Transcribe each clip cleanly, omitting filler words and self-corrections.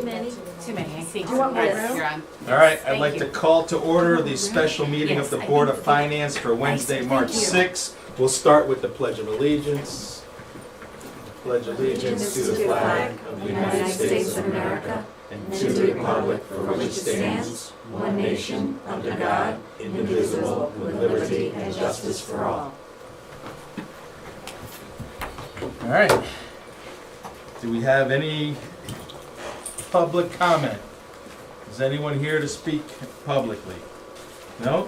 Too many? Too many, I see. Do you want more Yes, room? you're on. All right, I'd Thank like you. to call to order the special meeting of Yes, the I Board think of Finance for Wednesday, Thank March you. 6th. We'll start with the Pledge of Allegiance. Pledge allegiance to the flag of the United States of America and to the republic for which it stands, one nation, under God, indivisible, with liberty and justice for all. All right. Do we have any public comment? Is anyone here to speak publicly? No?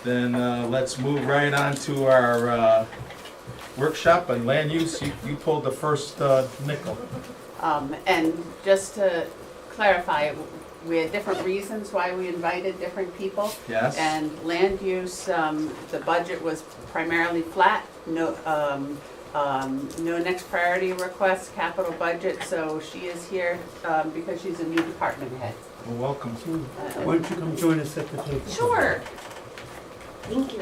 Then let's move right on to our workshop on land use. You pulled the first nickel. And just to clarify, we had different reasons why we invited different people. Yes? And land use, the budget was primarily flat, no next priority requests, capital budget, so she is here because she's a new department head. Well, welcome. Why don't you come join us at the table? Sure. Thank you.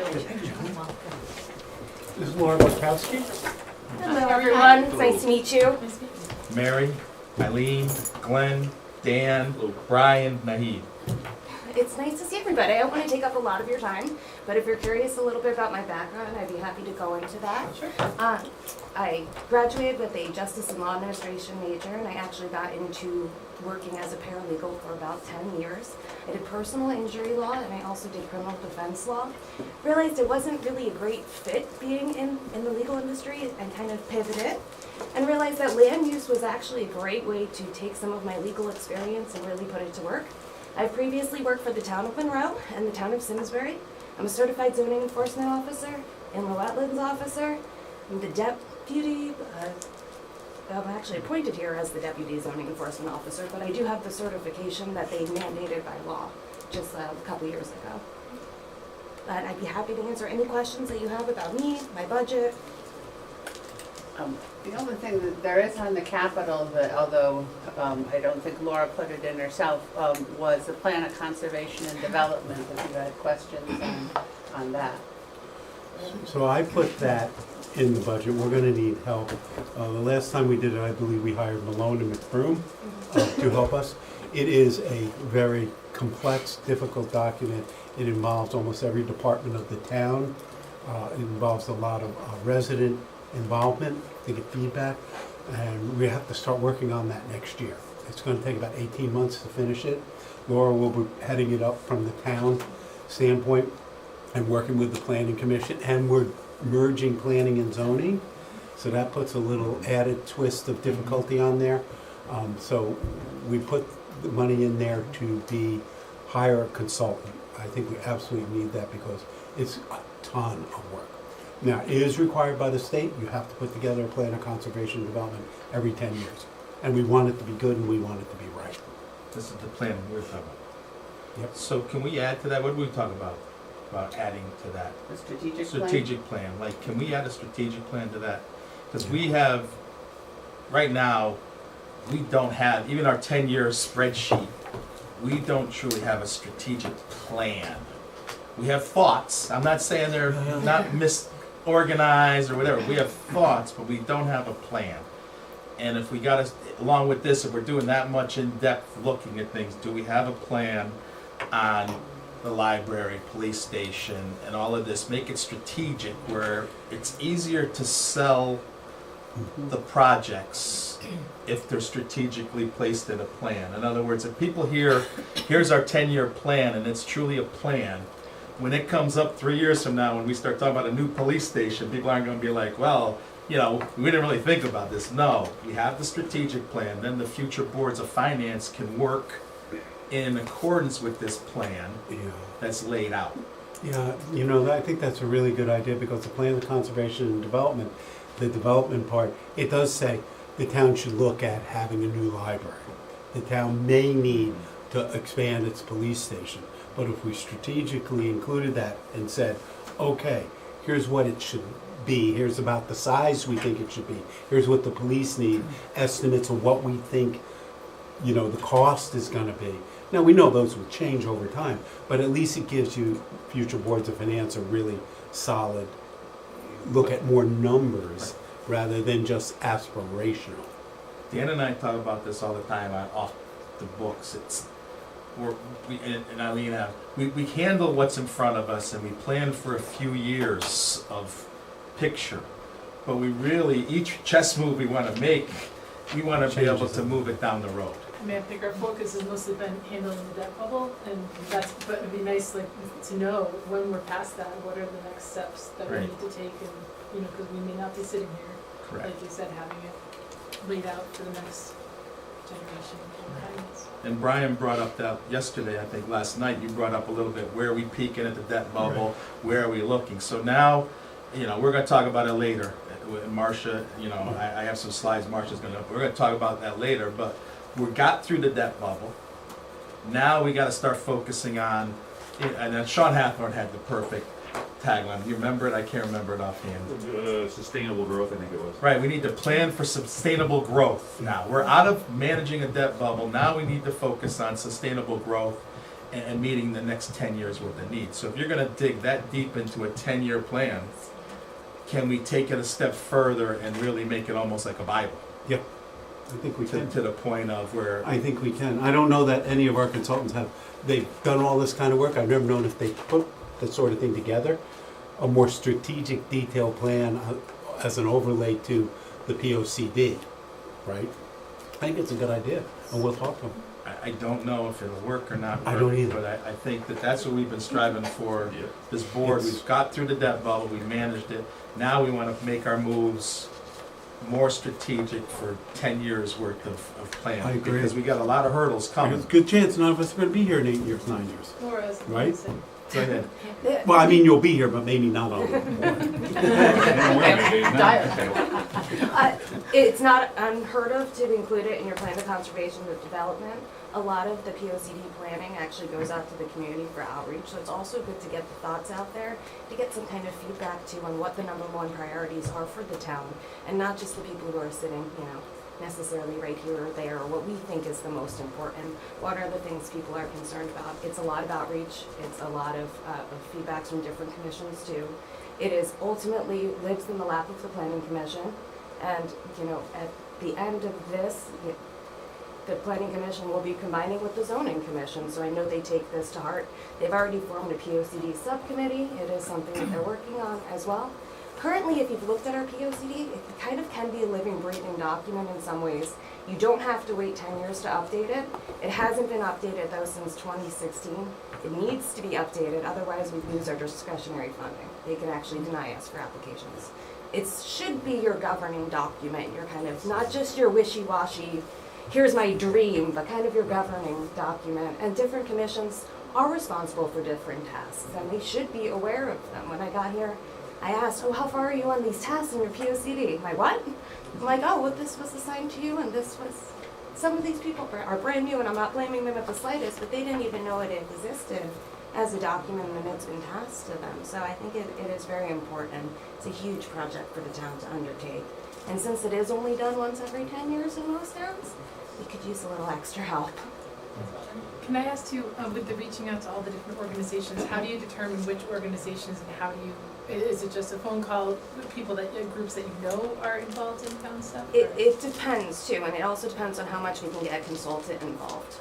This is Laura Bukowski. Hello, everyone. It's nice to meet you. Mary, Eileen, Glenn, Dan, Brian, Nahid. It's nice to see everybody. I don't want to take up a lot of your time, but if you're curious a little bit about my background, I'd be happy to go into that. I graduated with a Justice and Law Administration major, and I actually got into working as a paralegal for about 10 years. I did personal injury law, and I also did criminal defense law. Realized it wasn't really a great fit being in the legal industry, and kind of pivoted, and realized that land use was actually a great way to take some of my legal experience and really put it to work. I've previously worked for the town of Monroe and the town of Simsbury. I'm a certified zoning enforcement officer, inland wetlands officer. I'm the deputy, I'm actually appointed here as the deputy zoning enforcement officer, but I do have the certification that they mandated by law just a couple years ago. But I'd be happy to answer any questions that you have about me, my budget. The only thing that there is on the capital that, although I don't think Laura put it in herself, was the plan of conservation and development, if you had questions on that. So I put that in the budget. We're gonna need help. The last time we did it, I believe we hired Malone and McBroom to help us. It is a very complex, difficult document. It involves almost every department of the town. It involves a lot of resident involvement to get feedback, and we have to start working on that next year. It's going to take about 18 months to finish it. Laura will be heading it up from the town standpoint and working with the planning commission, and we're merging planning and zoning, so that puts a little added twist of difficulty on there. So we put the money in there to hire a consultant. I think we absolutely need that because it's a ton of work. Now, it is required by the state. You have to put together a plan of conservation and development every 10 years. And we want it to be good and we want it to be right. This is the plan we're talking about. Yep. So can we add to that? What do we talk about adding to that? The strategic plan? Strategic plan. Like, can we add a strategic plan to that? Because we have, right now, we don't have, even our 10-year spreadsheet, we don't truly have a strategic plan. We have thoughts. I'm not saying they're not misorganized or whatever. We have thoughts, but we don't have a plan. And if we got to, along with this, if we're doing that much in-depth looking at things, do we have a plan on the library, police station, and all of this? Make it strategic where it's easier to sell the projects if they're strategically placed in a plan. In other words, if people hear, here's our 10-year plan, and it's truly a plan, when it comes up 3 years from now, when we start talking about a new police station, people aren't going to be like, well, you know, we didn't really think about this. No, we have the strategic plan. Then the future boards of finance can work in accordance with this plan that's laid out. Yeah, you know, I think that's a really good idea because the plan of conservation and development, the development part, it does say the town should look at having a new library. The town may need to expand its police station. But if we strategically included that and said, okay, here's what it should be, here's about the size we think it should be, here's what the police need, estimates of what we think, you know, the cost is gonna be. Now, we know those will change over time, but at least it gives you future boards of finance a really solid look at more numbers rather than just aspirational. Dan and I talk about this all the time off the books. And Eileen, we handle what's in front of us and we plan for a few years of picture. But we really, each chess move we want to make, we want to be able to move it down the road. I mean, I think our focus has mostly been handling the debt bubble, and but it'd be nice, like, to know when we're past that, what are the next steps that we Right. need to take, and, you know, because we may not be sitting here, Correct. like you said, having it laid out for the next generation. And Brian brought up that yesterday, I think last night, you brought up a little bit where are we peaking at the debt bubble, where are we looking? So now, you know, we're gonna talk about it later. Marcia, you know, I have some slides Marcia's we're gonna talk about that later, but we got through the debt bubble. Now we gotta start focusing on, and then Sean Hathorne had the perfect tagline. You remember it? I can't remember it offhand. Sustainable growth, I think it was. Right, we need to plan for sustainable growth now. We're out of managing a debt bubble, now we need to focus on sustainable growth and meeting the next 10 years worth of needs. So if you're gonna dig that deep into a 10-year plan, can we take it a step further and really make it almost like a Bible? Yeah, I think we can. To the point of where, I think we can. I don't know that any of our consultants they've done all this kind of work. I've never known if they put that sort of thing together, a more strategic, detailed plan as an overlay to the POCD, right? I think it's a good idea, and we'll talk to them. I don't know if it'll work or not. I don't either. But I think that that's what we've been striving for, Yeah. this board. It's- We've got through the debt bubble, we managed it. Now we want to make our moves more strategic for 10 years worth of planning. I agree. Because we got a lot of hurdles There's coming. a good chance none of us are going to be here in 8 years, 9 years. Or as Right? Go ahead. Well, I mean, you'll be here, but maybe not all of them. It's not unheard of to include it in your plan of conservation and development. A lot of the POCD planning actually goes out to the community for outreach, so it's also good to get the thoughts out there, to get some kind of feedback too on what the #1 priorities are for the town, and not just the people who are sitting, you know, necessarily right here or there, or what we think is the most important. What are the things people are concerned about? It's a lot of outreach, it's a lot of feedbacks from different commissions too. It is ultimately lives in the lap of the planning commission, and, you know, at the end of this, the planning commission will be combining with the zoning commission, so I know they take this to heart. They've already formed a POCD subcommittee. It is something that they're working on as well. Currently, if you've looked at our POCD, it kind of can be a living, breathing document in some ways. You don't have to wait 10 years to update it. It hasn't been updated though since 2016. It needs to be updated, otherwise we lose our discretionary funding. They can actually deny us for applications. It should be your governing document, your kind of, not just your wishy-washy, here's my dream, but kind of your governing document. And different commissions are responsible for different tasks, and they should be aware of them. When I got here, I asked, oh, how far are you on these tasks in your POCD? My what? I'm like, oh, well, this was assigned to you, and this was, some of these people are brand new, and I'm not blaming them at the slightest, but they didn't even know it existed as a document, and it's been tasked to them. So I think it is very important. It's a huge project for the town to undertake. And since it is only done once every 10 years in most towns, we could use a little extra help. Can I ask you, with the reaching out to all the different organizations, how do you determine which organizations and how do you, is it just a phone call with people that, groups that you know are involved in town stuff? or- It depends too, and it also depends on how much we can get a consultant involved.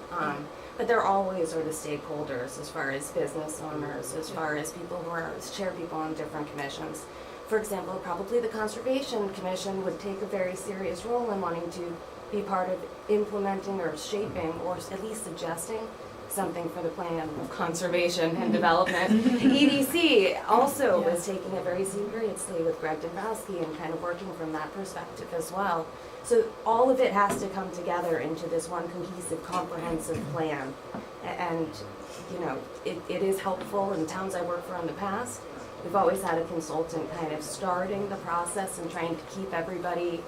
But there always are the stakeholders as far as business owners, as far as people who are chair people on different commissions. For example, probably the Conservation Commission would take a very serious role in wanting to be part of implementing or shaping or at least suggesting something for the plan of conservation and development. EDC also was taking it very seriously with Greg Dombrowski and kind of working from that perspective as well. So all of it has to come together into this one cohesive, comprehensive plan. And, you know, it is helpful in towns I worked for in the past. We've always had a consultant kind of starting the process and trying to keep everybody,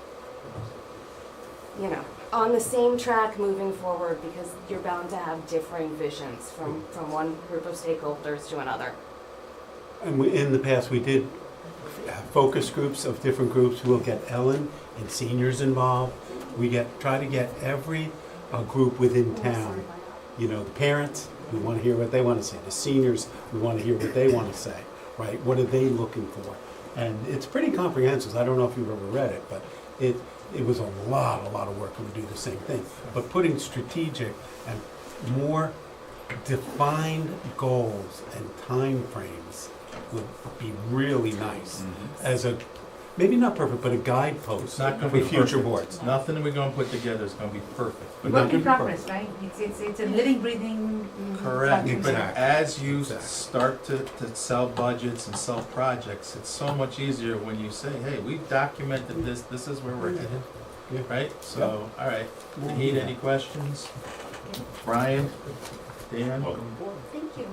you know, on the same track moving forward, because you're bound to have differing visions from one group of stakeholders to another. And in the past, we did focus groups of different groups. We'll get Ellen and seniors involved. We try to get every group within town. You know, the parents, we want to hear what they want to say. The seniors, we want to hear what they want to say, right? What are they looking for? And it's pretty comprehensive. I don't know if you've ever read it, but it was a lot of work to do the same thing. But putting strategic and more defined goals and timeframes would be really nice as a, maybe not perfect, but a guidepost It's not gonna for be future perfect. boards. Nothing we're gonna put together is gonna be perfect. But Not Work in gonna be progress, right? It's a living, breathing. correct, but Exactly. as you Exactly. start to sell budgets and sell projects, it's so much easier when you say, hey, we've documented this, this is where we're headed, Yeah. right? So, all right, Naheed, any questions? Brian? Dan? Thank you.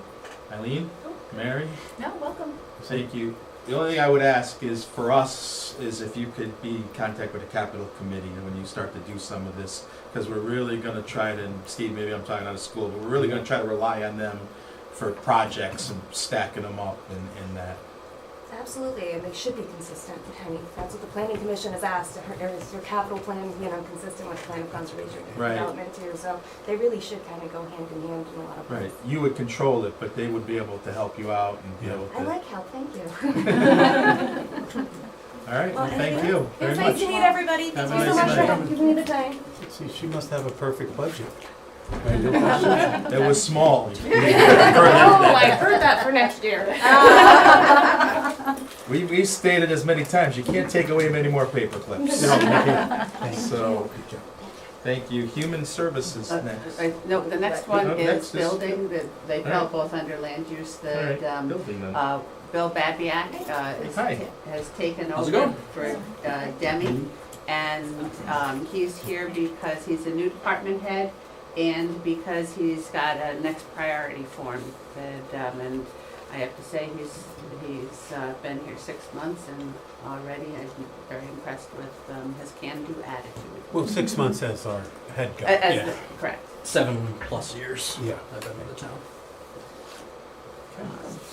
Eileen? Mary? No, welcome. Thank you. The only thing I would ask is for us, is if you could be in contact with the capital committee when you start to do some of this, because we're really gonna try to, and Steve, maybe I'm talking out of school, but we're really gonna try to rely on them for projects and stacking them up and that. Absolutely, and they should be consistent. I mean, that's what the planning commission has asked, is your capital plan, consistent with the plan of conservation and Right. development too? So they really should kind of go hand in hand in a lot of ways. Right, you would control it, but they would be able to help you out and be Yeah. able I to. like help, thank you. All right, well, thank anyway, you very It's much. nice to meet everybody. Thank Have a you so nice much for night. giving me the time. See, she must have a perfect budget. Right, no questions? It was small. Oh, I heard that for next year. We stated as many times, you can't take away many more paper clips. No, you can't. Thank you. So, Good job. thank you. Human Services next. No, the next Right. one Oh, is next is- building, that they fell Alright. both under land use, All right, the, building then. Bill Babiak, Hi. has taken How's it over going? for Demi. And he's here because he's a new department head and because he's got a next priority form. And I have to say, he's been here 6 months and already I'm very impressed with his can-do attitude. Well, 6 months as our head guy. As Yeah. the- Correct. 7+ years. Yeah. I've been in the town.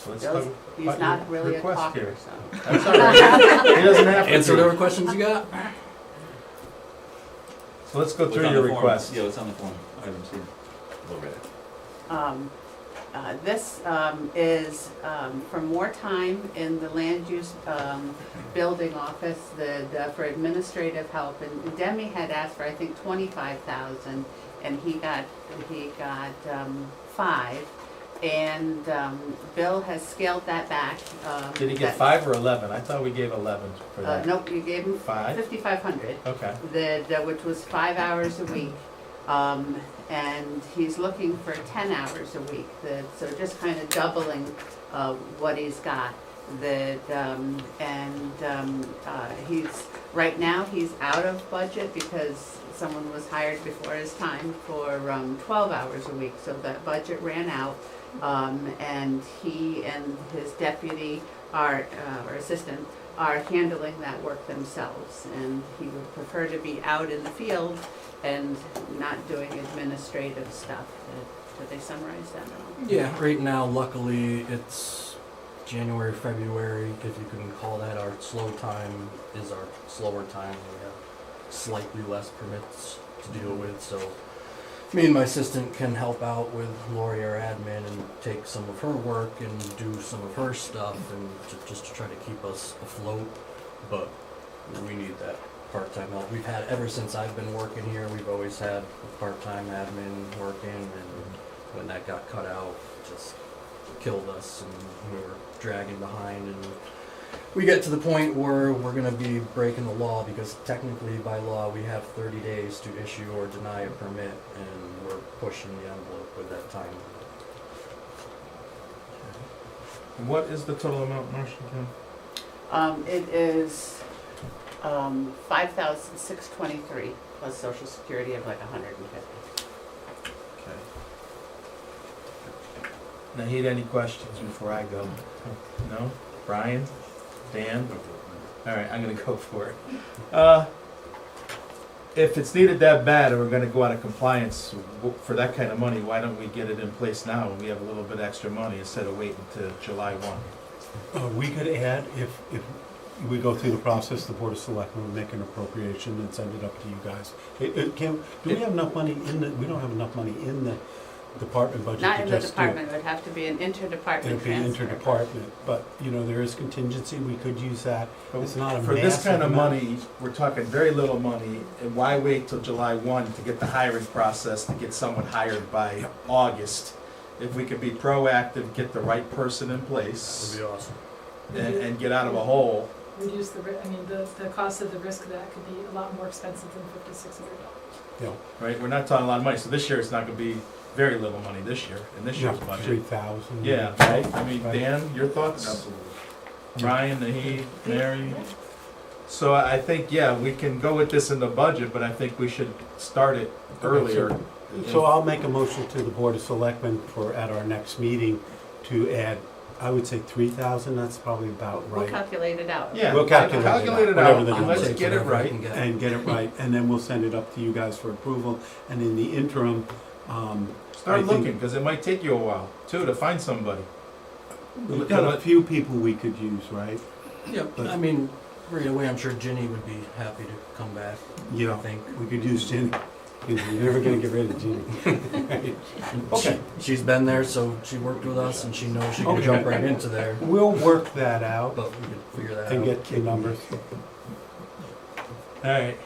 So let's Bill's- talk He's about not your really a request talker, here. so. That's all right. He doesn't have to. Answer be. whatever questions you got. So let's go What's through on your the form? request. Yeah, what's on the form? I haven't seen it. We'll read it. This is for more time in the land use building office, for administrative help. And Demi had asked for, I think, 25,000, and he got 5. And Bill has scaled that back. Did he get 5 or 11? I thought we gave 11 for that. Nope, you gave him 5? 5,500. Okay. Which was 5 hours a week. And he's looking for 10 hours a week, so just kind of doubling what he's got. Right now, he's out of budget because someone was hired before his time for 12 hours a week, so that budget ran out. And he and his deputy, or assistant, are handling that work themselves. And he would prefer to be out in the field and not doing administrative stuff. Did they summarize that at all? Yeah, right now, luckily, it's January, February, if you can call that our slow time, is our slower time. We have slightly less permits to deal with, so me and my assistant can help out with Lori, our admin, and take some of her work and do some of her stuff, and just to try to keep us afloat. But we need that part-time help. We've had, ever since I've been working here, we've always had a part-time admin working, and when that got cut out, it just killed us, and we were dragging behind, and we get to the point where we're gonna be breaking the law, because technically by law, we have 30 days to issue or deny a permit, and we're pushing the envelope with that time. And what is the total amount, Marcia? It is 5,623 plus Social Security of like 150. Okay. Naheed, any questions before I go? No? Brian? Dan? All right, I'm gonna go for it. If it's needed that bad and we're gonna go out of compliance for that kind of money, why don't we get it in place now when we have a little bit extra money instead of waiting till July 1? We could add, if we go through the process, the Board of Selectmen will make an appropriation and send it up to you guys. Do we have enough money in the, we don't have enough money in the department budget Not to in the just do. department, it would have to be an interdepartment It'd be transfer. interdepartment, but, you know, there is contingency, we could use that. It's not a For this kind of massive amount. money, we're talking very little money, and why wait till July 1 to get the hiring process, to get someone hired by August? If we could be proactive, get the right person in That place, would be awesome. and get out of a hole. Reduce the, I mean, the cost of the risk of that could be a lot more expensive than $5,600. You know, Right, we're not talking a lot of money, so this year it's not gonna be very little money this year, in this year's budget. 3,000. Yeah, right, I mean, Right. Dan, your thoughts? Absolutely. Ryan, Naheed, Mary? So I think, yeah, we can go with this in the budget, but I think we should start it earlier. So I'll make a motion to the Board of Selectmen for, at our next meeting, to add, I would say 3,000, that's probably about We'll right. calculate it out. Yeah, We'll calculate it out, calculate it whatever out, the and number let's is. get it Whatever I right. can get. And get it right, and then we'll send it up to you guys for approval. And in the interim, I Start think- looking, because it might take you a while, too, to find somebody. we've got a few people we could use, right? Yep, I mean, right away, I'm sure Ginny would be happy to come back, I Yeah, think. we could use Ginny. You're never gonna get rid of Ginny. Okay. She's been there, so she worked with us and she knows she can Okay. jump right into there, We'll work that out but we could figure that and out. get the numbers. All right.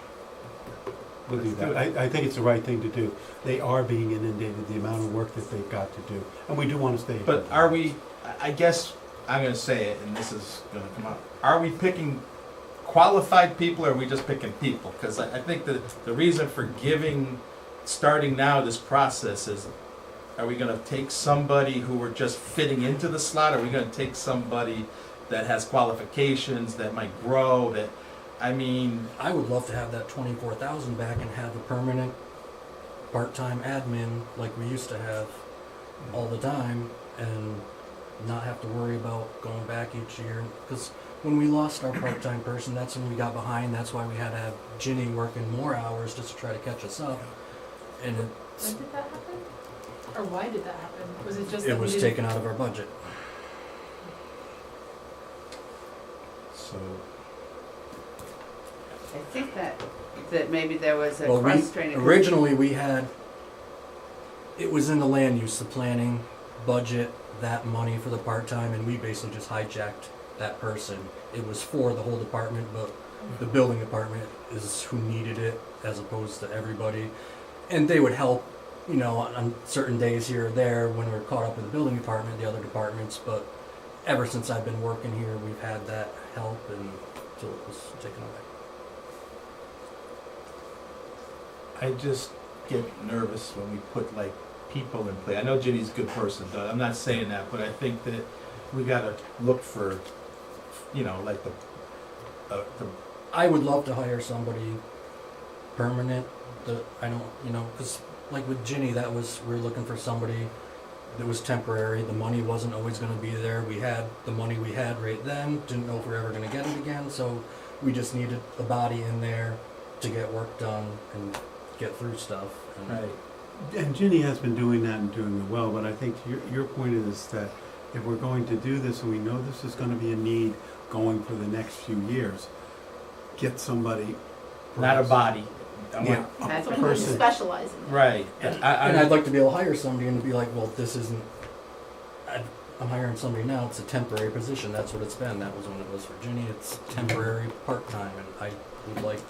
We'll do Let's do that. I think it's the right thing to do. They are being inundated, the amount of work that they've got to do. And we do want to stay. But are we, I guess, I'm gonna say it, and this is gonna come out, are we picking qualified people, or are we just picking people? Because I think that the reason for starting now this process is, are we gonna take somebody who we're just fitting into the slot, or are we gonna take somebody that has qualifications, that might grow, that, I mean, I would love to have that 24,000 back and have a permanent part-time admin like we used to have all the time, and not have to worry about going back each year. Because when we lost our part-time person, that's when we got behind. That's why we had to have Ginny working more hours just to try to catch us up. And When did that happen? Or why did that happen? Was it just it that we was didn't? taken out of our budget. so, I think that maybe there was a Well, frustrating. originally we had, it was in the land use, the planning budget, that money for the part-time, and we basically just hijacked that person. It was for the whole department, but the building department is who needed it as opposed to everybody. And they would help, you know, on certain days here or there when we're caught up with the building department, the other departments, but ever since I've been working here, we've had that help until it was taken away. I just get nervous when we put like people in play. I know Ginny's a good person, Doug. I'm not saying that, but I think that we gotta look for, you know, like the I would love to hire somebody permanent. I don't, you know, because like with Ginny, that was, we were looking for somebody that was temporary. The money wasn't always going to be there. We had the money we had right then. Didn't know if we were ever going to get it again. So we just needed a body in there to get work done and get through stuff. And right. And Ginny has been doing that and doing it well, but I think your point is that if we're going to do this, and we know this is gonna be a need going for the next few years, get somebody. Not a body. I want- Yeah, That's a what person. Specialize in. Right. and I'd like to be able to hire somebody and to be like, well, this isn't, I'm hiring somebody now, it's a temporary position, that's what it's been, that was when it was for Ginny, it's temporary, part-time, and I would like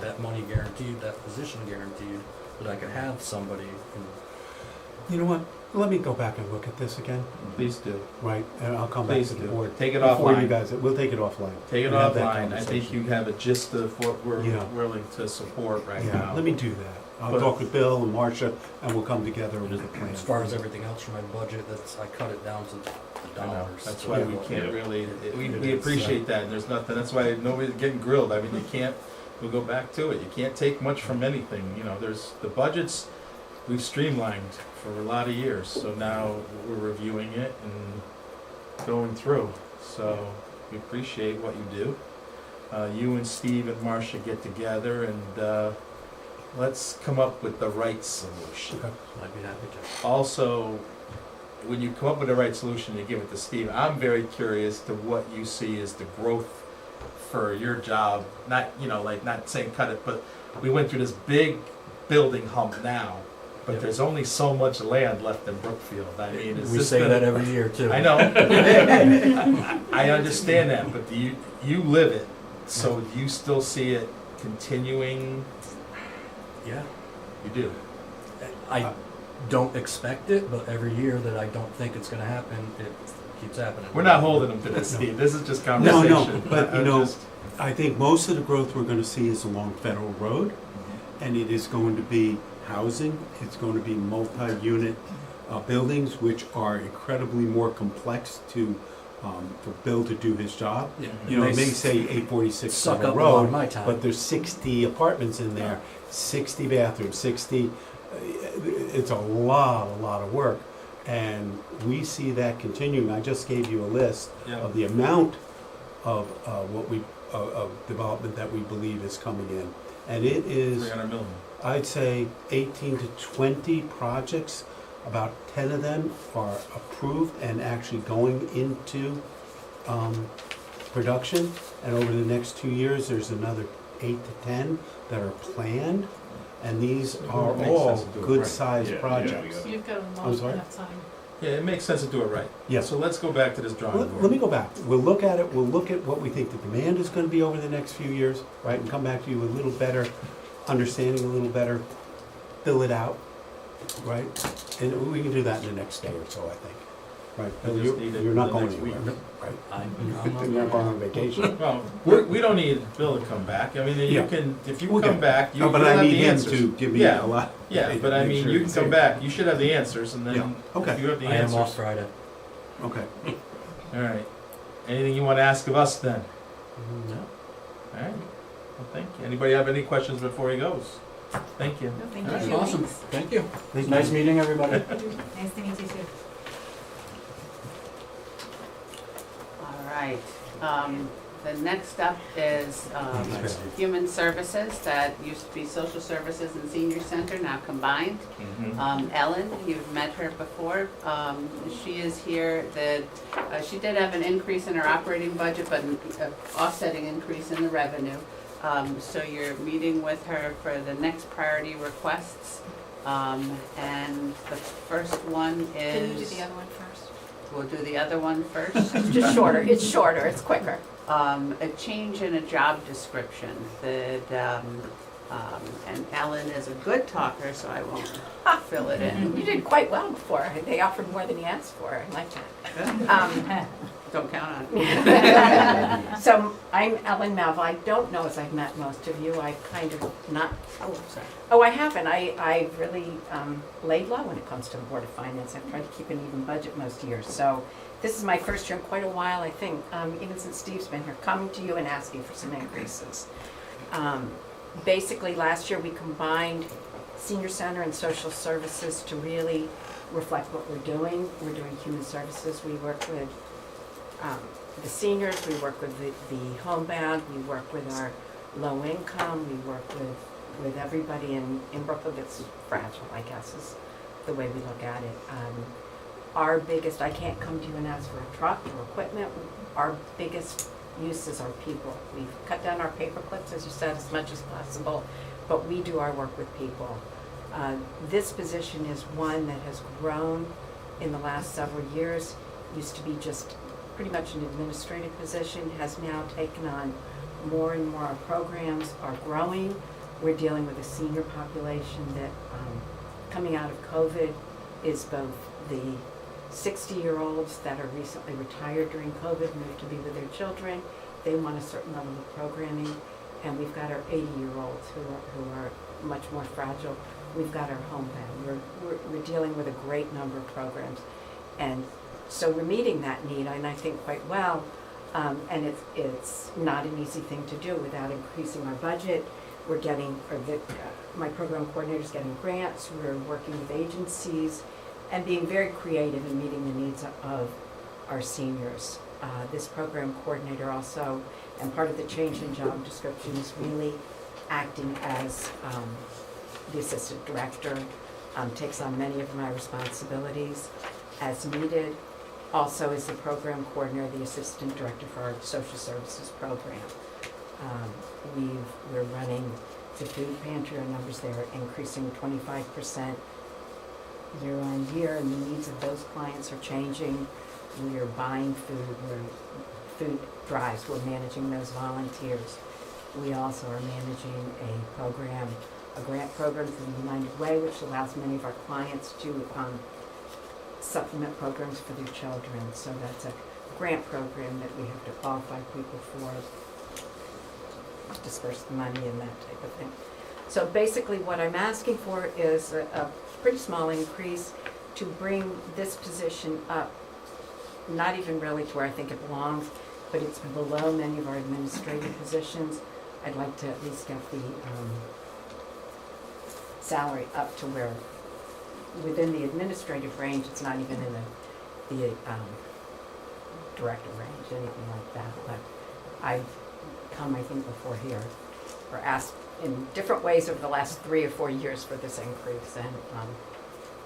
that money guaranteed, that position guaranteed, that I could have somebody who, You know what, let me go back and look at this again, Please do. right, and I'll come back Please to the do. board. Take it Before you offline. guys, we'll take it offline. Take it We'll have that offline. I think you conversation. have a gist of what we're Yeah. willing to support right Yeah, now. let me do that. I'll But- talk with Bill and Marcia, and we'll come together with a plan. as far as everything else from my budget, that's, I cut it down to the I know. dollars. That's So why we what- can't really, we It's, appreciate that, and there's nothing, that's why nobody's getting grilled. I mean, you can't, we'll go back to it. You can't take much from anything, you know, there's, the budgets, we've streamlined for a lot of years, so now we're reviewing it and going through. So we appreciate what you do. You and Steve and Marcia get together and, let's come up with the right solution. Okay. I'd be happy to. Also, when you come up with the right solution, you give it to Steve. I'm very curious to what you see as the growth for your job. Not, you know, like not saying cut it, but we went through this big building hump now. but there's only so much land left in Brookfield. I mean, it's We just say gonna- that every year too. I know. I understand that, but do you live it, so do you still see it continuing? Yeah. You do. I don't expect it, but every year that I don't think it's gonna happen, it keeps happening. We're not holding them to this, Steve. This is just No, conversation. but you I'm know, just- I think most of the growth we're gonna see is along Federal Road, and it is going to be housing, it's going to be multi-unit buildings, which are incredibly more complex to, for Bill to do his job. Yeah. You know, it may They say 846 suck Federal up a lot of Road, my time. but there's 60 apartments in there, 60 bathrooms, 60, it's a lot of work. And we see that continuing. I just gave you a list Yeah. of the amount of of development that we believe is coming in. And it is, 300 million. I'd say 18 to 20 projects. About 10 of them are approved and actually going into production. And over the next 2 years, there's another 8 to 10 that are planned. And these are Makes all sense to do it right. good-sized Yeah, yeah, projects. So you've got a I'm long sorry? enough time. Yeah, it makes sense to do it right. Yes. So let's go back to this drawing board. Let me go back. We'll look at it, we'll look at what we think the demand is gonna be over the next few years, right? And come back to you with a little better understanding, a little better, fill it out, right? And we can do that in the next day or so, I think. Right? We Bill, just need it you're not the going next week. anywhere, right? I'm You're not going on vacation. Well, we don't need Bill to come back. I mean, you Yeah. can, if you Okay. come back, you No, you'll but have I need the him answers. to give me Yeah. a lot. Yeah, but I make mean, sure you can he's come here. back, you should have the answers, and Yeah. then Okay. if you have the I am off answers. Friday. Okay. All right. Anything you want to ask of us then? No. All right. Well, thank you. Anybody have any questions before he goes? Thank you. No, thank All right. you. Awesome. Thank you. Thank Nice you. meeting everybody. Nice to meet you too. All right. The next up is Human Services, that used to be Social Services and Senior Center, now combined. Ellen, you've met her before. She is here. She did have an increase in her operating budget, but an offsetting increase in the revenue. So you're meeting with her for the next priority requests. And the first one is. Can you do the other one first? We'll do the other one first. It's just shorter, it's quicker. A change in a job description that, and Ellen is a good talker, so I won't fill it in. You did quite well before, they offered more than you asked for, I like that. Don't count on it. So I'm Ellen Malva, I don't know as I've met most of you, I've kind of not, Oh, sorry. oh, I haven't, I really laid low when it comes to the Board of Finance, I've tried to keep an even budget most years, so this is my first year in quite a while, I think, even since Steve's been here, coming to you and asking for some increases. Basically, last year we combined Senior Center and Social Services to really reflect what we're doing. We're doing human services, we work with the seniors, we work with the homebound, we work with our low income, we work with everybody in Brooklyn that's fragile, I guess, is the way we look at it. Our biggest, I can't come to you and ask for a truck or equipment, our biggest use is our people. We've cut down our paper clips, as you said, as much as possible, but we do our work with people. This position is one that has grown in the last several years, used to be just pretty much an administrative position, has now taken on more and more. Our programs are growing. We're dealing with a senior population that, coming out of COVID, is both the 60-year-olds that are recently retired during COVID, moved to be with their children. They want a certain level of programming. And we've got our 80-year-olds who are much more fragile. We've got our homebound. We're dealing with a great number of programs. And so we're meeting that need, and I think quite well. And it's not an easy thing to do without increasing our budget. We're getting, my program coordinator's getting grants. We're working with agencies and being very creative in meeting the needs of our seniors. This program coordinator also, and part of the change in job description is really acting as the assistant director, takes on many of my responsibilities as needed. Also is the program coordinator, the assistant director for our social services program. We're running the food pantry, our numbers there are increasing 25% year on year, and the needs of those clients are changing. We are buying food, food drives, we're managing those volunteers. We also are managing a grant program through the United Way, which allows many of our clients to supplement programs for their children. So that's a grant program that we have to qualify people for, disperse the money and that type of thing. So basically what I'm asking for is a pretty small increase to bring this position up, not even really to where I think it belongs, but it's below many of our administrative positions. I'd like to at least get the salary up to where, within the administrative range, it's not even in the director range, anything like that. But I've come, I think, before here, or asked in different ways over the last 3 or 4 years for this increase, and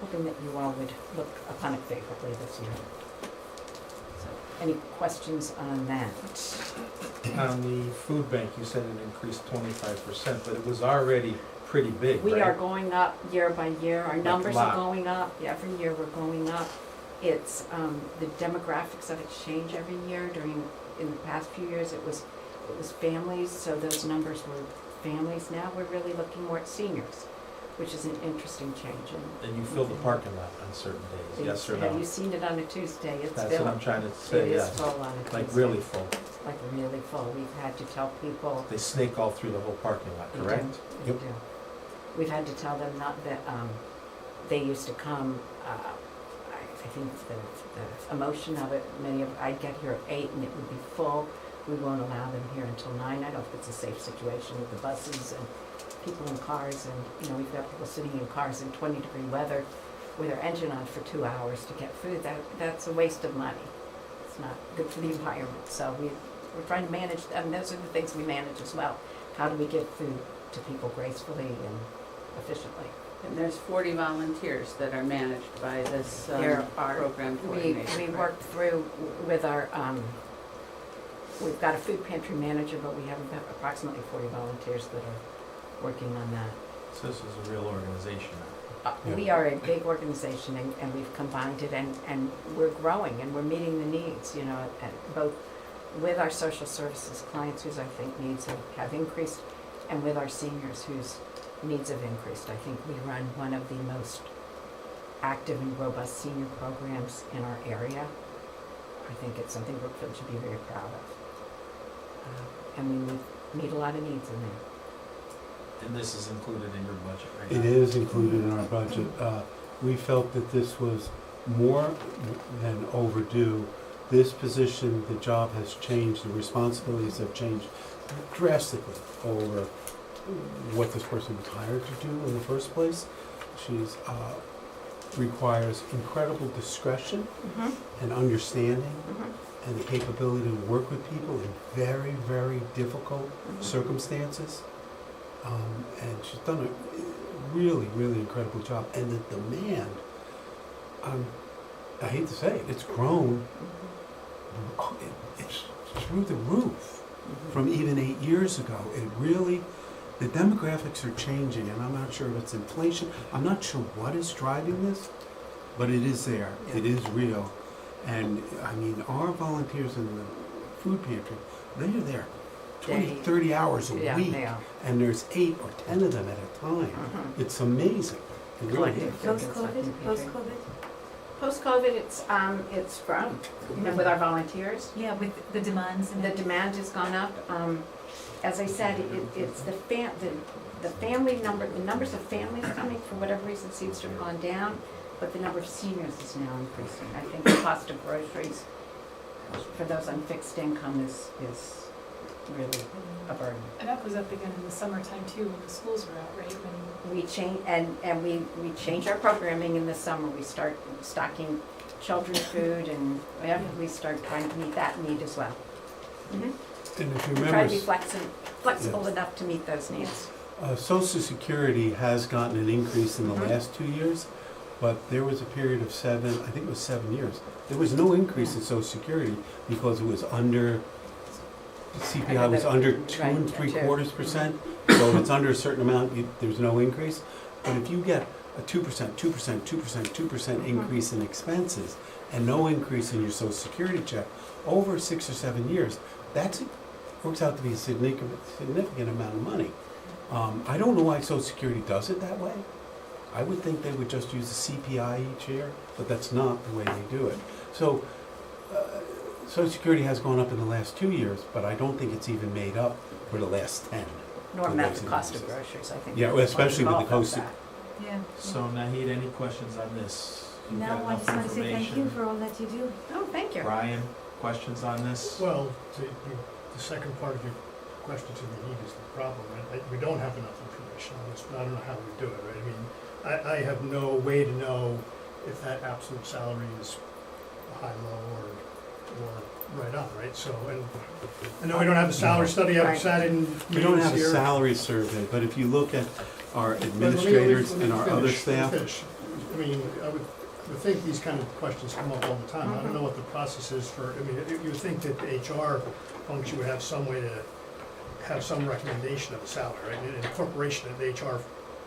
hoping that you all would look upon it favorably this year. So, any questions on that? On the food bank, you said it increased 25%, but it was already pretty big, right? We are going up year by year. Our Like numbers a lot. are going up. Every year we're going up. It's, the demographics of it change every year. In the past few years, it was families, so those numbers were families. Now we're really looking more at seniors, which is an interesting change. And you fill the parking lot on certain days, yes or Have no? you seen it on a Tuesday? It's That's filled. what I'm trying to It say, is yes. full on a Tuesday. Like really full. Like really full. We've had to tell people. They snake all through the whole parking lot, We do, correct? we Yep. do. We've had to tell them not that, they used to come, I think the emotion of it, I'd get here at 8 and it would be full. We won't allow them here until 9. I don't know if it's a safe situation with the buses and people in cars, and, we've got people sitting in cars in 20-degree weather with their engine on for 2 hours to get food. That's a waste of money. It's not good for the environment. So we're trying to manage, and those are the things we manage as well. How do we get food to people gracefully and efficiently? And there's 40 volunteers that are managed by this There are. program We coordinator. worked through with our, we've got a food pantry manager, but we have about approximately 40 volunteers that are working on that. So this is a real organization now. Yeah. We are a big organization, and we've combined it, and we're growing, and we're meeting the needs, both with our social services clients, whose I think needs have increased, and with our seniors whose needs have increased. I think we run one of the most active and robust senior programs in our area. I think it's something Brookfield should be very proud of. And we meet a lot of needs in there. And this is included in your budget right now? It is included in our budget. We felt that this was more than overdue. This position, the job has changed, the responsibilities have changed drastically over what this person was hired to do in the first place. She's requires incredible discretion and understanding and the capability to work with people in very, very difficult circumstances. And she's done a really, really incredible job. And the demand, I hate to say it, it's grown, it's through the roof from even 8 years ago. It really, the demographics are changing, and I'm not sure if it's inflation. I'm not sure what is driving this, but it is there. It is real. And I mean, our volunteers in the food pantry, they are there 20, 30 hours a Yeah, week. they are. And there's 8 or 10 of them at a time. It's amazing. It really is. Post-COVID? Post-COVID, it's grown, with our volunteers. Yeah, with the demands and The demand has gone up. As I said, it's the family number, the numbers of families coming, for whatever reason, seems to have gone down, but the number of seniors is now increasing. I think the cost of groceries for those on fixed income is really a burden. And that goes up again in the summertime too, when the schools are out, right? When We change, and we change our programming in the summer. We start stocking children's food, and we start trying to meet that need as well. And if you We try remember, to be flexible enough to meet those needs. Social Security has gotten an increase in the last 2 years, but there was a period of 7, I think it was 7 years. There was no increase in Social Security because it was under, CPI was under 2 3/4%, so if it's under a certain amount, there's no increase. But if you get a 2%, 2%, 2%, 2% increase in expenses and no increase in your social security check over 6 or 7 years, works out to be a significant amount of money. I don't know why Social Security does it that way. I would think they would just use the CPI each year, but that's not the way they do it. So, Social Security has gone up in the last 2 years, but I don't think it's even made up for the last 10. Nor for met those the cost of increases. groceries, I think. Yeah, well, especially with the All about cost of- that. Yeah. So Nahid, any questions on this? You've got No, I enough just want to say thank you information. for all that you do. Oh, thank you. Brian, questions on this? Well, the second part of your question to me is the problem, right? We don't have enough information on this, but I don't know how we do it, right? I mean, I have no way to know if that absolute salary is high, low, or right on, right? So, and I know we don't have a salary study, I haven't sat in We don't have a meetings here. salary survey, but if you look at our But let me administrators let me and our other finish, let me staff, finish. I mean, I would think these kind of questions come up all the time. I don't know what the process is for, I mean, you would think that the HR function would have some way to have some recommendation of a salary, right? In a corporation, the HR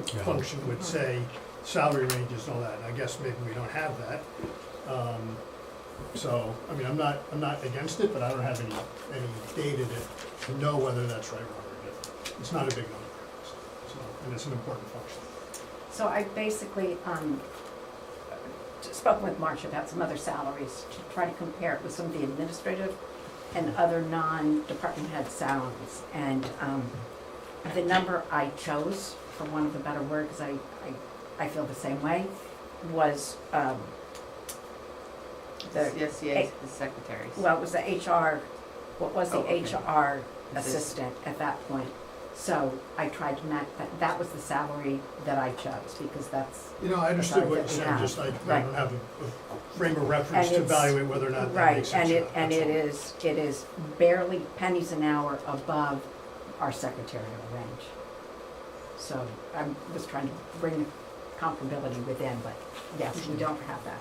yeah. function would say salary ranges and all that, and I guess maybe we don't have that. So, I mean, I'm not against it, but I don't have any data to know whether that's right, wrong, or different. It's not a big number, so, and it's an important function. So I basically spoke with Marcia about some other salaries to try to compare it with some of the administrative and other non-department head salaries. And the number I chose, for want of a better word, because I feel the same way, was Yes, yes, the secretaries. well, it was the HR, what was the Oh, okay. HR assistant at that point. So I tried to match, that was the salary that I chose, because that's, You know, I understood what you Sorry, said, yeah. just I Right. don't have a frame of reference And to it's- evaluate whether or not that right, makes sense. and or not, that's all. it is barely pennies an hour above our secretarial range. So I was trying to bring comparability within, but yes, we don't have that.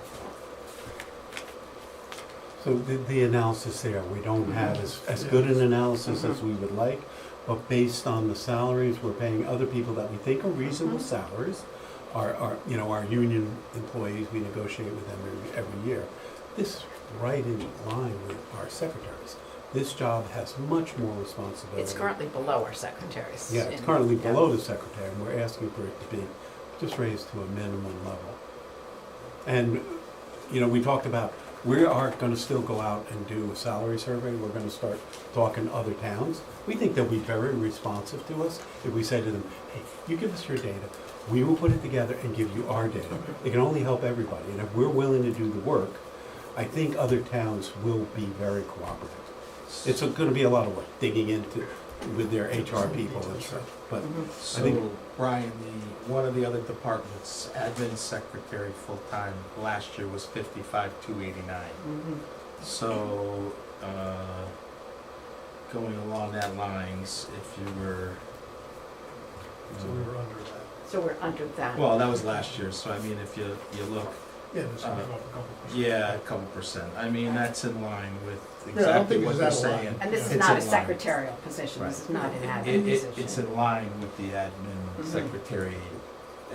So the analysis there, we don't have as good an analysis as we would like, but based on the salaries we're paying other people that we think are reasonable salaries, our union employees, we negotiate with them every year. This is right in line with our secretaries. This job has much more responsibility. It's currently below our secretaries. Yeah, it's currently below the secretary, and we're asking for it to be just raised to a minimum level. And, we talked about, we are gonna still go out and do a salary survey, we're gonna start talking to other towns. We think they'll be very responsive to us if we say to them, hey, you give us your data, we will put it together and give you our data. It can only help everybody, and if we're willing to do the work, I think other towns will be very cooperative. It's gonna be a lot of work digging into with their HR people and stuff, but So, think- Brian, one of the other departments, admin secretary full-time, last year was 55,289. Mhm. So, going along that lines, if you were, So we were under that. So we're under that. well, that was last year, so I mean, if you look, Yeah, this is up a couple percent. yeah, a couple percent. I mean, that's in line with I don't exactly think what it's you're that a lot. saying. And this is It's not a in line. secretarial position, this is not an admin position. It's in line with the admin Mhm. secretary.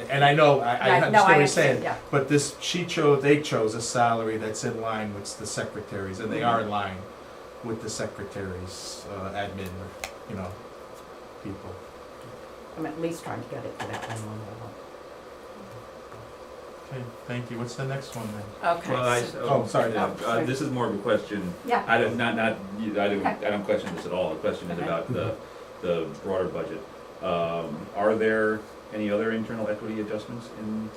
And I know, I Right, no, understand I what you're understand, saying, yeah. but they chose a salary that's in line with the secretaries, and they are in line with the secretaries, admin, people. I'm at least trying to get it to that minimum level. Okay, thank you. What's the next one then? Okay. Well, Oh, sorry. Oh, sorry. this is more of a question, Yeah. I don't question this at all, the question is Okay. about the broader budget. Are there any other internal equity adjustments in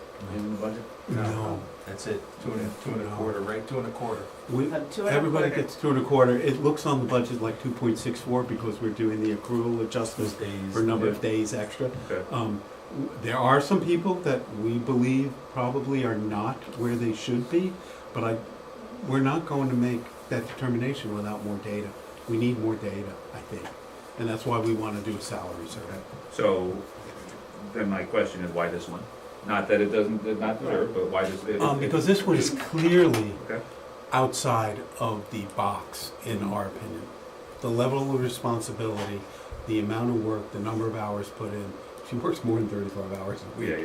the budget? no. That's it, two and a quarter, right? 2.25. We, 2.25. everybody gets 2.25. It looks on the budget like 2.64 because we're doing the accrual adjustments for a number of days extra. Okay. There are some people that we believe probably are not where they should be, but we're not going to make that determination without more data. We need more data, I think, and that's why we want to do a salary survey. So, then my question is, why this one? Not that it does not deserve, but why this? Because this one is clearly Okay. outside of the box, in our opinion. The level of responsibility, the amount of work, the number of hours put in. She works more than 35 hours a week. Yeah.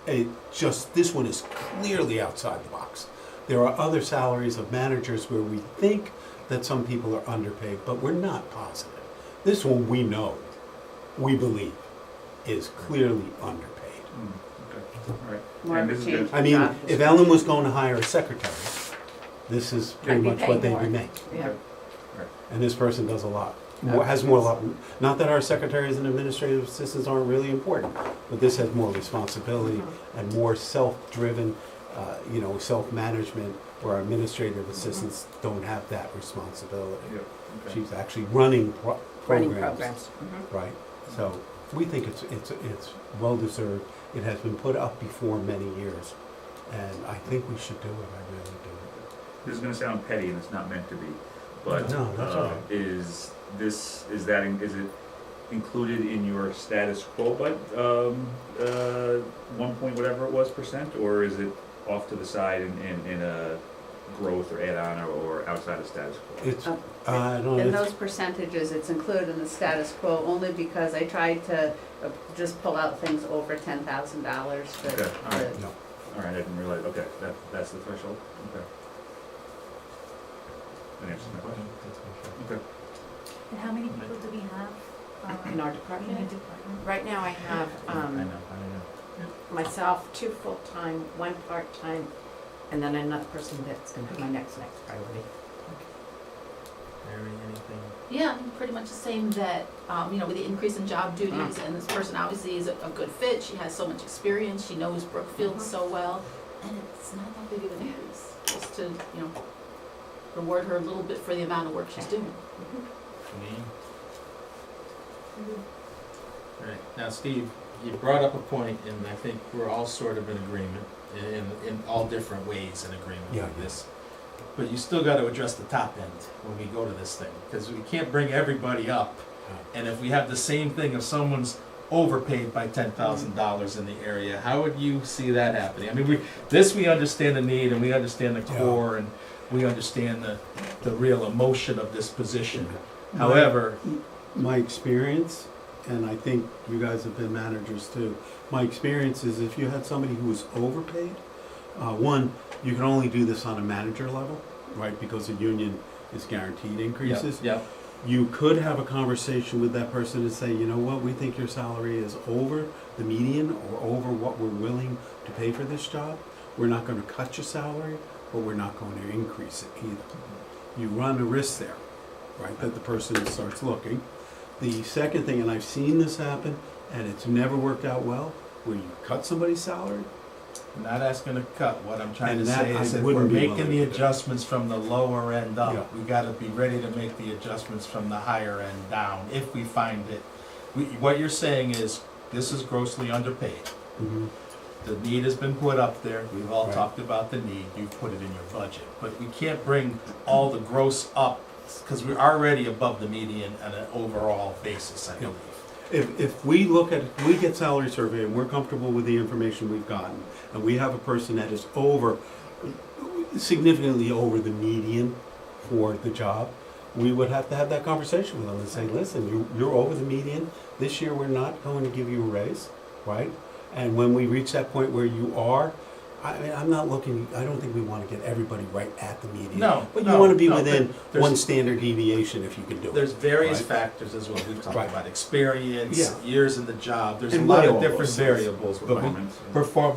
this one is clearly outside the box. There are other salaries of managers where we think that some people are underpaid, but we're not positive. This one we know, we believe, is clearly underpaid. Okay, all right. More And of this a is change. good. I mean, Job if Ellen was going to hire a secretary, this is pretty I'd be much what paid they'd more. be making. Yeah. And this person does a lot. Okay. Has more, not that our secretaries and administrative assistants aren't really important, but this has more responsibility and more self-driven, self-management, where our administrative assistants don't have that responsibility. Yeah, okay. She's actually running Running programs. programs. Mhm. Right, so we think it's well-deserved. It has been put up before many years, and I think we should do it, I really do. This is gonna sound petty and it's not meant to be, but, No, that's all right. is it included in your status quo, but, 1 point whatever it was %, or is it off to the side in a growth or add-on or outside of status quo? It's, Uh, I don't know. In it's- those percentages, it's included in the status quo only because I tried to just pull out things over $10,000, but. Okay, all right. No. All right, I didn't realize, okay, that's the threshold, okay. That answers my question. Okay. And how many people do we have? In our In department, the department? right now I have, I know. myself, 2 full-time, 1 part-time, and then another person that's gonna be my next priority. Mary, anything? Yeah, pretty much the same that, with the increase in job duties, and this person obviously is a good fit, she has so much experience, she knows Brookfield so well, and it's not that big of an increase, just to, reward her a little bit for the amount of work she's doing. Me? Right, now Steve, you brought up a point, and I think we're all sort of in agreement, in all different ways in agreement Yeah, with yeah. this. But you still gotta address the top end when we go to this thing, because we can't bring everybody up. And if we have the same thing, if someone's overpaid by $10,000 in the area, how would you see that happening? I mean, we understand the need, and we understand the Yeah. core, and we understand the real emotion of this position. However, My experience, and I think you guys have been managers too, my experience is if you had somebody who was overpaid, one, you can only do this on a manager level, right, because the union is guaranteed increases. yeah, You could have a conversation with that person and say, you know what, we think your salary is over the median or over what we're willing to pay for this job. We're not gonna cut your salary, but we're not going to increase it either. You run a risk there, right, that the person starts looking. The second thing, and I've seen this happen, and it's never worked out well, where you cut somebody's salary. I'm not asking to cut. What I'm trying to And that say is I if we're wouldn't be making willing the to do. adjustments from the lower end Yeah. up, we gotta be ready to make the adjustments from the higher end down, if we find it. What you're saying is, this is grossly underpaid. The need has been put up there, we've all Right. talked about the need, you've put it in your budget. But we can't bring all the gross up, because we're already above the median on an overall basis, I Yeah. believe. If we look at, we get salary survey and we're comfortable with the information we've gotten, and we have a person that is significantly over the median for the job, we would have to have that conversation with them and say, listen, you're over the median, this year we're not going to give you a raise, right? And when we reach that point where you are, I mean, I don't think we want to get everybody right at the median. No, But you no, want to be no, within there's- one standard deviation if you can do it. There's various Right. factors as well, we've talked Right. about experience, Yeah. years in the job, there's a And lot weigh of all different those things. variables. But we Requirements.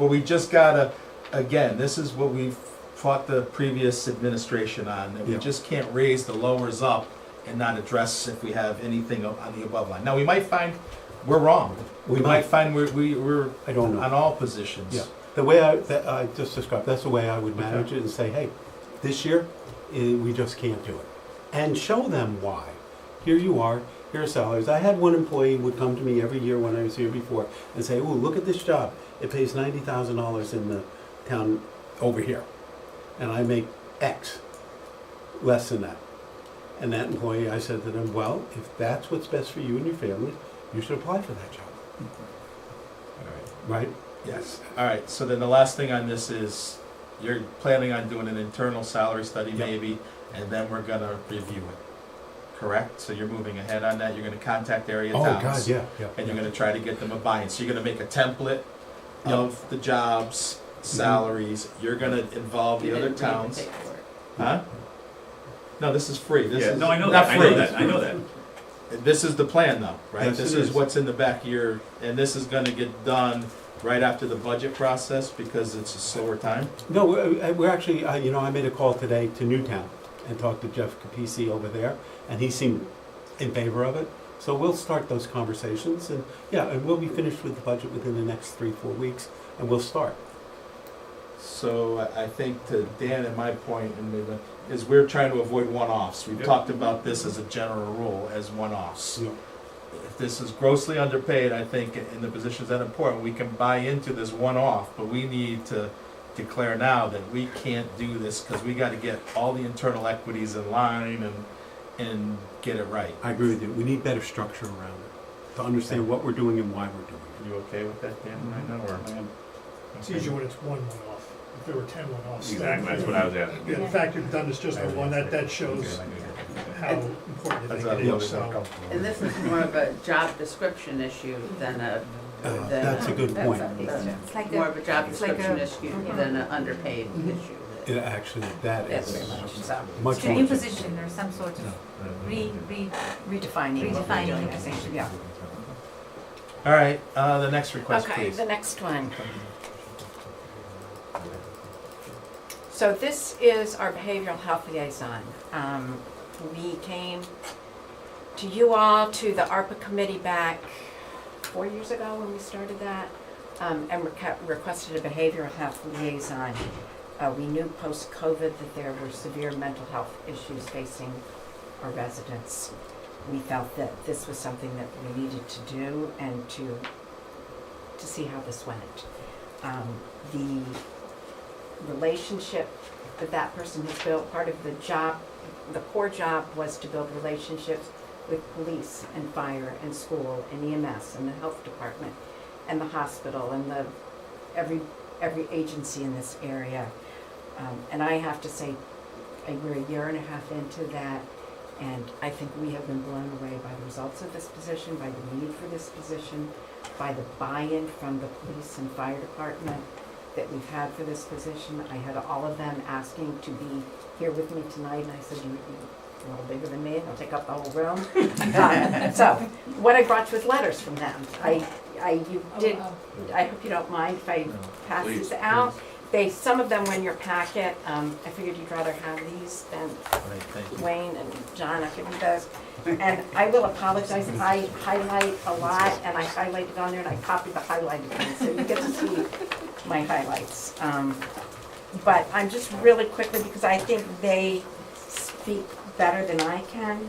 but we just gotta, again, this is what we've fought the previous administration on, that we Yeah. just can't raise the lowers up and not address if we have anything on the above line. Now, we might find we're wrong, we might find we're I don't know. on all positions. Yeah, the way that I just described, that's the way I would manage it and say, hey, this year, we just can't do it. And show them why. Here you are, here are salaries. I had one employee would come to me every year when I was here before and say, oh, look at this job. It pays $90,000 in the town over here. And I make X, less than that. And that employee, I said to them, well, if that's what's best for you and your family, you should apply for that job, All right. right? Yes, all right, so then the last thing on this is, you're planning on doing an internal salary study Yeah. maybe, and then we're gonna review it, correct? So you're moving ahead on that, you're gonna contact area Oh, towns. God, yeah. And you're gonna try to get them a buy-in, so you're gonna make a template of the jobs, salaries, you're gonna involve the You other didn't read the towns. paperwork. Huh? No, this is free, this Yeah, is no, I know not that, I free. know that, I know that. This is the plan though, right? Yes, This it is is. what's in the back of your, and this is gonna get done right after the budget process because it's a slower time. No, we're actually, you know, I made a call today to Newtown and talked to Jeff Capisi over there, and he seemed in favor of it. So we'll start those conversations, and yeah, and we'll be finished with the budget within the next 3-4 weeks, and we'll start. So I think to Dan and my point, and maybe, is we're trying to avoid one-offs. We've Yep. talked about this as a general rule, as one-offs. You know, If this is grossly underpaid, I think in the positions that are important, we can buy into this one-off, but we need to declare now that we can't do this because we gotta get all the internal equities in line and get it right. I agree with you. We need better structure around it, to understand what we're doing and why we're doing it. You okay with that, Dan, right now, or? It's easier when it's one-off. If there were 10 one-offs. Exactly, that's what I was asking. Yeah, the fact you've done this just on one, that shows how important you That's think it how is, so. And this is more of a job description issue than a, That's a good point. It's like more of a job it's like description a- issue than an underpaid issue. It actually, that Yes, is very much so. much It's a more. new position or some sort of Redefining what we're Redefining, doing, I I think, think. yeah. All right, the next request, Okay, please. the next one. So this is our behavioral health liaison. We came to you all, to the ARPA committee back 4 years ago when we started that, and requested a behavioral health liaison. We knew post-COVID that there were severe mental health issues facing our residents. We felt that this was something that we needed to do and to see how this went. The relationship that that person has built, part of the job, the core job was to build relationships with police and fire and school and EMS and the health department and the hospital and every agency in this area. And I have to say, we're a year and a half into that, and I think we have been blown away by the results of this position, by the need for this position, by the buy-in from the police and fire department that we've had for this position. I had all of them asking to be here with me tonight, and I said, you're a little bigger than me, and I'll take up the whole room. So, what I brought you was letters from them. I hope you don't mind if I pass Please, these out. Some of them were in your packet. I figured you'd rather have these than Right, thank you. Wayne and John. I'll give you those. And I will apologize, I highlight a lot, and I highlighted on there, and I copied the highlighted ones, so you get to see my highlights. But I'm just really quickly, because I think they speak better than I can,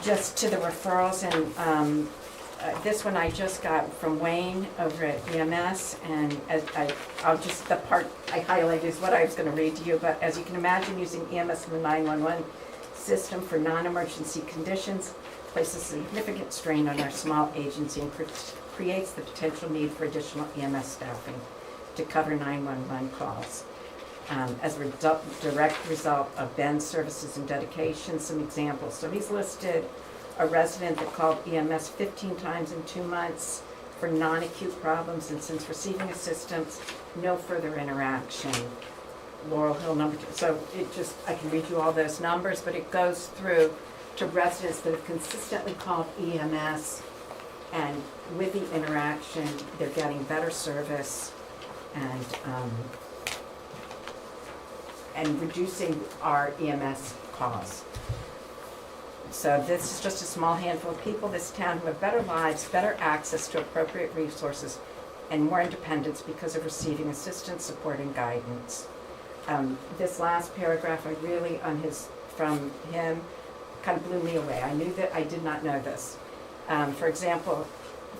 just to the referrals, and this one I just got from Wayne over at EMS, and I'll just, the part I highlighted is what I was gonna read to you, but as you can imagine, using EMS in the 911 system for non-emergency conditions places significant strain on our small agency and creates the potential need for additional EMS staffing to cover 911 calls. As a direct result of Ben's services and dedication, some examples. So he's listed a resident that called EMS 15 times in 2 months for non-acute problems, and since receiving assistance, no further interaction. Laurel Hill number 2. So it just, I can read you all those numbers, but it goes through to residents that have consistently called EMS, and with the interaction, they're getting better service and reducing our EMS costs. So this is just a small handful of people, this town, who have better lives, better access to appropriate resources, and more independence because of receiving assistance, support, and guidance. This last paragraph, I really, from him, kind of blew me away. I knew that, I did not know this. For example,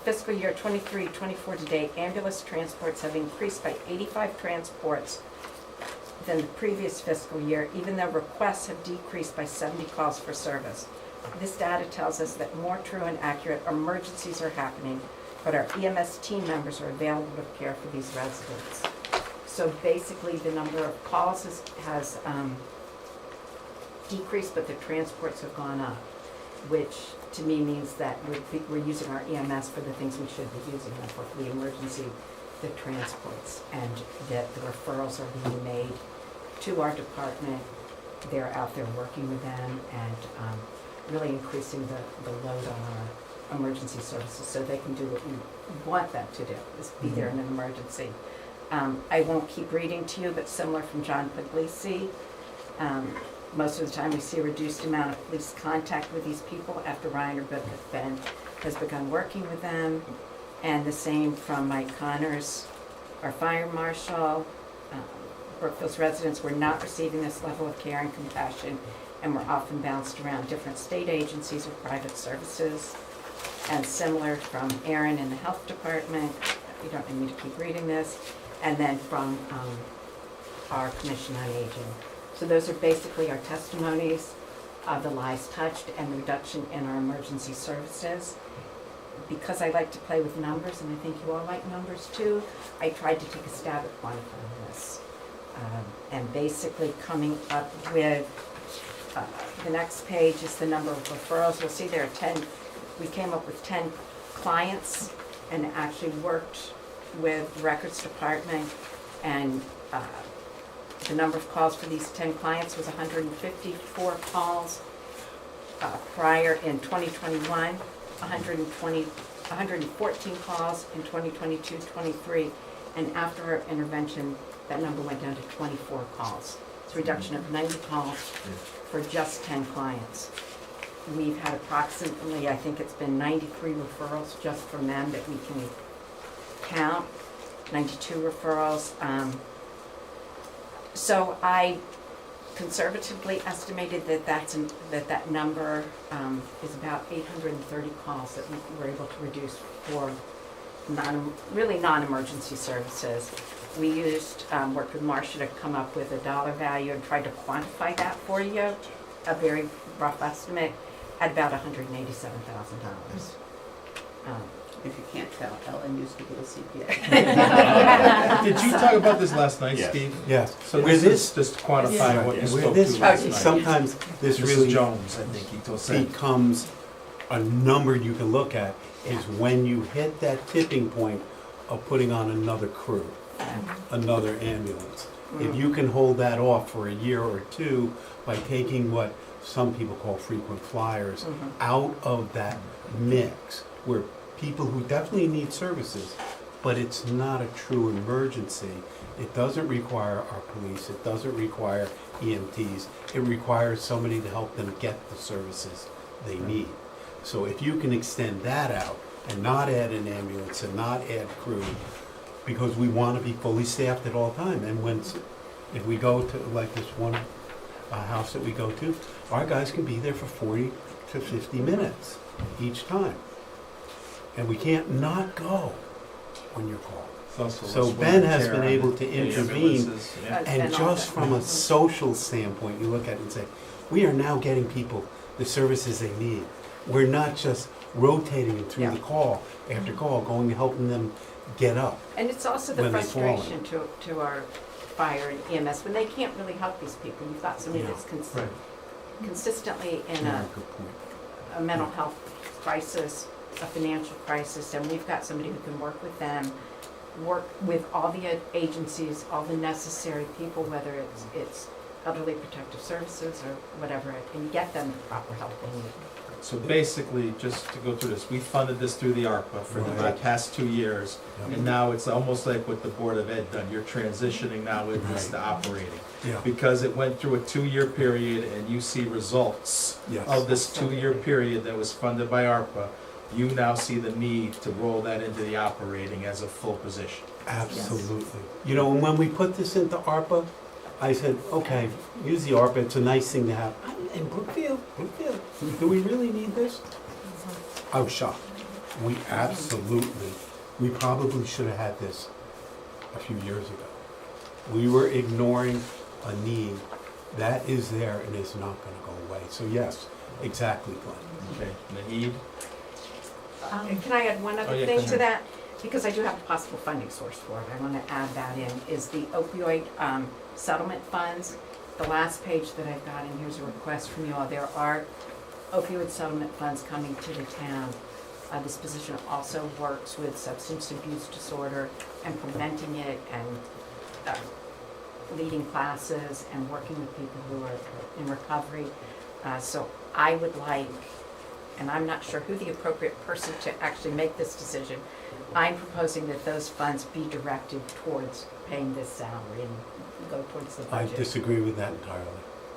fiscal year 23-24 to date, ambulance transports have increased by 85 transports than the previous fiscal year, even though requests have decreased by 70 calls for service. This data tells us that more true and accurate emergencies are happening, but our EMS team members are available to care for these residents. So basically, the number of calls has decreased, but the transports have gone up. which to me means that we're using our EMS for the things we should be using them for, the emergency, the transports, and that the referrals are being made to our department. They're out there working with them and really increasing the load on our emergency services so they can do what we want them to do, is be there in an emergency. I won't keep reading to you, but similar from John Puglisi, most of the time we see a reduced amount of police contact with these people after Ryan or Ben has begun working with them. And the same from Mike Connors, our fire marshal. Brookfield's residents were not receiving this level of care and compassion and were often bounced around different state agencies or private services. And similar from Aaron in the health department, you don't need me to keep reading this, and then from our Commission on Aging. So those are basically our testimonies of the lives touched and the reduction in our emergency services. Because I like to play with numbers, and I think you all like numbers too, I tried to take a stab at quantifying this. And basically coming up with, the next page is the number of referrals. You'll see there are 10, we came up with 10 clients and actually worked with the records department, and the number of calls for these 10 clients was 154 calls prior in 2021, 114 calls in 2022-23, and after our intervention, that number went down to 24 calls. It's a reduction of 90 calls for just 10 clients. We've had approximately, I think it's been 93 referrals just from them that we can count, 92 referrals. So I conservatively estimated that that number is about 830 calls that we were able to reduce for really non-emergency services. We worked with Marcia to come up with a dollar value and tried to quantify that for you, a very rough estimate, at about $187,000. If you can't tell, Ellen used to be a CPA. Did you talk about this last night, Yes. Steve? Yes. So With this is just quantifying what you With spoke this, to last night. sometimes this Mrs. really Jones, I think he told said. becomes a number you can look at, is when you hit that tipping point of putting on another crew, another ambulance. If you can hold that off for a year or two by taking what some people call frequent flyers out of that mix, where people who definitely need services, but it's not a true emergency. It doesn't require our police, it doesn't require EMTs, it requires somebody to help them get the services they need. So if you can extend that out and not add an ambulance and not add crew, because we want to be fully staffed at all time. And if we go to, like this one house that we go to, our guys can be there for 40 to 50 minutes each time. And we can't not go when you're called. So Ben has been able to intervene, and just from a social standpoint, you look at it and say, we are now getting people the services they need. We're not just rotating them through the call after call, going and helping them get up. And it's also the when they've fallen. frustration to our fire and EMS when they can't really help these people. You've got somebody that's consistently in Yeah, good point. a mental health crisis, a financial crisis, and we've got somebody who can work with them, work with all the agencies, all the necessary people, whether it's elderly protective services or whatever, and get them the proper help they need. So basically, just to go through this, we funded this through the ARPA for the Right. past 2 years. And now it's almost like what the Board of Ed done. You're transitioning now with this to operating. Yeah. Because it went through a 2-year period and you see results Yes. of this 2-year period that was funded by ARPA. You now see the need to roll that into the operating as a full position. Absolutely. You know, when we put this into ARPA, I said, okay, use the ARPA, it's a nice thing to have. In Brookfield, do we really need this? I was shocked. We probably should have had this a few years ago. We were ignoring a need that is there and is not gonna go away. So yes, exactly, Glenn. Okay, Naheed? And can I add one other yeah, thing go to ahead. that? Because I do have a possible funding source for it, I want to add that in, is the opioid settlement funds. The last page that I've got, and here's a request from you all, there are opioid settlement funds coming to the town. This position also works with substance abuse disorder and preventing it and leading classes and working with people who are in recovery. So I would like, and I'm not sure who the appropriate person to actually make this decision, I'm proposing that those funds be directed towards paying this salary and go towards the I budget. disagree with that entirely.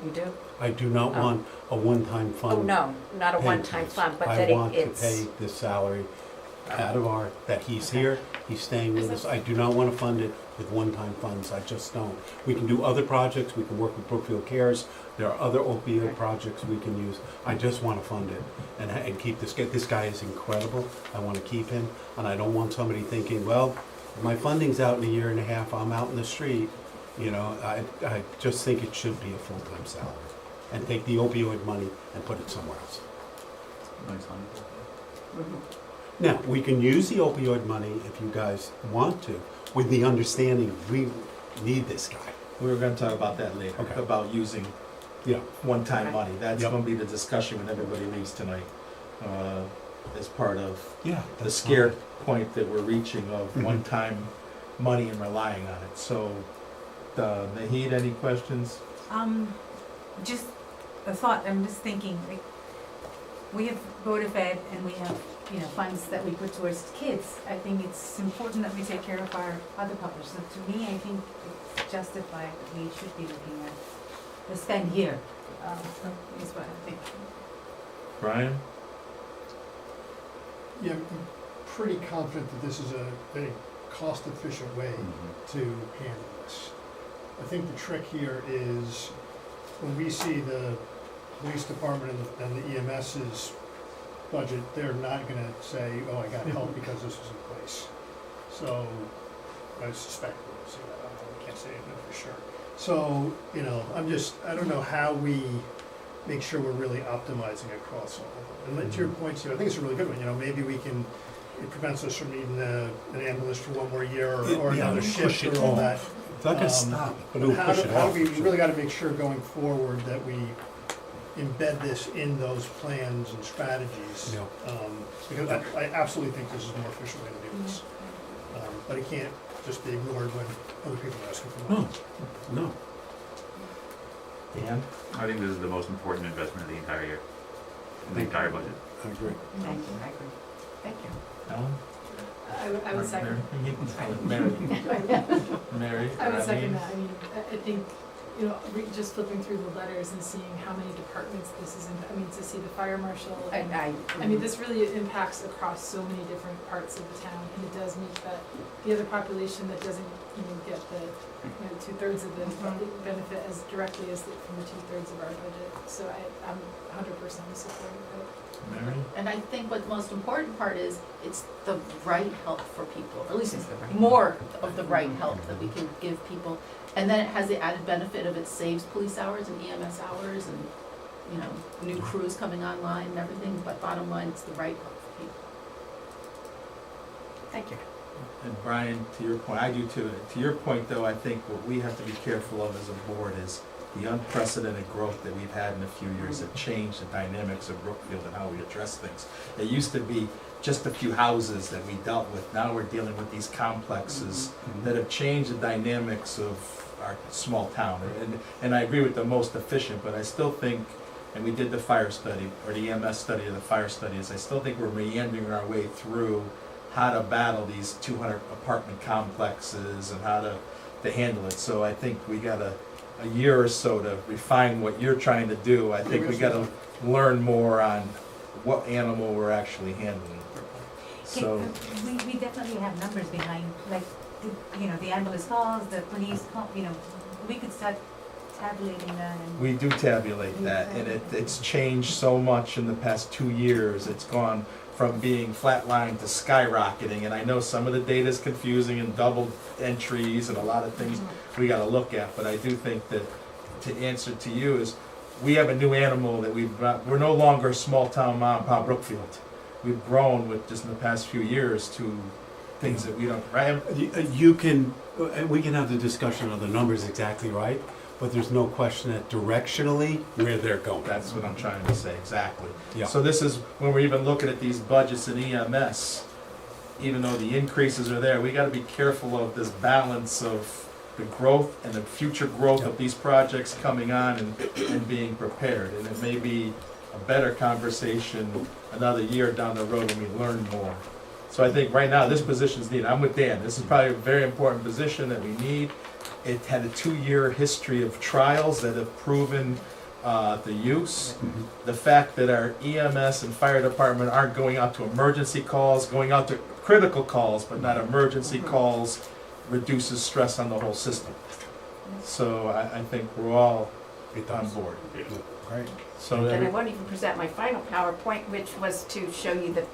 You do? I do not Oh. want a one-time fund. Oh, no, not a paid one-time to this. fund, but that I want to it's. pay this salary out of our, that he's Okay. here, he's staying with us. I do not want to fund it with one-time funds, I just don't. We can do other projects, we can work with Brookfield Cares, there are other opioid Okay. projects we can use. I just want to fund it and keep this guy is incredible, I want to keep him. And I don't want somebody thinking, well, my funding's out in a year and a half, I'm out in the street. You know, I just think it should be a full-time salary. And take the opioid money and put it somewhere else. Nice line. Mhm. Now, we can use the opioid money if you guys want to, with the understanding we need this guy. We were gonna talk about that later, Okay. about using Yeah. one-time Okay. money. That's Yep. gonna be the discussion when everybody leaves tonight, as part of Yeah. the scare point that we're reaching of Mhm. one-time money and relying on it. So, Naheed, any questions? Just a thought, I'm just thinking, like, we have Board of Ed and we have, funds that we put towards kids. I think it's important that we take care of our other publishers. So to me, I think it's justified that we should be looking at the spend here, is what I think. Brian? Yeah, I'm pretty confident that this is a very cost-efficient way to handle this. I think the trick here is when we see the police department and the EMS's budget, they're not gonna say, oh, I got help because this was in place. So, I suspect we'll see that, I can't say it for sure. So, I don't know how we make sure we're really optimizing across all of them. And to your point, too, I think it's a really good one, maybe we can, it prevents us from needing an ambulance for one more year or Yeah, another push shift it or all off. that. It's not gonna stop, but it'll How push do, it how off. do we really gotta make sure going forward that we embed this in those plans and strategies? Yeah. Because I absolutely think this is a more efficient way to do this. But it can't just be ignored when other people are asking for money. No. Dan? I think this is the most important investment of the entire year, in the entire budget. I agree. Thank you, I agree. Thank you. Ellen? I would second. Mary? Mary? I would second Eileen? that. I mean, I think, just flipping through the letters and seeing how many departments this is in, to see the fire marshal. And, I mean, this really impacts across so many different parts of the town, and it does meet the other population that doesn't, get the, 2/3 of the benefit as directly as from the 2/3 of our budget. So I'm 100% supportive of it. Mary? And I think what the most important part is, it's the right help for people, or at least It's the right more of the right help that we can give people. And then it has the added benefit of it saves police hours and EMS hours and, new crews coming online and everything, but bottom line, it's the right help for people. Thank you. And Brian, to your point, I do too. To your point, though, I think what we have to be careful of as a board is the unprecedented growth that we've had in a few years have changed the dynamics of Brookfield and how we address things. It used to be just a few houses that we dealt with. Now we're dealing with these complexes that have changed the dynamics of our small town. And I agree with the most efficient, but I still think, and we did the fire study, or the EMS study of the fire studies, I still think we're meandering our way through how to battle these 200 apartment complexes and how to handle it. So I think we got a year or so to refine what you're trying to do. I think we gotta learn more on what animal we're actually handling. So, We definitely have numbers behind, like, the ambulance calls, the police call, we could start tabulating that and. we do tabulate that, and it's changed so much in the past 2 years. It's gone from being flatlined to skyrocketing, and I know some of the data is confusing and double entries and a lot of things we gotta look at, but I do think that, to answer to you, is we have a new animal that we're no longer a small town mom and pop Brookfield. We've grown with just in the past few years to things that we don't, right? You can, we can have the discussion on the numbers exactly right, but there's no question that directionally, where they're going. That's what I'm trying to say, exactly. Yeah. So this is, when we're even looking at these budgets in EMS, even though the increases are there, we gotta be careful of this balance of the growth and the future growth of these projects coming on and being prepared. And it may be a better conversation another year down the road when we learn more. So I think right now, this position's needed. I'm with Dan. This is probably a very important position that we need. It had a 2-year history of trials that have proven the use. The fact that our EMS and fire department aren't going out to emergency calls, going out to critical calls, but not emergency calls, reduces stress on the whole system. So I think we're all on board. Great. So Then I won't even present my final PowerPoint, which was to show you the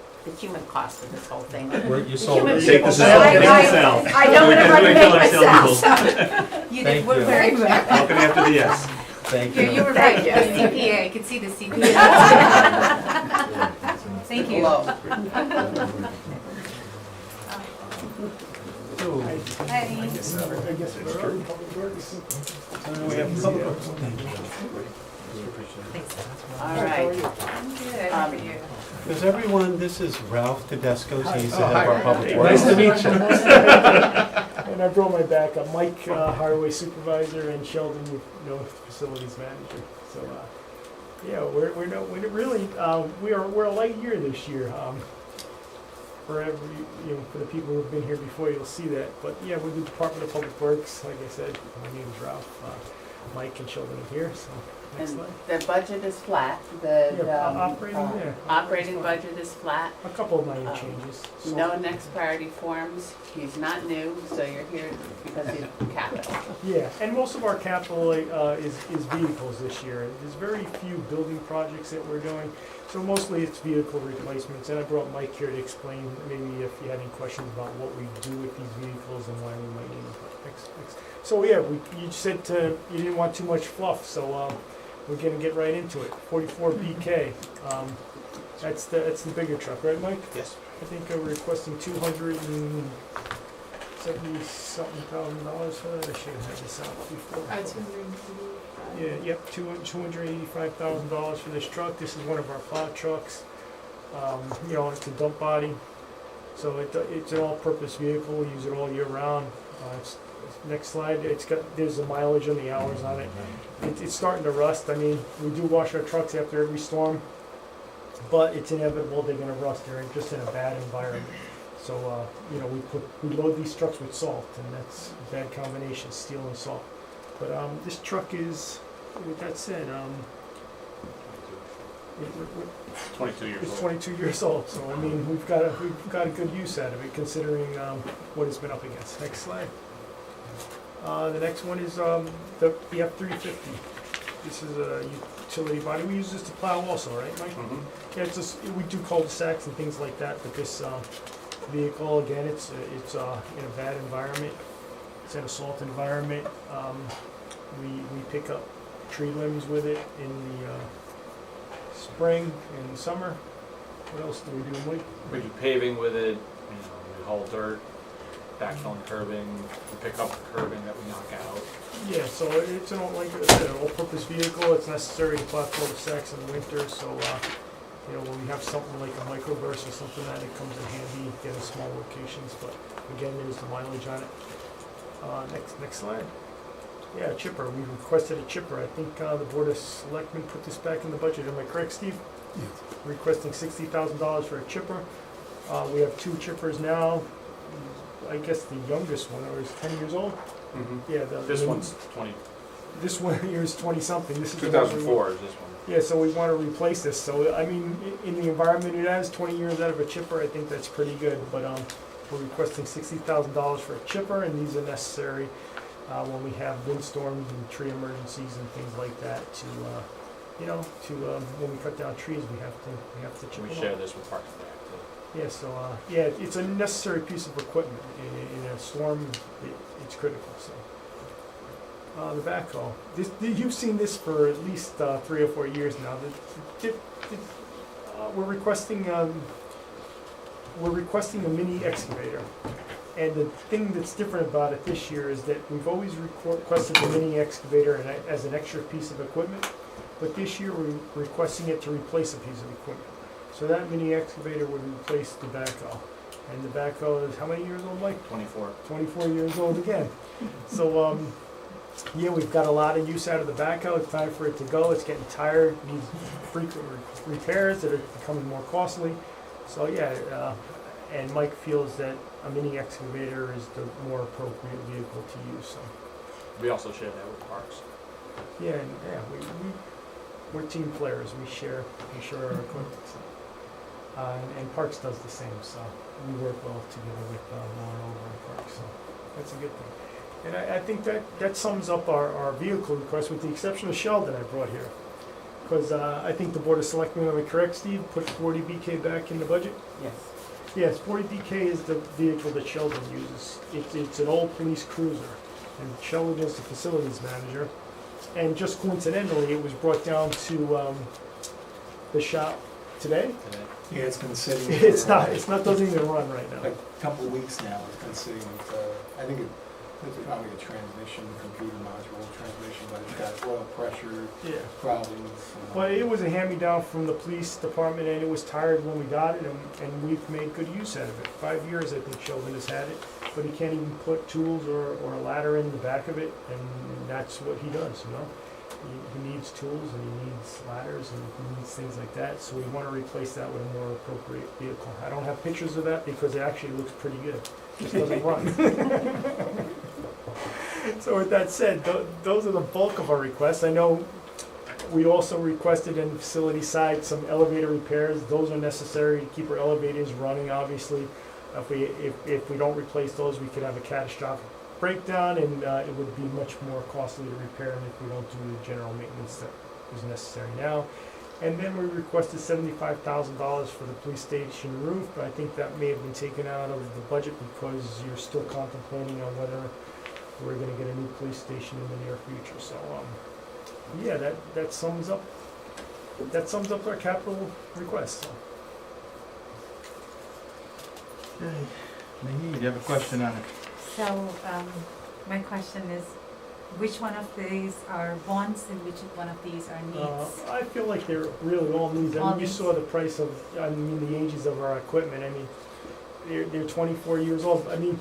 human cost of this whole thing. you sold Human it. Take people. this out. I- Take I- this out. I don't want to run Kill ourselves. myself. You Thank did, we're you. very well. Walking after the yes. Thank You you. were right, the Thank you. CPA, I could see the CPA. Thank you. Low. So, Hi. I guess we're on public works. we have public works. All right. Good, how are you? Does everyone, this is Ralph Tedesco, he's the Oh, head of our hi. public Nice works. to meet you. And I brought my back, I'm Mike, highway supervisor, and Sheldon, facilities manager. So, yeah, we're really, we're a light year this year. For for the people who've been here before, you'll see that. But yeah, with the Department of Public Works, like I said, my name is Ralph. Mike and Sheldon are here, so next And slide. the budget is flat, operating budget is flat. A couple of minor changes. So- No next priority forms, he's not new, so you're here because he's capital. Yeah, and most of our capital is vehicles this year. There's very few building projects that we're doing, so mostly it's vehicle replacements. And I brought Mike here to explain maybe if you had any questions about what we do with these vehicles and why we might need them. So yeah, you said you didn't want too much fluff, so we're gonna get right into it. 44 BK, that's the bigger truck, right, Mike? Yes. I think we're requesting $270-something thousand for that. I should have had this out before. 285. Yeah, yep, $285,000 for this truck. This is one of our plow trucks. It's a dump body, so it's an all-purpose vehicle. We use it all year round. Next slide. There's the mileage and the hours on it. It's starting to rust. I mean, we do wash our trucks after every storm, but it's inevitable they're going to rust. They're just in a bad environment. So we load these trucks with salt, and that's a bad combination, steel and salt. But this truck is, with that said, 22 years it's old. 22 years old. So I mean, we've got a good use out of it considering what it's been up against. Next slide. The next one is the F-350. This is a utility body. We use this to plow also, right, Mike? Mhm. Yeah, we do cul-de-sacs and things like that, but this vehicle, again, it's in a bad environment. It's in a salt environment. We pick up tree limbs with it in the spring and the summer. What else do we do, Mike? We do paving with it, we haul dirt, backfill and curbing, we pick up the curbing that we knock out. Yeah, so it's like I said, an all-purpose vehicle. It's necessary to plow cul-de-sacs in the winter, so when we have something like a microburst or something that it comes in handy, get in small locations. But again, there's the mileage on it. Next slide. Yeah, chipper. We requested a chipper. I think the Board of Selectmen put this back in the budget. Am I correct, Steve? Yes. Requesting $60,000 for a chipper. We have 2 chippers now. I guess the youngest one is 10 years old. Mm-hmm. Yeah, This one's 20, This one here is 20-something. This is the one we 2004 is this one. Yeah, so we want to replace this. So, I mean, in the environment it has, 20 years out of a chipper, I think that's pretty good. But we're requesting $60,000 for a chipper, and these are necessary when we have windstorms and tree emergencies and things like that to when we cut down trees, we have to chip We them share up. this with Parks and Rec too. Yeah, so, it's a necessary piece of equipment. In a storm, it's critical, so. The backhoe. You've seen this for at least 3 or 4 years now. We're requesting we're requesting a mini excavator. And the thing that's different about it this year is that we've always requested the mini excavator as an extra piece of equipment, but this year we're requesting it to replace a piece of equipment. So that mini excavator would replace the backhoe. And the backhoe is how many years old, Mike? 24. 24 years old again. So, yeah, we've got a lot of use out of the backhoe. It's time for it to go. It's getting tired, needs frequent repairs that are becoming more costly. So, yeah, and Mike feels that a mini excavator is the more appropriate vehicle to use. So, We also share that with Parks. yeah, we're team players. We share our equipment. So. And Parks does the same. So we work well together with Lauren over in Parks. So that's a good thing. And I think that sums up our vehicle request, with the exception of Sheldon I brought here. Because I think the Board of Selectmen, am I correct, Steve, put 40 BK back in the budget? Yes. Yes, 40 BK is the vehicle that Sheldon uses. It's an old police cruiser, and Sheldon is the facilities manager. And just coincidentally, it was brought down to the shop today. Today. Yeah, it's been sitting. It's not doesn't even run right now. Like a couple of weeks now, it's been sitting with, I think it's probably a transmission, computer module transmission, but it's got oil pressure Yeah. problems. But it was a hand-me-down from the police department, and it was tired when we got it, and we've made good use out of it. 5 years, I think Sheldon has had it, but he can't even put tools or a ladder in the back of it, and that's what he does, you know? He needs tools, and he needs ladders, and he needs things like that, so we want to replace that with a more appropriate vehicle. I don't have pictures of that because it actually looks pretty good. It just doesn't run. So with that said, those are the bulk of our requests. I know we also requested in the facility side some elevator repairs. Those are necessary to keep our elevators running, obviously. If we don't replace those, we could have a catastrophic breakdown, and it would be much more costly to repair them if we don't do the general maintenance that is necessary now. And then we requested $75,000 for the police station roof, but I think that may have been taken out of the budget because you're still contemplating on whether we're gonna get a new police station in the near future. So, yeah, that sums up our capital request. So. Okay. Naheed, you have a question on it? So, my question is, which one of these are wants and which one of these are needs? I feel like they're really all needs. I All mean, you needs. saw the price of, the ages of our equipment. I mean, they're 24 years old. I mean,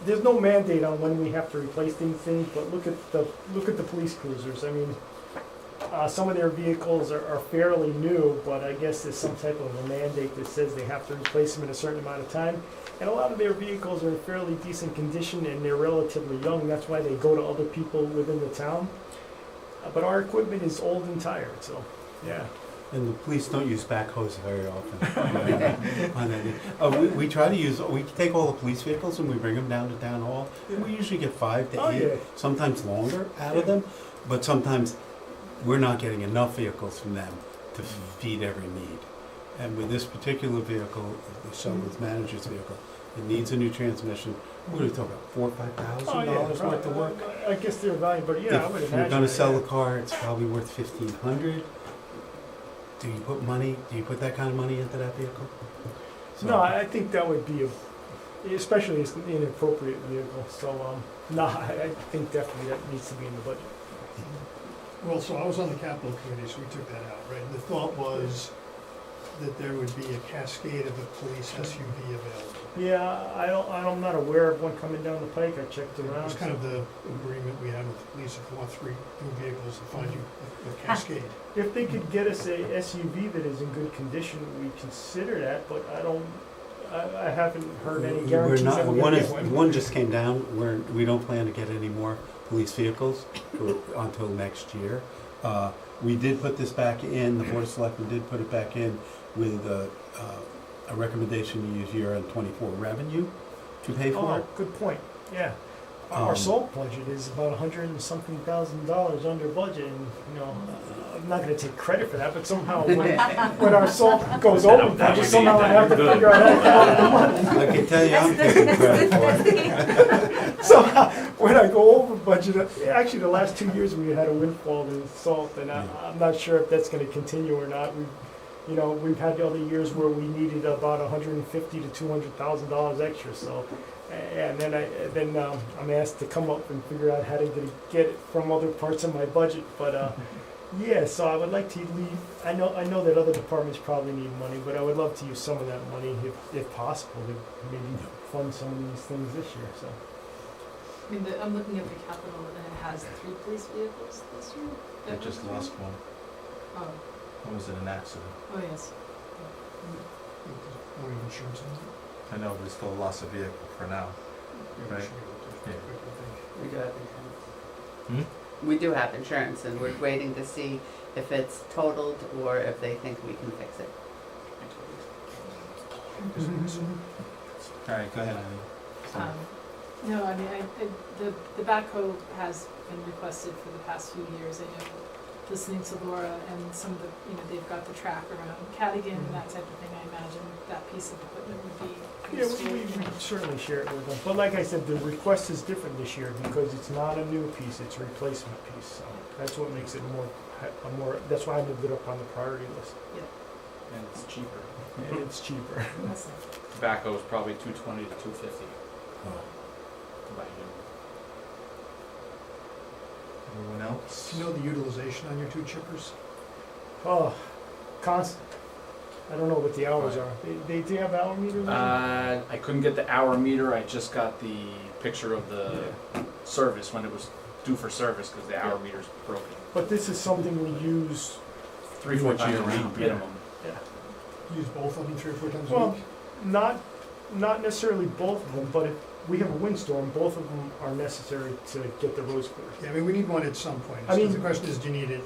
there's no mandate on when we have to replace these things, but look at the police cruisers. I mean, some of their vehicles are fairly new, but I guess there's some type of a mandate that says they have to replace them in a certain amount of time. And a lot of their vehicles are in fairly decent condition, and they're relatively young. That's why they go to other people within the town. But our equipment is old and tired, so, yeah. And the police don't use backhoes very often. We try to we take all the police vehicles and we bring them down to town hall. And we usually get 5 to 8, Yeah. sometimes longer out of them. But sometimes we're not getting enough vehicles from them to feed every need. And with this particular vehicle, the Sheldon's manager's vehicle, it needs a new transmission. What are we talking about, $4,000 or $5,000 worth of work? I guess they're valuable, but yeah, I would If imagine. you're gonna sell yeah. the car, it's probably worth $1,500. Do you put that kind of money into that vehicle? So- No, I think that would be especially as an inappropriate vehicle, so, no, I think definitely that needs to be in the budget. Well, so I was on the capital committee, so we took that out, right? And the thought was that there would be a cascade of a police SUV available. Yeah, I'm not aware of one coming down the pike. I checked around. It's kind of the agreement we had with the police. If you want 3 new vehicles, to find you a cascade. If they could get us a SUV that is in good condition, we consider that, but I haven't heard any guarantees that we're gonna get one. One just came down. We don't plan to get any more police vehicles until next year. We did put this back in, the Board of Selectmen did put it back in with a recommendation to use year-end '24 revenue to pay for it. Good point, yeah. Our salt budget is about $100 and something thousand under budget, and, I'm not gonna take credit for that, but somehow when our salt goes over budget, somehow I have to figure out how to come up with the money. I can tell you I'm taking credit for it. So when I go over budget, actually the last 2 years we had a windfall in salt, and I'm not sure if that's gonna continue or not. You know, we've had other years where we needed about $150,000 to $200,000 extra, so. And then I'm asked to come up and figure out how to get it from other parts of my budget, but, yeah, so I would like to leave, I know that other departments probably need money, but I would love to use some of that money if possible to maybe fund some of these things this year, so. I mean, I'm looking at the capital and it has 3 police vehicles this year. I just lost one. Oh, One was in an accident. oh yes. Or insurance on it. I know, but it's still a loss of vehicle for now. Yeah, we Right. should be able to Yeah. quickly think. We do have insurance. Hmm? We do have insurance, and we're waiting to see if it's totaled or if they think we can fix it. All right, go ahead, Eileen. No, I mean, the backhoe has been requested for the past few years. I know, listening to Laura and some of the, you know, they've got the track around Cadigan and that type of thing. I imagine that piece of equipment would be Yeah, useful. we certainly share it with them, but like I said, the request is different this year because it's not a new piece, it's a replacement piece, so that's what makes it that's why I moved it up on the priority list, And it's cheaper. and it's cheaper. Tobacco is probably $220 to $250. To buy new. Everyone else? Do you know the utilization on your 2 chippers? Oh, constant. I don't know what the hours are. They do have hour meters on them? I couldn't get the hour meter, I just got the picture of the service when it was due for service, because the hour meter's broken. But this is something we use, 3-4 times a year-round, week minimum. Use both of them 3 or 4 times a well, week? not necessarily both of them, but if we have a windstorm, both of them are necessary to get the roads clear. Yeah, I mean, we need one at some point. I mean- The question is, do you need it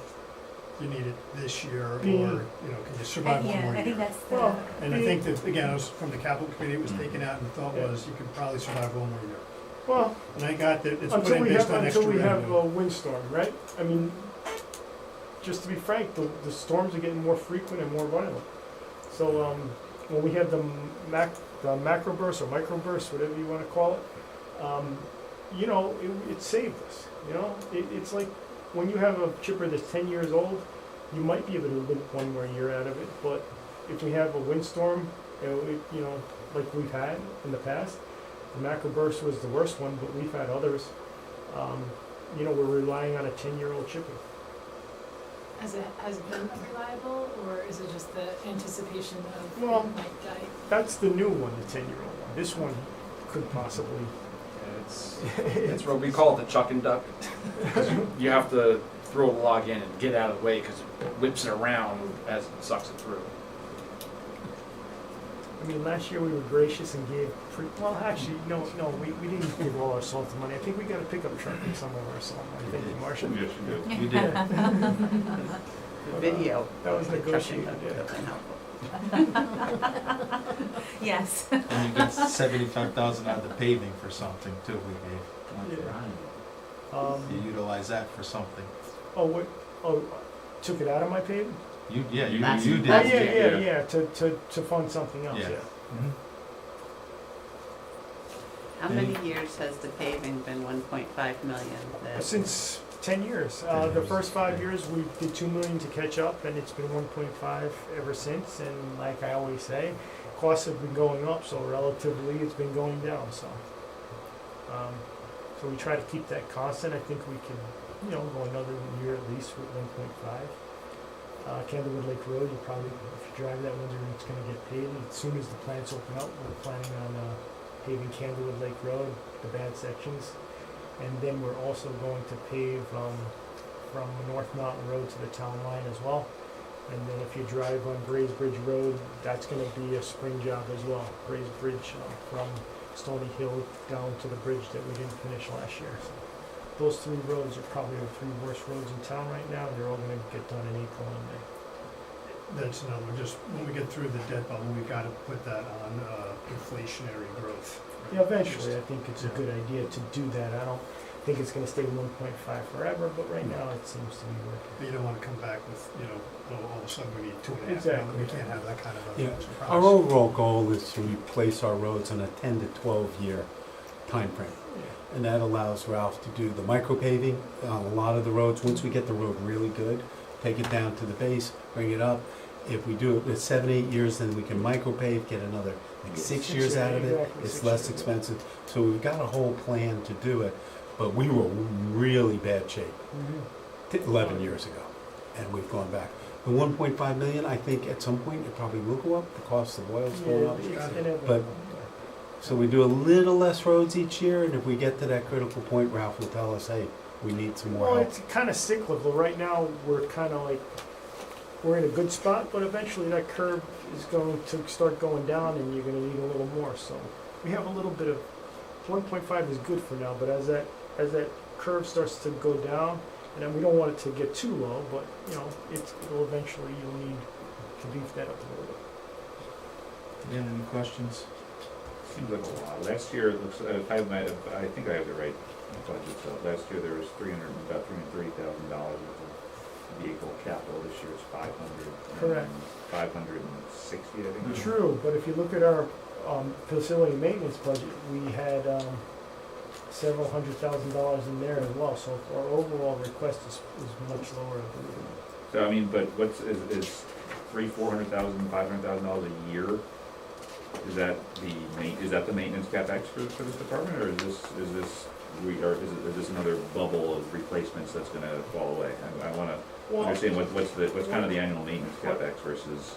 this year, or, Being- can you survive one more Yeah, I think year? that's the. Well, And I think that, again, I was from the capital committee, it was taken out, and the thought Yeah. was, you could probably survive one more year. Well, And I got that, it's put until in we based have, on extra until we have revenue. a windstorm, right? I mean, just to be frank, the storms are getting more frequent and more violent. So, when we have the macro bursts or microbursts, whatever you wanna call it, you know, it saved us, you know? It's like, when you have a chipper that's 10 years old, you might be able to limp one more year out of it, but if we have a windstorm, you know, like we've had in the past, the macro burst was the worst one, but we've had others. You know, we're relying on a 10-year-old chipper. Has it been reliable, or is it just the anticipation of Well, it might die? That's the new one, the 10-year-old one. This one could possibly. It's what we call it the chuck and duck. You have to throw the log in and get out of the way, because it whips it around as it sucks it through. I mean, last year we were gracious and gave, well, actually, no, we didn't give all our salt and money. I think we got a pickup truck for some of our salt money. Thank you, Marcia. Yes, you did. You did. The video. That was of the negotiated, trucking yeah. would have been helpful. Yes. And you got 75,000 out of the paving for something too, we gave. You utilize that for something. Oh, what, took it out of my paving? You did. Oh, yeah, to fund something else, Yeah. yeah. Mhm. How many years has the paving been 1.5 million? Since 10 years. The first 5 years, we did 2 million to catch up, and it's been 1.5 ever since. And like I always say, costs have been going up, so relatively it's been going down. So we try to keep that constant. I think we can, you know, go another year at least with 1.5. Candlewood Lake Road, you probably, if you drive that winter, it's going to get paved. As soon as the plants open up, we're planning on paving Candlewood Lake Road, the bad sections. And then we're also going to pave from North Mountain Road to the town line as well. And then if you drive on Grays Bridge Road, that's going to be a spring job as well. Grays Bridge from Stony Hill down to the bridge that we didn't finish last year. So those 3 roads are probably the 3 worst roads in town right now. They're all going to get done in April and May. That's another, just, when we get through the debt bubble, we gotta put that on, inflationary growth. Yeah, eventually, I think it's a good idea to do that. I don't think it's gonna stay 1.5 forever, but right now it seems to be working. But you don't wanna come back with, all of a sudden we need 2.5 Exactly. million. We can't have that kind of a Yeah. surprise. Our overall goal is to replace our roads in a 10 to 12 year timeframe. And that allows Ralph to do the micro paving on a lot of the roads. Once we get the road really good, take it down to the base, bring it up, If we do it with 7, 8 years, then we can micropave, get another like 6 years out of it. Exactly, It's 6 less years. expensive. So we've got a whole plan to do it, but we were really bad shape 11 years ago, and we've gone back. The 1.5 million, I think at some point it probably will go up, the cost of oil's going up. But, so we do a little less roads each year, and if we get to that critical point, Ralph will tell us, hey, we need some more Well, help. it's kind of cyclical. Right now, we're kind of like, we're in a good spot, but eventually that curve is going to start going down and you're gonna need a little more. So we have a little bit of, 1.5 is good for now, but as that curve starts to go down, and then we don't want it to get too low, but you know, it'll eventually, you'll need to beef that up a little bit. Again, any questions? Seems like a lot. Last year, it looks, I think I have the right budget, so last year there was about $330,000 worth of vehicle capital. This year it's 500. Correct. 560, I think. True, but if you look at our facility maintenance budget, we had several $100,000 in there as well, so our overall request is much lower, I believe. So I mean, but is $400,000, $500,000 a year? Is that the maintenance capex for this department, or is this another bubble of replacements that's going to fall away? I want to understand what's kind of the annual maintenance capex versus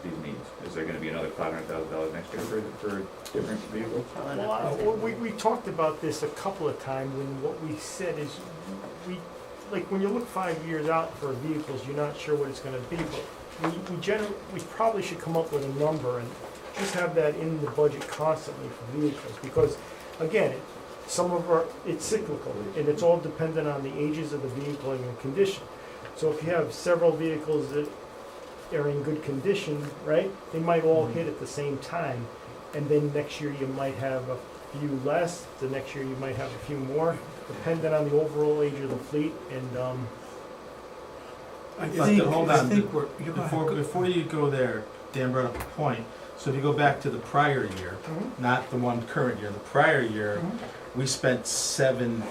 these needs. Is there going to be another $500,000 next year for different vehicles? Well, we talked about this a couple of times, and what we said is, like when you look 5 years out for vehicles, you're not sure what it's going to be, but we probably should come up with a number and just have that in the budget constantly for vehicles, because again, it's cyclical, and it's all dependent on the ages of the vehicle and the condition. So if you have several vehicles that are in good condition, right, they might all hit at the same time, and then next year you might have a few less, the next year you might have a few more, depending on the overall age of the fleet, and Before you go there, Dan brought up a point. So if you go back to the prior year, not the one current year, the prior year, we spent $780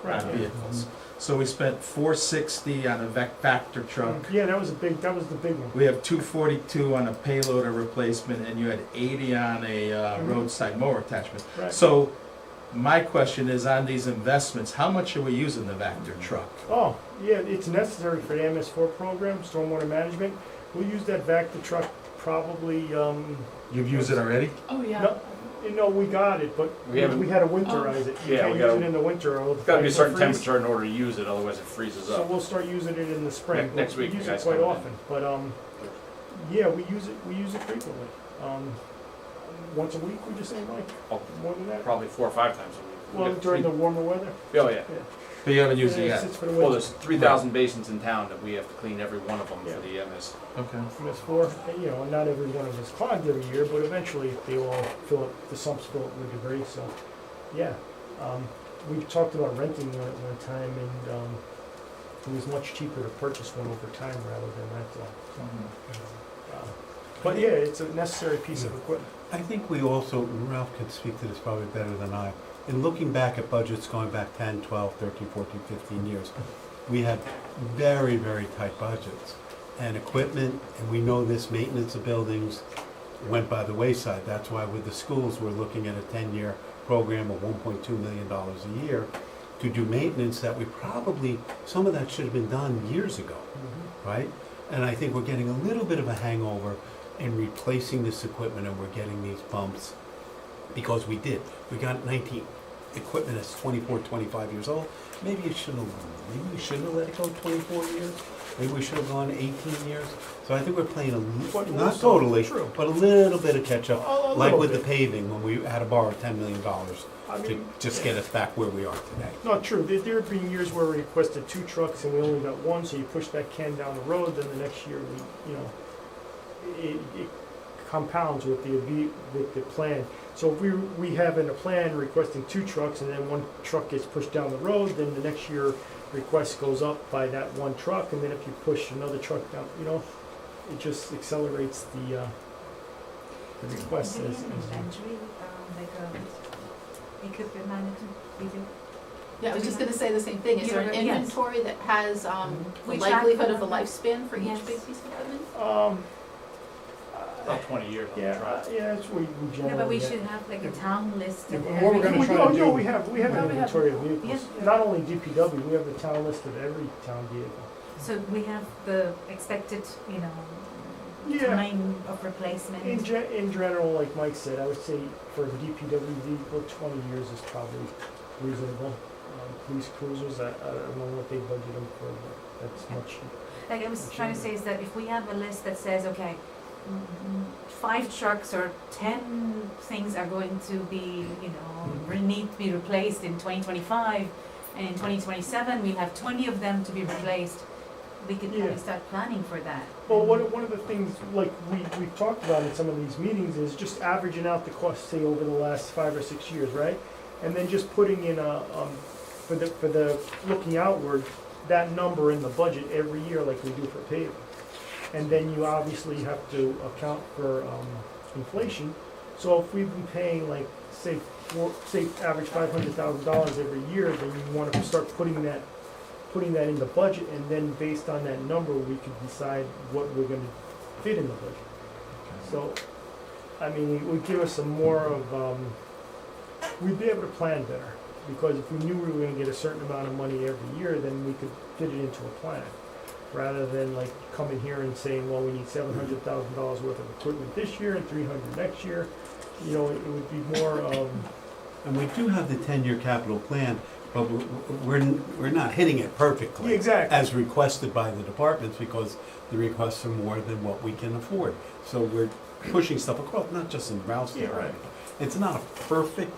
on vehicles. So we spent $460 on a Vector truck. Yeah, that was the big one. We have $242 on a payloader replacement, and you had $80 on a roadside mower attachment. Right. So my question is, on these investments, how much are we using the Vector truck? Oh, yeah, it's necessary for the MS4 program, stormwater management. We'll use that Vector truck probably, You've used it already? Oh, yeah. No, we got it, but we had to winterize it. You Yeah, can't we use gotta- it in the winter or It's got to be a certain freeze. temperature in order to use it, otherwise it freezes So up. we'll start using it in the spring. Next week, We use you it guys quite come in. often, but, yeah, we use it frequently. Once a week, would you say, Mike? Oh, More than that? Probably 4 or 5 times a week. We Well, got during the three- warmer weather? Oh, yeah. But you haven't used it Yeah, yet? sits for the Well, winter. there's 3,000 basins in town that we have to clean every one of them Yeah. for the MS. Okay. MS4, and, you know, and not every one of us clogged every year, but eventually they all fill up, the sumps fill up with debris, so, yeah. We talked about renting one at one time, and, it was much cheaper to purchase one over time rather than rental. But yeah, it's a necessary piece of equipment. I think we also, Ralph can speak to this probably better than I, in looking back at budgets going back 10, 12, 13, 14, 15 years, we had very, very tight budgets. And equipment, and we know this, maintenance of buildings went by the wayside. That's why with the schools, we're looking at a 10-year program of $1.2 million a year to do maintenance that we probably, some of that should have been done years ago, right? And I think we're getting a little bit of a hangover in replacing this equipment, and we're getting these bumps because we did. We got 19 equipment that's 24, 25 years old. Maybe we shouldn't have let it go 24 years. Maybe we should have gone 18 years. So I think we're playing But not also- totally, true. but a little bit of catch up, A like little with the bit. paving when we had to borrow $10 million I to mean, just get us back where we are today. not true. There have been years where we requested 2 trucks and we only got 1, so you push that can down the road, then the next year it compounds with the plan. So if we have in a plan requesting 2 trucks and then 1 truck gets pushed down the road, then the next year request goes up by that 1 truck, and then if you push another truck down, it just accelerates the request. Is there an inventory, equipment management, we do? Yeah, I was just gonna say the same thing. Is there an Yes. inventory that has the We track likelihood of the them. lifespan for each Yes. big piece of equipment? About 20 years on the Yeah, truck. yeah, that's what we No, generally but we get. should have like a town list of Yeah, what we're gonna everything. try to Oh, do- no, we have Yeah, an we have- inventory of vehicles, Yeah. not only DPW, we have a town list of every town vehicle. So we have the expected, Yeah. time of replacement. In general, like Mike said, I would say for a DPW vehicle, 20 years is probably reasonable. Police cruisers, I don't know what they budget them for, but that's much. Like I was trying to say is that if we have a list that says, okay, 5 trucks or 10 things are going to be, need to be replaced in 2025, and in 2027 we have 20 of them to be replaced, we could probably Yeah. start planning for that. Well, one of the things, like we've talked about in some of these meetings, is just averaging out the cost, say, over the last 5 or 6 years, right? And then just putting in for the looking outward, that number in the budget every year like we do for paving. And then you obviously have to account for inflation. So if we've been paying like, say average $500,000 every year, then you want to start putting that in the budget, and then based on that number, we could decide what we're gonna fit in the budget. So, I mean, it would give us some more of, we'd be able to plan better, because if we knew we were gonna get a certain amount of money every year, then we could fit it into a plan, rather than like coming here and saying, well, we need $700,000 worth of equipment this year and 300 next year. It would be more, And we do have the 10-year capital plan, but we're not hitting it perfectly. exactly. As requested by the departments, because the requests are more than what we can afford. So we're pushing stuff across, not just in Rouse Yeah, right. It's not a perfect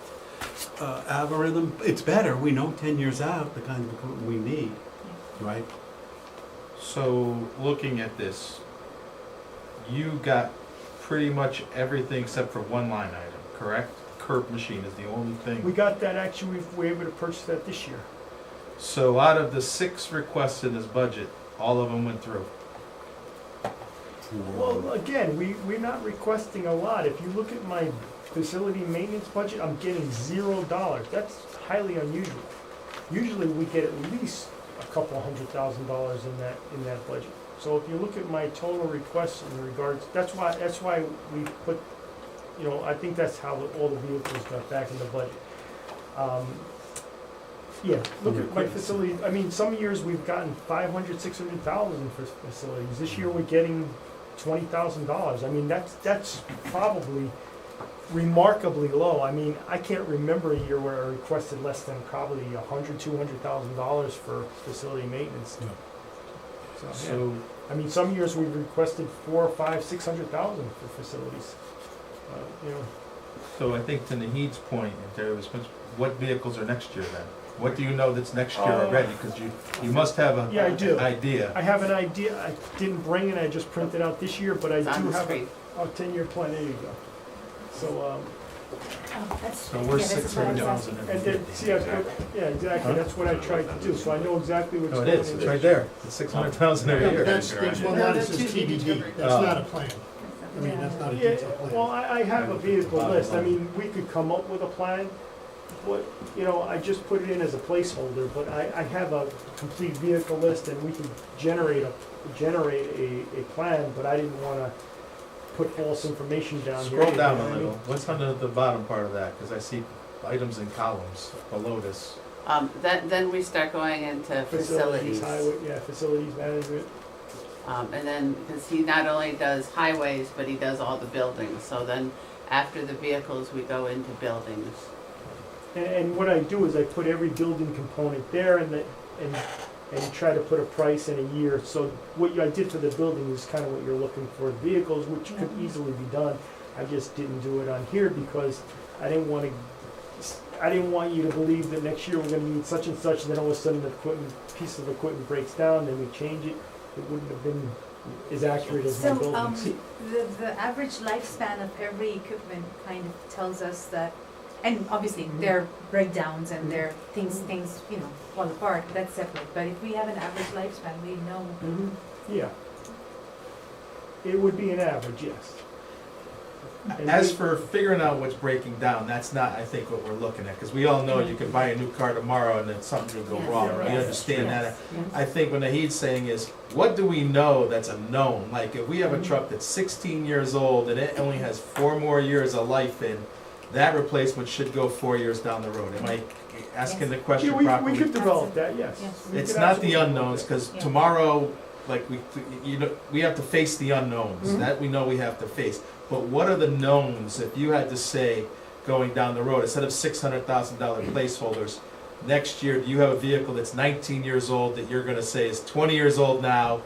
algorithm. It's better. We know 10 years out the kind of equipment we need, right? So, looking at this, you got pretty much everything except for one line item, correct? Curb machine is the only thing. We got that, actually, we were able to purchase that this year. So out of the 6 requests in this budget, all of them went through. Well, again, we're not requesting a lot. If you look at my facility maintenance budget, I'm getting $0. That's highly unusual. Usually we get at least a couple $100,000 in that budget. So if you look at my total requests in regards, that's why we put, I think that's how all the vehicles got back in the budget. Yeah, look at my facility, I mean, some years we've gotten 500, 600,000 for facilities. This year we're getting $20,000. I mean, that's probably remarkably low. I mean, I can't remember a year where I requested less than probably $100,000, $200,000 for facility maintenance. Yeah. So, So, I mean, some years we've requested 400,000 or 500,000, 600,000 for facilities. so I think to Nahid's point, if there was, what vehicles are next year then? What do you know that's next year already? Because you must have a Yeah, I do. idea. I have an idea. I didn't bring it. I just printed out this year, but I It's on do the have screen. a 10-year plan. There you go. So, Oh, that's. So we're yeah, this is what I was 600,000 asking. and then, see, yeah, exactly. That's what I tried to do. So I know exactly what's No, going it in is, it's this right there. It's 600,000 Yeah, every but year. that's one No, line that that's says two DPW. TBD, that's Oh. not a plan. I mean, that's not a Yeah, detailed plan. well, I have a vehicle list. I mean, we could come up with a plan, but, I just put it in as a placeholder, but I have a complete vehicle list, and we can generate a plan, but I didn't wanna put false information down here. Scroll down you know a what I little. mean? What's under the bottom part of that? Because I see items in columns below this. Then we start going into facilities. Highway, yeah, facilities management. And then, because he not only does highways, but he does all the buildings. So then, after the vehicles, we go into buildings. And what I do is I put every building component there and try to put a price in a year. So what I did for the building is kind of what you're looking for. Vehicles, which could easily be done, I just didn't do it on here because I didn't want you to believe that next year we're gonna need such and such, and then all of a sudden the piece of equipment breaks down, then we change it. It wouldn't have been as accurate as my So, buildings. the average lifespan of every equipment kind of tells us that, and obviously there are breakdowns and there are things, fall apart, that's separate, but if we have an average lifespan, we know. Yeah. It would be an average, yes. And As we- for figuring out what's breaking down, that's not, I think, what we're looking at, because we all know you can buy a new car tomorrow and then something will go Yes, wrong, yes, we understand that. yes, yes. I think what Nahid's saying is, what do we know that's a known? Like, if we have a truck that's 16 years old and it only has 4 more years of life in, that replacement should go 4 years down the road. Am I asking the question Yeah, we properly? could develop that, yes. Yes. We It's could not the absolutely unknowns, develop because Yeah. tomorrow, like, we have to face the unknowns, Mhm. that we know we have to face. But what are the knowns, if you had to say, going down the road, instead of $600,000 placeholders, next year, do you have a vehicle that's 19 years old that you're gonna say is 20 years old now?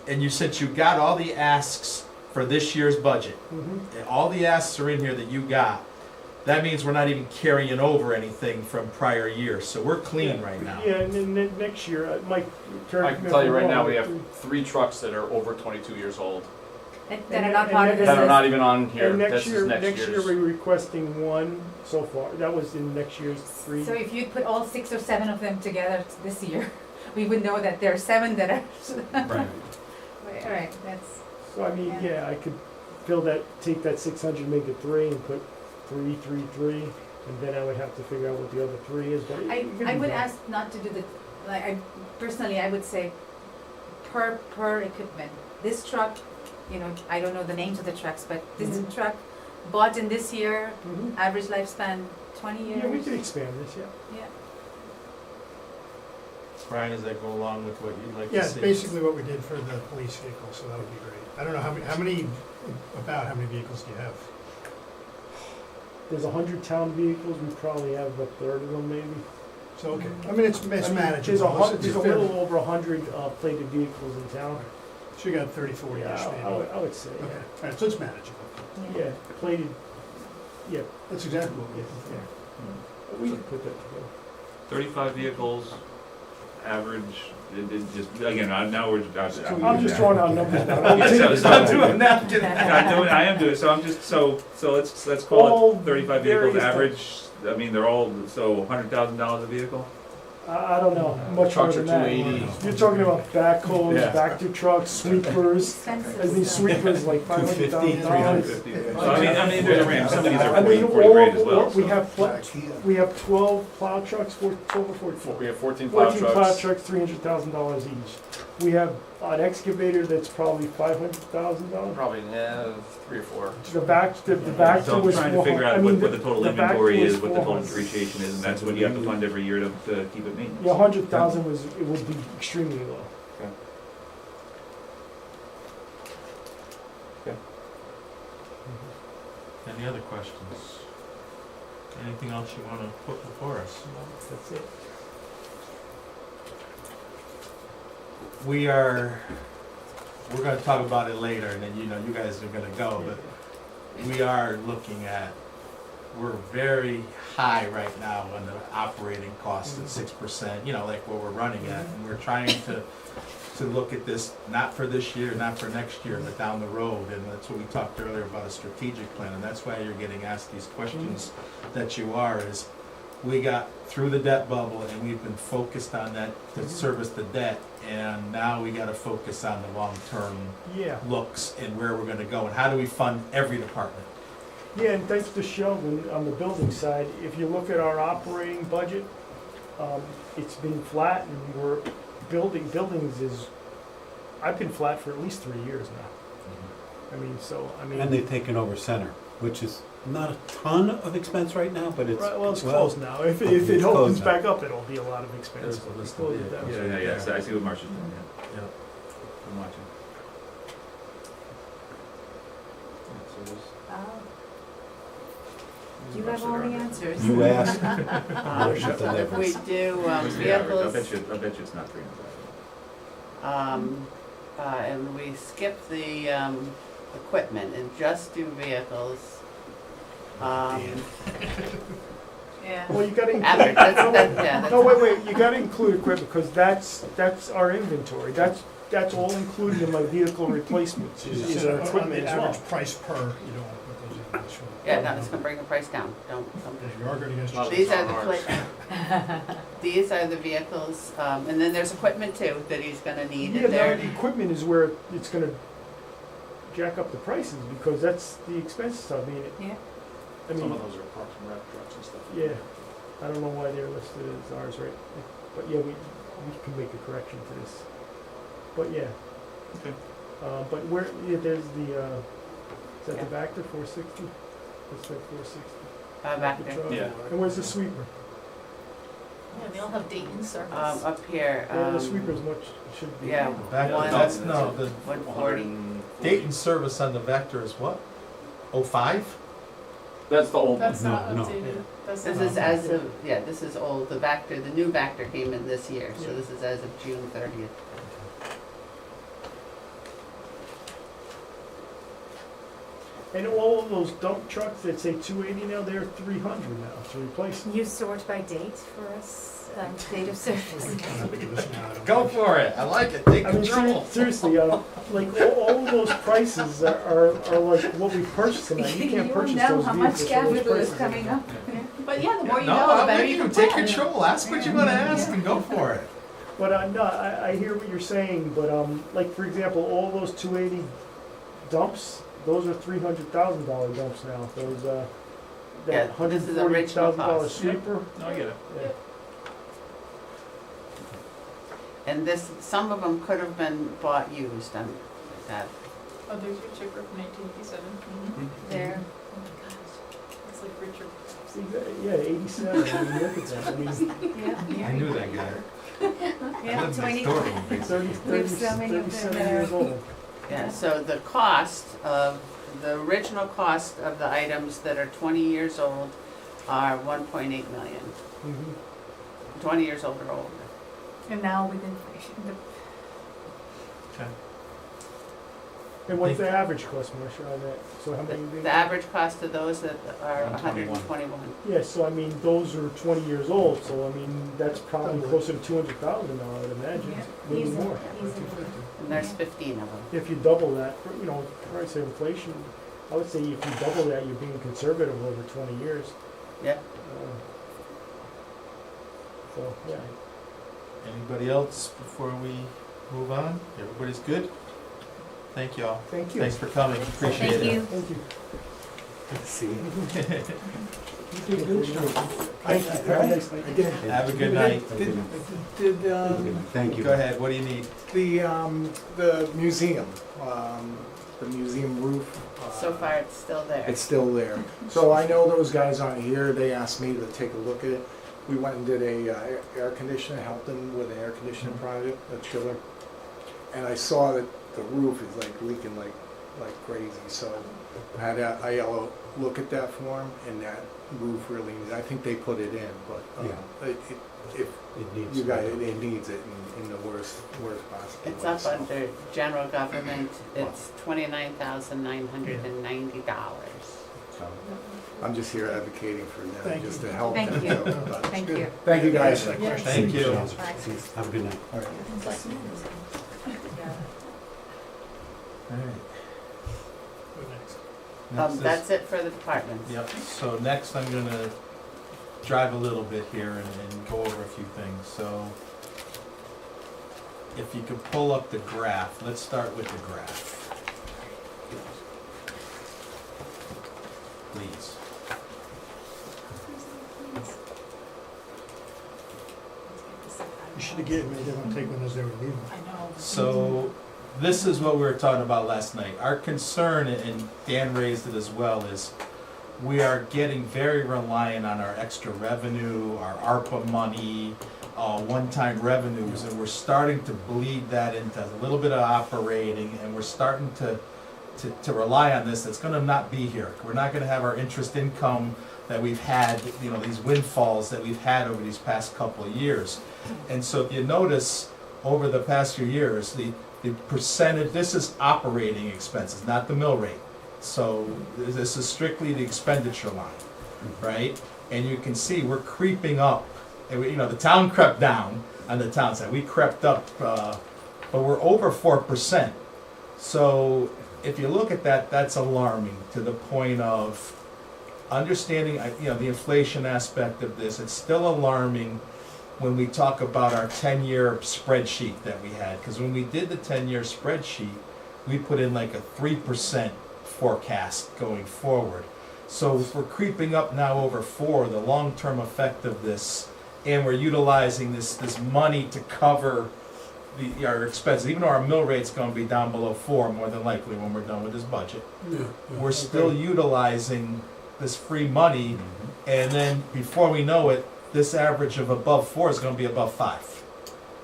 And you, since you got all the asks for this year's budget, Mhm. and all the asks are in here that you got, that means we're not even carrying over anything from prior years, so we're clean right now. Yeah, and then next year, Mike, correct I me can if tell you I'm right now, wrong, we have 3 trucks that are over 22 years old, That are not part of this that are list. not even on here, And this is next next year, year's. we're requesting one so far, that was in next year's 3. So if you put all 6 or 7 of them together this year, we would know that there are 7 that are. Right. All right, that's, So I mean, Yeah. yeah, I could fill that, take that 600, make it 3, and put 3, 3, 3, and then I would have to figure out what the other 3 is, but it I could be would done. ask not to do the, like, personally, I would say per equipment. This truck, you know, I don't know the names of the trucks, but this Mhm. truck bought in this year, Mhm. average lifespan 20 years. Yeah, we could expand this, yeah. Yeah. Brian, does that go along with what you'd like to see? Yeah, it's basically what we did for the police vehicle, so that would be great. I don't know how many vehicles do you have? There's 100 town vehicles, we probably have a third of them maybe. So, okay, I mean, it's I mean, manageable. There's a little over 100 plated vehicles in town. So you got 30, 40-ish Yeah, maybe. I would say, Okay, yeah. all right, so it's manageable. Yeah, plated, yeah, That's exactly what we yeah, did. yeah. We could put that together. 35 vehicles, average, it just, again, now we're just. I'm just throwing out numbers now. Yeah, so- doing that. I am doing, so I'm just, so let's call All it 35 vehicles, various average, I mean, they're all, so $100,000 a vehicle? I don't know, much more Trucks are than that. 280. You're talking about backhoes, Yeah. back-to trucks, sweepers. Expensive I mean, stuff. sweepers like $500,000. 350. So I mean, there's a range, some of these are I mean, 40 grand as well, all, we so. have, we have 12 plow trucks, 12 or 14. We have 14 plow 14 plow trucks. trucks, $300,000 each. We have an excavator that's probably $500,000. Probably, 3 or 4. The back So I'm was trying to figure 400. out I mean, what the total the back inventory was is, what the total 400. depreciation is, and that's what you have to fund every year to keep it maintenance. Yeah, 100,000 was, it would be extremely low. Any other questions? Anything else you wanna put before us? That's it. We're gonna talk about it later, and then, you know, you guys are gonna go, but we are looking at, we're very high right now on the operating costs at 6%, you know, like what we're running at, and we're trying to look at this, not for this year, not for next year, but down the road, and that's what we talked earlier about, a strategic plan, and that's why you're getting asked these questions that you are, is we got through the debt bubble, and we've been focused on that to service the debt, and now we gotta focus on the long-term Yeah. looks and where we're gonna go, and how do we fund every department? Yeah, and thanks to Sheldon on the building side, if you look at our operating budget, it's been flat and we're buildings is, I've been flat for at least 3 years now. I mean, so, I mean. And they've taken over center, which is not a ton of expense right now, but it's. Right, well, it's closed now. If it it's opens closed now. back up, it'll be a lot of expense. There's the but we list of closed it vehicles. down. Yeah, so I see what Marcia's doing, yeah. Yeah. I'm watching. You have all the answers. You asked. If we do I'll vehicles, bet you it's not 300,000. and we skip the equipment and just do vehicles, Yeah. Well, you gotta average, include, that's. no, wait, you gotta include equipment, because that's our inventory. That's all included in my vehicle replacements, is our On equipment the as well. average price per, you don't want to put those in. Sure. Yeah, no, it's gonna bring the price down, don't. Yeah, you are gonna get. Not These are the ours. these are the vehicles, and then there's equipment too that he's gonna need Yeah, in no, there. the equipment is where it's gonna, jack up the prices, because that's the expenses, I mean, Yeah. I Some mean, of those are Parks and Rec trucks and stuff. yeah, I don't know why they're listed as ours, right? But yeah, we can make a correction to this. But yeah. Okay. But where, yeah, there's the, is that Yeah. the Vector 460? That's that 460. Back The there. truck. Yeah. And where's the sweeper? Yeah, they all have Dayton service. Up here, Yeah, the sweeper's much, should be. yeah, Back, One- that's, no, the 140. Dayton service on the Vector is what? 05? That's the old one. That's not No. updated. That's This not is as of, yeah, this is old, the Vector, the new Vector came in this year, so Yeah. this is as of June 30th. And all of those dump trucks that say 280 now, they're 300 now to replace them. You sort by date for us, date of service. Go for it, I like it, take I mean, control. seriously, like all of those prices are like what we purchased them at. You can't purchase those vehicles for those prices. up. But yeah, the more you No, know, the I'm better with you you, can take plan. control, ask what you wanna ask and go for it. But no, I hear what you're saying, but like for example, all those 280 dumps, those are $300,000 dumps now. Those Yeah, that this is original $140,000 cost. sweeper. No, I get it. Yeah. And this, some of them could have been bought used on that. Oh, there's your chipper from 1987. There. Oh my gosh, it's like Richard. Yeah, 87. I mean, look at that. I mean, Yeah. I knew that guy. Yeah, I lived 20. next door to him, basically. 30, We have so many of them 37 that are- years old. Yeah, so the cost of, the original cost of the items that are 20 years old are 1.8 million. Mhm. 20 years old or older. And now with inflation, Okay. And what's the average cost, Marcia, on that? So how The many? the average cost of those that are 121. 121. Yeah, so I mean, those are 20 years old, so I mean, that's probably closer to 200,000 now, I would imagine, Yeah, maybe easily, more. easily. And there's 15 of them. If you double that, you know, price of inflation, I would say if you double that, you're being conservative over 20 years. Yep. So, yeah. Anybody else before we move on? Everybody's good? Thank y'all. Thank you. Thanks for coming, appreciate it. Thank you. Thank you. Good to see you. You did good, Stuart. Thank you. Have a nice night. I did. Have a good night. Did, Thank you. Go ahead, what do you need? the museum roof. So far, it's still there. It's still there. So I know those guys aren't here. They asked me to take a look at it. We went and did a air conditioner, helped them with an air conditioning project, a chiller. And I saw that the roof is like leaking like crazy. So I had Aiello look at that for them, and that roof really needs, I think they put it in, but if It needs. you guys, it needs it in the worst possible It's way. up So under general government, it's $29,990. I'm just here advocating for them, Thank just you. to help Thank them. you. so, but- Thank you. Thank you, guys. Thank you. Bye. Have a good night. All right. Alright. Who next? Next is- That's it for the departments. Yep, so next I'm gonna drive a little bit here and go over a few things, so. If you could pull up the graph, let's start with the graph. Please. You should have given me, they're gonna take one as they were leaving. I know. So, this is what we were talking about last night. Our concern, and Dan raised it as well, is we are getting very reliant on our extra revenue, our ARPA money, one-time revenues, and we're starting to bleed that into a little bit of operating, and we're starting to rely on this. That's gonna not be here. We're not gonna have our interest income that we've had, you know, these windfalls that we've had over these past couple of years. And so if you notice, over the past few years, the percentage, this is operating expenses, not the mill rate. So this is strictly the expenditure line, right? And you can see we're creeping up, and we, you know, the town crept down on the town side, we crept up, but we're over 4%. So if you look at that, that's alarming to the point of understanding, you know, the inflation aspect of this. It's still alarming when we talk about our 10-year spreadsheet that we had, because when we did the 10-year spreadsheet, we put in like a 3% forecast going forward. So if we're creeping up now over 4, the long-term effect of this, and we're utilizing this money to cover our expenses, even though our mill rate's gonna be down below 4 more than likely when we're done with this budget. We're still utilizing this free money, and then before we know it, this average of above 4 is gonna be above 5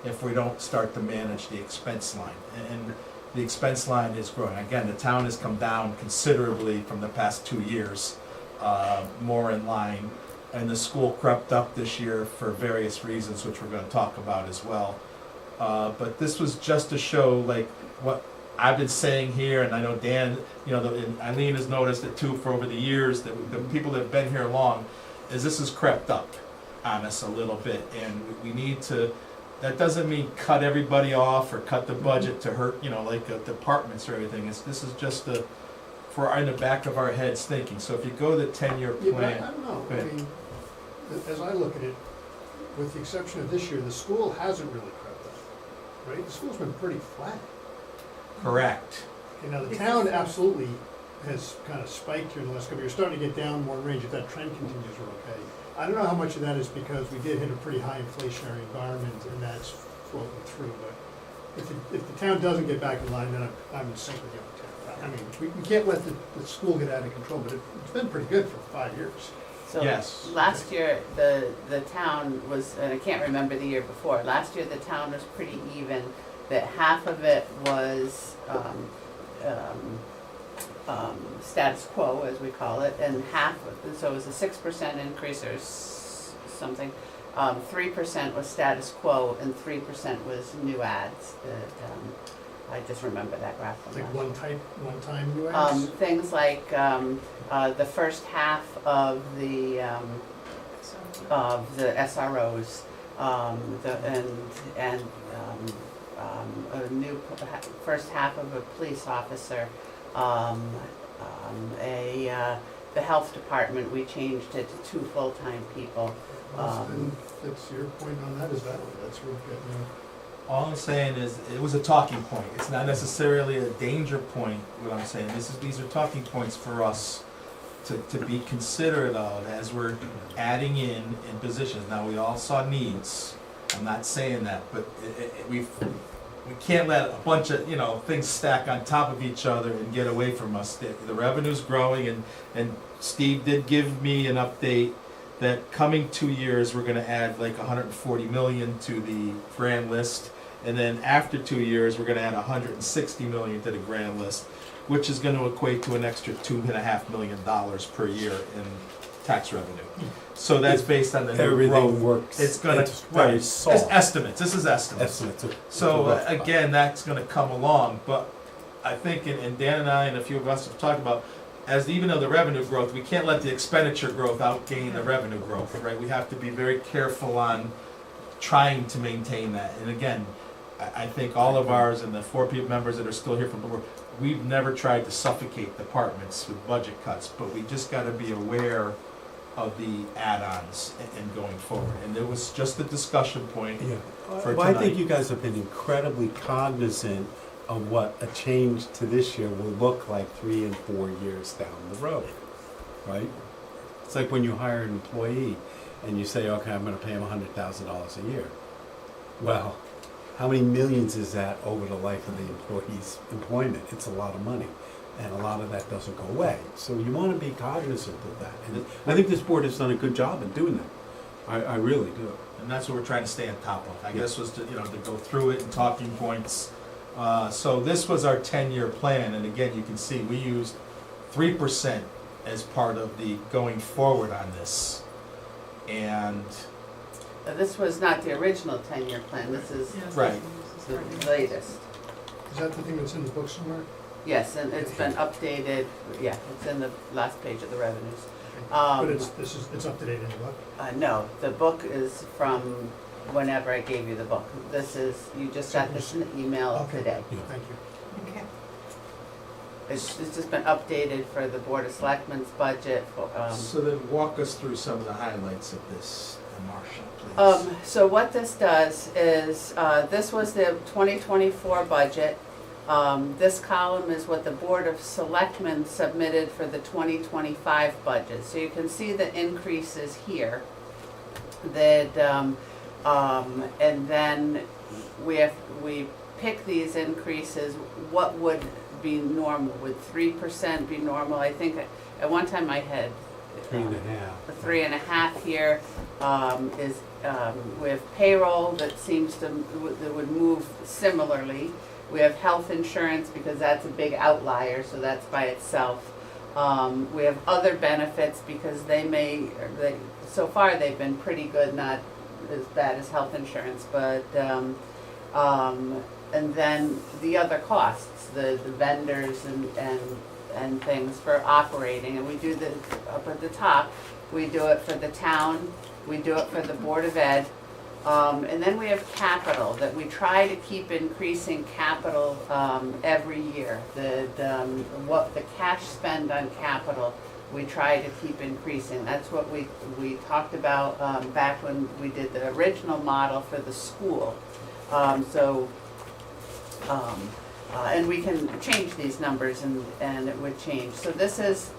if we don't start to manage the expense line. And the expense line is growing. Again, the town has come down considerably from the past 2 years, more in line. And the school crept up this year for various reasons, which we're gonna talk about as well. But this was just to show like what I've been saying here, and I know Dan, and Eileen has noticed it too for over the years, that the people that have been here long, is this has crept up on us a little bit, and we need to, that doesn't mean cut everybody off or cut the budget to hurt, like departments or everything. This is just for in the back of our heads thinking. So if you go the 10-year Yeah, but plan. I don't know, Go I ahead. mean, as I look at it, with the exception of this year, the school hasn't really crept up, right? The school's been pretty flat. Correct. Okay, now the town absolutely has kind of spiked here in the last couple of years, starting to get down more in range. If that trend continues, we're okay. I don't know how much of that is because we did hit a pretty high inflationary environment and that's floating through, but if the town doesn't get back in line, then I'm in sync with you on town. I mean, we can't let the school get out of control, but it's been pretty good for 5 years. So Yes. last year, the town was, and I can't remember the year before, last year the town was pretty even, that half of it was status quo, as we call it, and so it was a 6% increase or something. 3% was status quo and 3% was new ads. I just remember that graph from Like last year. one-time new ads? Things like the first half of the SROs, a new first half of a police officer, the health department, we changed it to 2 full-time people. And that's your point on that, is valid, that's where we're getting All I'm saying is, it was a talking point. It's not necessarily a danger point, what I'm saying. These are talking points for us to be considerate of as we're adding in positions. Now, we all saw needs. I'm not saying that, but we can't let a bunch of, things stack on top of each other and get away from us. The revenue's growing, and Steve did give me an update that coming 2 years, we're gonna add like 140 million to the grand list. And then after 2 years, we're gonna add 160 million to the grand list, which is gonna equate to an extra $2.5 million per year in tax revenue. So that's based on the new Everything growth. works. It's gonna, It's very right, soft. it's estimates, this is estimates. Estimates. So again, that's gonna come along, but I think, and Dan and I and a few of us have talked about, even though the revenue growth, we can't let the expenditure growth outgain the revenue growth, right? We have to be very careful on trying to maintain that. And again, I think all of ours and the 4 people members that are still here from the board, we've never tried to suffocate departments with budget cuts, but we just gotta be aware of the add-ons and going forward. And there was just a discussion point Yeah. for Well, I think tonight. you guys have been incredibly cognizant of what a change to this year will look like 3 and 4 years down the road, right? It's like when you hire an employee and you say, okay, I'm gonna pay him $100,000 a year. Well, how many millions is that over the life of the employee's employment? It's a lot of money, and a lot of that doesn't go away. So you wanna be cognizant of that. And I think this board has done a good job in doing that. I really do. And that's what we're trying to stay on top of. I guess was to go through it and talking points. So this was our 10-year plan, and again, you can see we used 3% as part of the going forward on this. And This was not the original 10-year plan, this is right, the latest. Is that the thing that's in the book somewhere? Yes, and it's been updated, it's in the last page of the revenues. But it's up to date in the book? No, the book is from whenever I gave you the book. You just got this in the email Okay. today. Thank you. Okay. It's just been updated for the Board of Selectmen's budget. so then walk us through some of the highlights of this, Marcia, please. So what this does is, this was the 2024 budget, This column is what the Board of Selectmen submitted for the 2025 budget. So you can see the increases here. That, and then we pick these increases. What would be normal? Would 3% be normal? I think at one time I had 3.5. a 3.5 here. We have payroll that seems to, that would move similarly. We have health insurance because that's a big outlier, so that's by itself. We have other benefits because so far they've been pretty good, not as bad as health insurance, but, and then the other costs, the vendors and things for operating, and we do the, up at the top, we do it for the town, we do it for the Board of Ed, and then we have capital, that we try to keep increasing capital every year. What the cash spend on capital, we try to keep increasing. That's what we talked about back when we did the original model for the school. And we can change these numbers and it would change. So this is,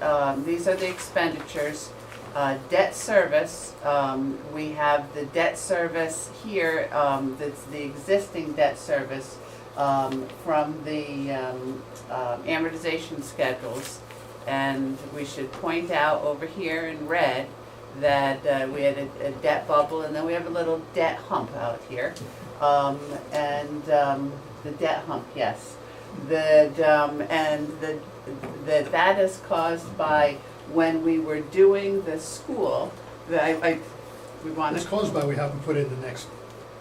these are the expenditures. Debt service, we have the debt service here, that's the existing debt service from the amortization schedules. And we should point out over here in red that we had a debt bubble, and then we have a little debt hump out here. The debt hump, yes. That is caused by when we were doing the school, we want It's to. caused by we haven't put in the next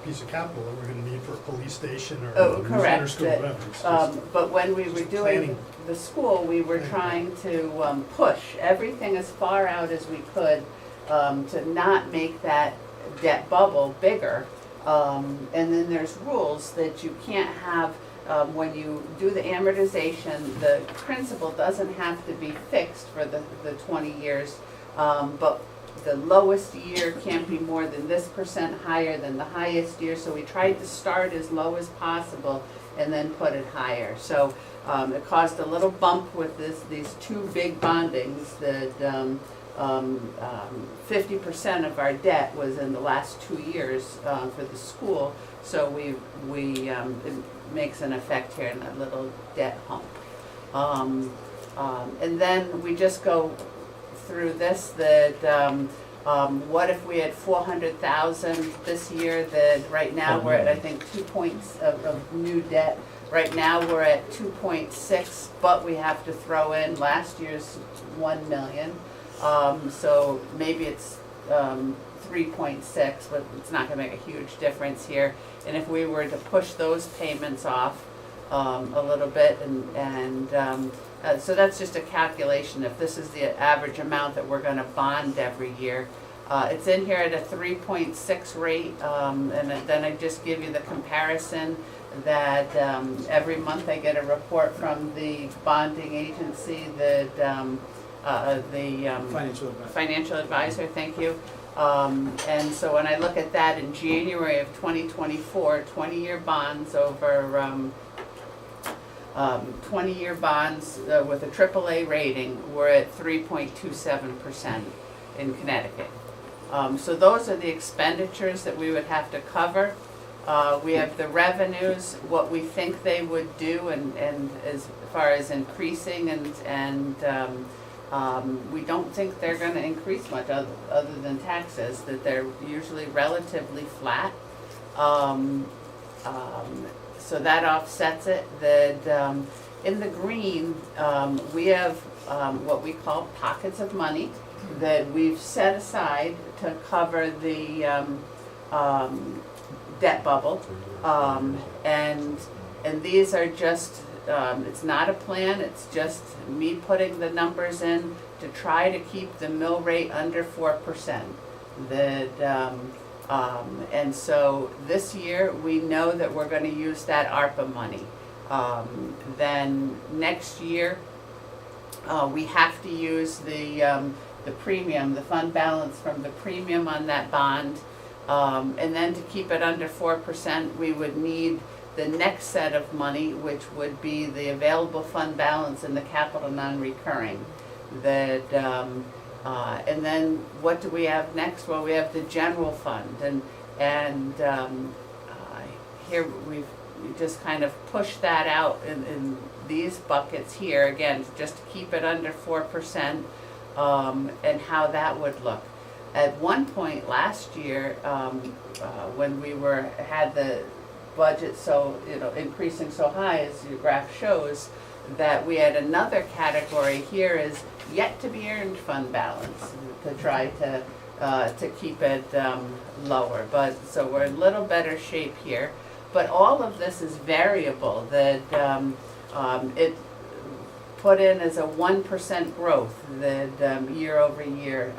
piece of capital that we're gonna need for a police station or Oh, center correct. school, whatever. It's just- But when we were just doing planning. the school, we were trying to push everything as far out as we could to not make that debt bubble bigger. And then there's rules that you can't have, when you do the amortization, the principal doesn't have to be fixed for the 20 years, but the lowest year can't be more than this % higher than the highest year, so we tried to start as low as possible and then put it higher. So it caused a little bump with these two big bondings that 50% of our debt was in the last 2 years for the school, so it makes an effect here in that little debt hump. And then we just go through this, what if we had 400,000 this year, that right now we're at, I think, 2 points of new debt. Right now, we're at 2.6, but we have to throw in last year's 1 million. So maybe it's 3.6, but it's not gonna make a huge difference here. And if we were to push those payments off a little bit, so that's just a calculation. If this is the average amount that we're gonna bond every year, it's in here at a 3.6 rate, and then I just give you the comparison that every month I get a report from the bonding agency that financial advisor, thank you. And so when I look at that in January of 2024, 20-year bonds over 20-year bonds with a AAA rating, we're at 3.27% in Connecticut. So those are the expenditures that we would have to cover. We have the revenues, what we think they would do, and as far as increasing, and we don't think they're going to increase much other than taxes, that they're usually relatively flat. So that offsets it. That in the green, we have what we call pockets of money that we've set aside to cover the debt bubble. And these are just, it's not a plan, it's just me putting the numbers in to try to keep the mill rate under 4%. And so this year, we know that we're gonna use that ARPA money. Then next year, we have to use the premium, the fund balance from the premium on that bond. And then to keep it under 4%, we would need the next set of money, which would be the available fund balance and the capital non-recurring. That, and then what do we have next? Well, we have the general fund, and here we just kind of pushed that out in these buckets here, again, just to keep it under 4%, and how that would look. At one point last year, when we had the budget so, increasing so high, as your graph shows, that we had another category here is yet to be earned fund balance, to try to keep it lower. But, so we're in a little better shape here. But all of this is variable, that it put in as a 1% growth, that year over year.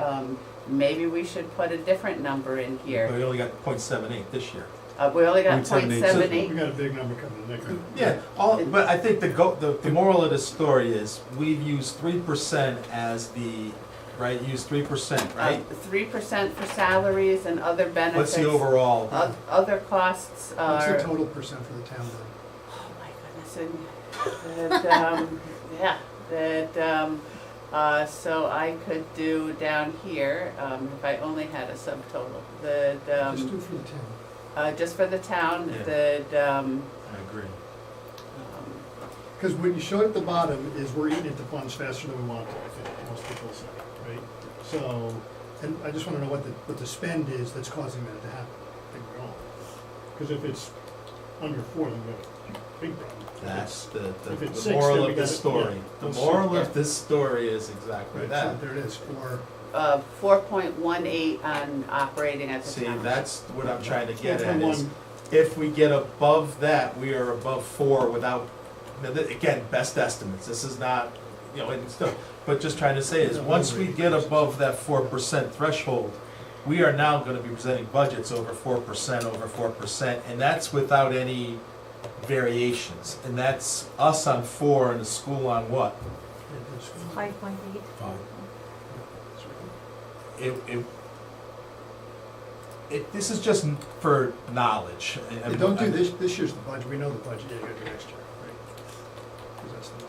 Maybe we should put a different number in here. We only got 0.78 this year. We only got 0.78. 0.78. We got a big number coming in next year. Yeah, but I think the moral of the story is we've used 3% as the, right, use 3%, right? 3% for salaries and other benefits. What's the overall? Other costs What's are. the total percent for the town then? Oh my goodness, so I could do down here, if I only had a subtotal, Just do it for the town. just for the town, Yeah. I agree. Because what you showed at the bottom is we're eating into funds faster than we want to, I think, most people say, right? So, and I just want to know what the spend is that's causing that to happen. I think we're all. Because if it's under 4, then we have a big problem. That's If the it's 6, moral then we of this gotta- story. yeah, The let's moral see. of this story is exactly Right, that. so there it is, 4. 4.18 on operating at the See, town. that's what I'm trying to get at is, 4.1. if we get above that, we are above 4 without, again, best estimates. This is not, and still, but just trying to say is, once we get above that 4% threshold, we are now gonna be presenting budgets over 4%, and that's without any variations. And that's us on 4 and the school on what? 5.8. This is just for knowledge. Hey, don't do this year's the budget, we know the budget, you gotta do next year, right? Because that's the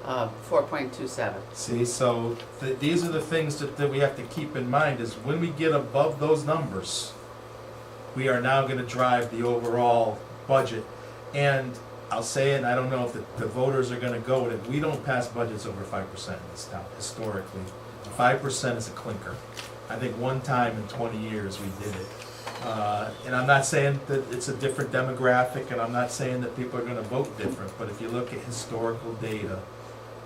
model. 4.27. See, so these are the things that we have to keep in mind, is when we get above those numbers, we are now gonna drive the overall budget. And I'll say it, and I don't know if the voters are gonna go with it, we don't pass budgets over 5% in this town, historically. 5% is a clinker. I think one time in 20 years we did it. And I'm not saying that it's a different demographic, and I'm not saying that people are gonna vote different, but if you look at historical data,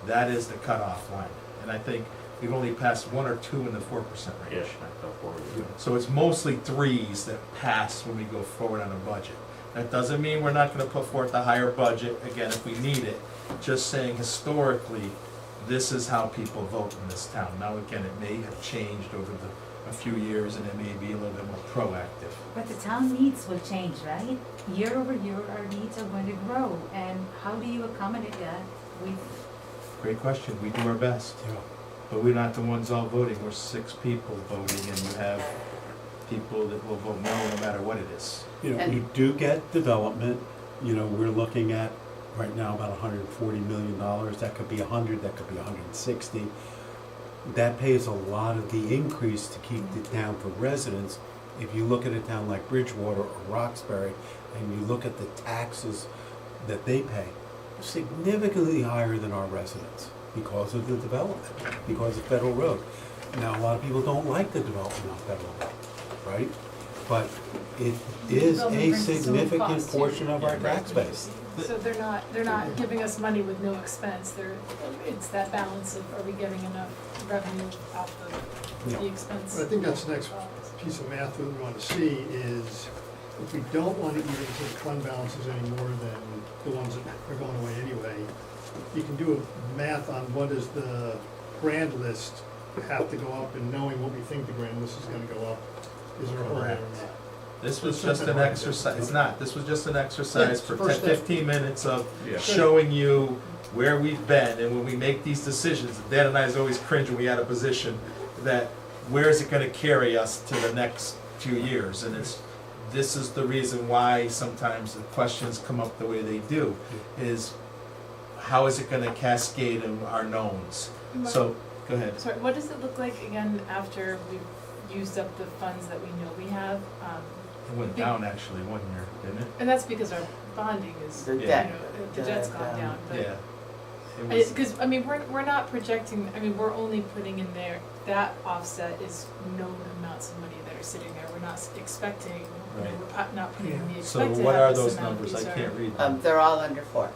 that is the cutoff line. And I think we've only passed 1 or 2 in the 4% range. So it's mostly 3s that pass when we go forward on a budget. That doesn't mean we're not gonna put forth a higher budget, again, if we need it. Just saying historically, this is how people vote in this town. Now, again, it may have changed over a few years, and it may be a little bit more proactive. But the town needs will change, right? Year over year, our needs are going to grow, and how do you accommodate that with? Great question, we do our best. But we're not the ones all voting, we're 6 people voting, and you have people that will vote no matter what it is. We do get development, we're looking at right now about $140 million. That could be 100, that could be 160. That pays a lot of the increase to keep the town for residents. If you look at a town like Bridgewater or Roxbury, and you look at the taxes that they pay, significantly higher than our residents because of the development, because of Federal Road. Now, a lot of people don't like the development on Federal Road, right? But it is a significant portion of our tax base. So they're not giving us money with no expense, it's that balance of, are we getting enough revenue off the expense? But I think that's the next piece of math that we want to see is, if we don't want to eat into fund balances any more than the ones that are going away anyway, you can do a math on what does the grand list have to go up, and knowing what we think the grand list is gonna go up, is there a hole there or not? This was just an exercise, it's not, this was just an exercise for 10, First step. 15 minutes of Yeah. showing you where we've been, and when we make these decisions, Dan and I always cringe when we had a position, that where is it gonna carry us to the next few years, and it's this is the reason why sometimes the questions come up the way they do, is how is it gonna cascade in our knowns? So, go ahead. Sorry, what does it look like again after we've used up the funds that we know we have? It went down actually one year, didn't it? And that's because our bonding is, The you know, debt. the debt's gone down, but. Yeah. It was, Because, I mean, we're not projecting, I mean, we're only putting in there, that offset is known amounts of money that are sitting there. We're not expecting, you know, we're not putting in the so expect to what are have this those amount. numbers? I These are- can't read them. They're all under 4.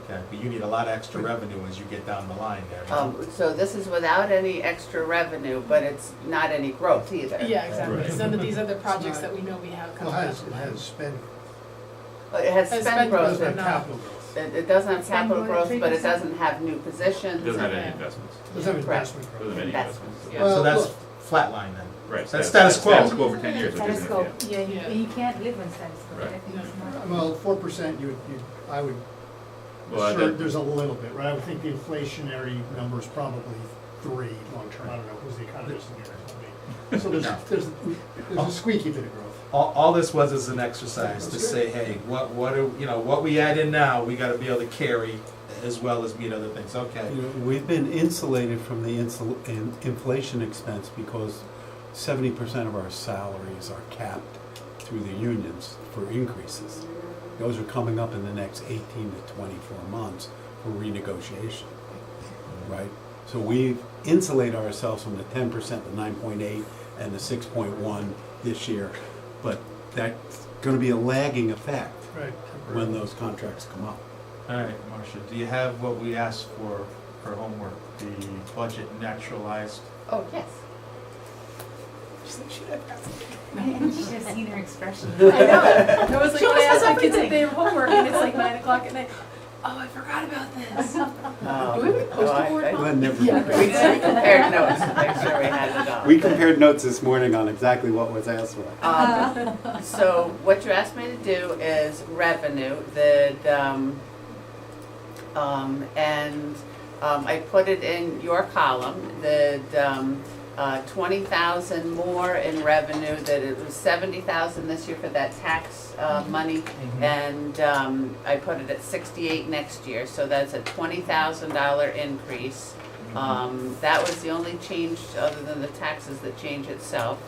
Okay, but you need a lot of extra revenue as you get down the line there. So this is without any extra revenue, but it's not any growth either. Yeah, exactly. Right. None of these other projects not- that we know we have Well, coming it up. has spend, It has Has spend spend growth, doesn't have not- capital growth, it doesn't have Spend capital growth growth, but it 3%. doesn't have new positions. Doesn't have Yeah. any investments, doesn't have Correct. investment growth. doesn't have any Investments, investments. yeah. Well, So that's look. flatline then. Right. That's status quo. Status quo for 10 years. which Status isn't- quo, yeah. yeah, you can't live on status quo, I Right. think it's not. Well, 4%, I would, Well, sure, that- there's a little bit, right? I would think the inflationary number is probably 3 long term. I don't know, who's the economist in here? So there's a squeaky bit of growth. All this was is an exercise to say, hey, what we add in now, we gotta be able to carry as well as meet other things, okay. You know, we've been insulated from the inflation expense because 70% of our salaries are capped through the unions for increases. Those are coming up in the next 18 to 24 months for renegotiation, right? So we've insulated ourselves from the 10%, the 9.8, and the 6.1 this year, but that's gonna be a lagging effect Right. when those contracts come up. All right, Marcia, do you have what we asked for homework, the budget naturalized? Oh, yes. She's like, shoot, I forgot something. You should have seen her expression. I know. I was like, She when I always asked has my kids if everything. they have homework and it's like 9 o'clock at night. Oh, I forgot about this. Do we have a poster board? Mom? Glenn never. We compared notes to make sure we had it all. We compared notes this morning on exactly what was asked for. So what you asked me to do is revenue, I put it in your column, 20,000 more in revenue, that it was 70,000 this year for that tax money, and I put it at 68 next year, so that's a $20,000 increase. That was the only change, other than the taxes that change itself.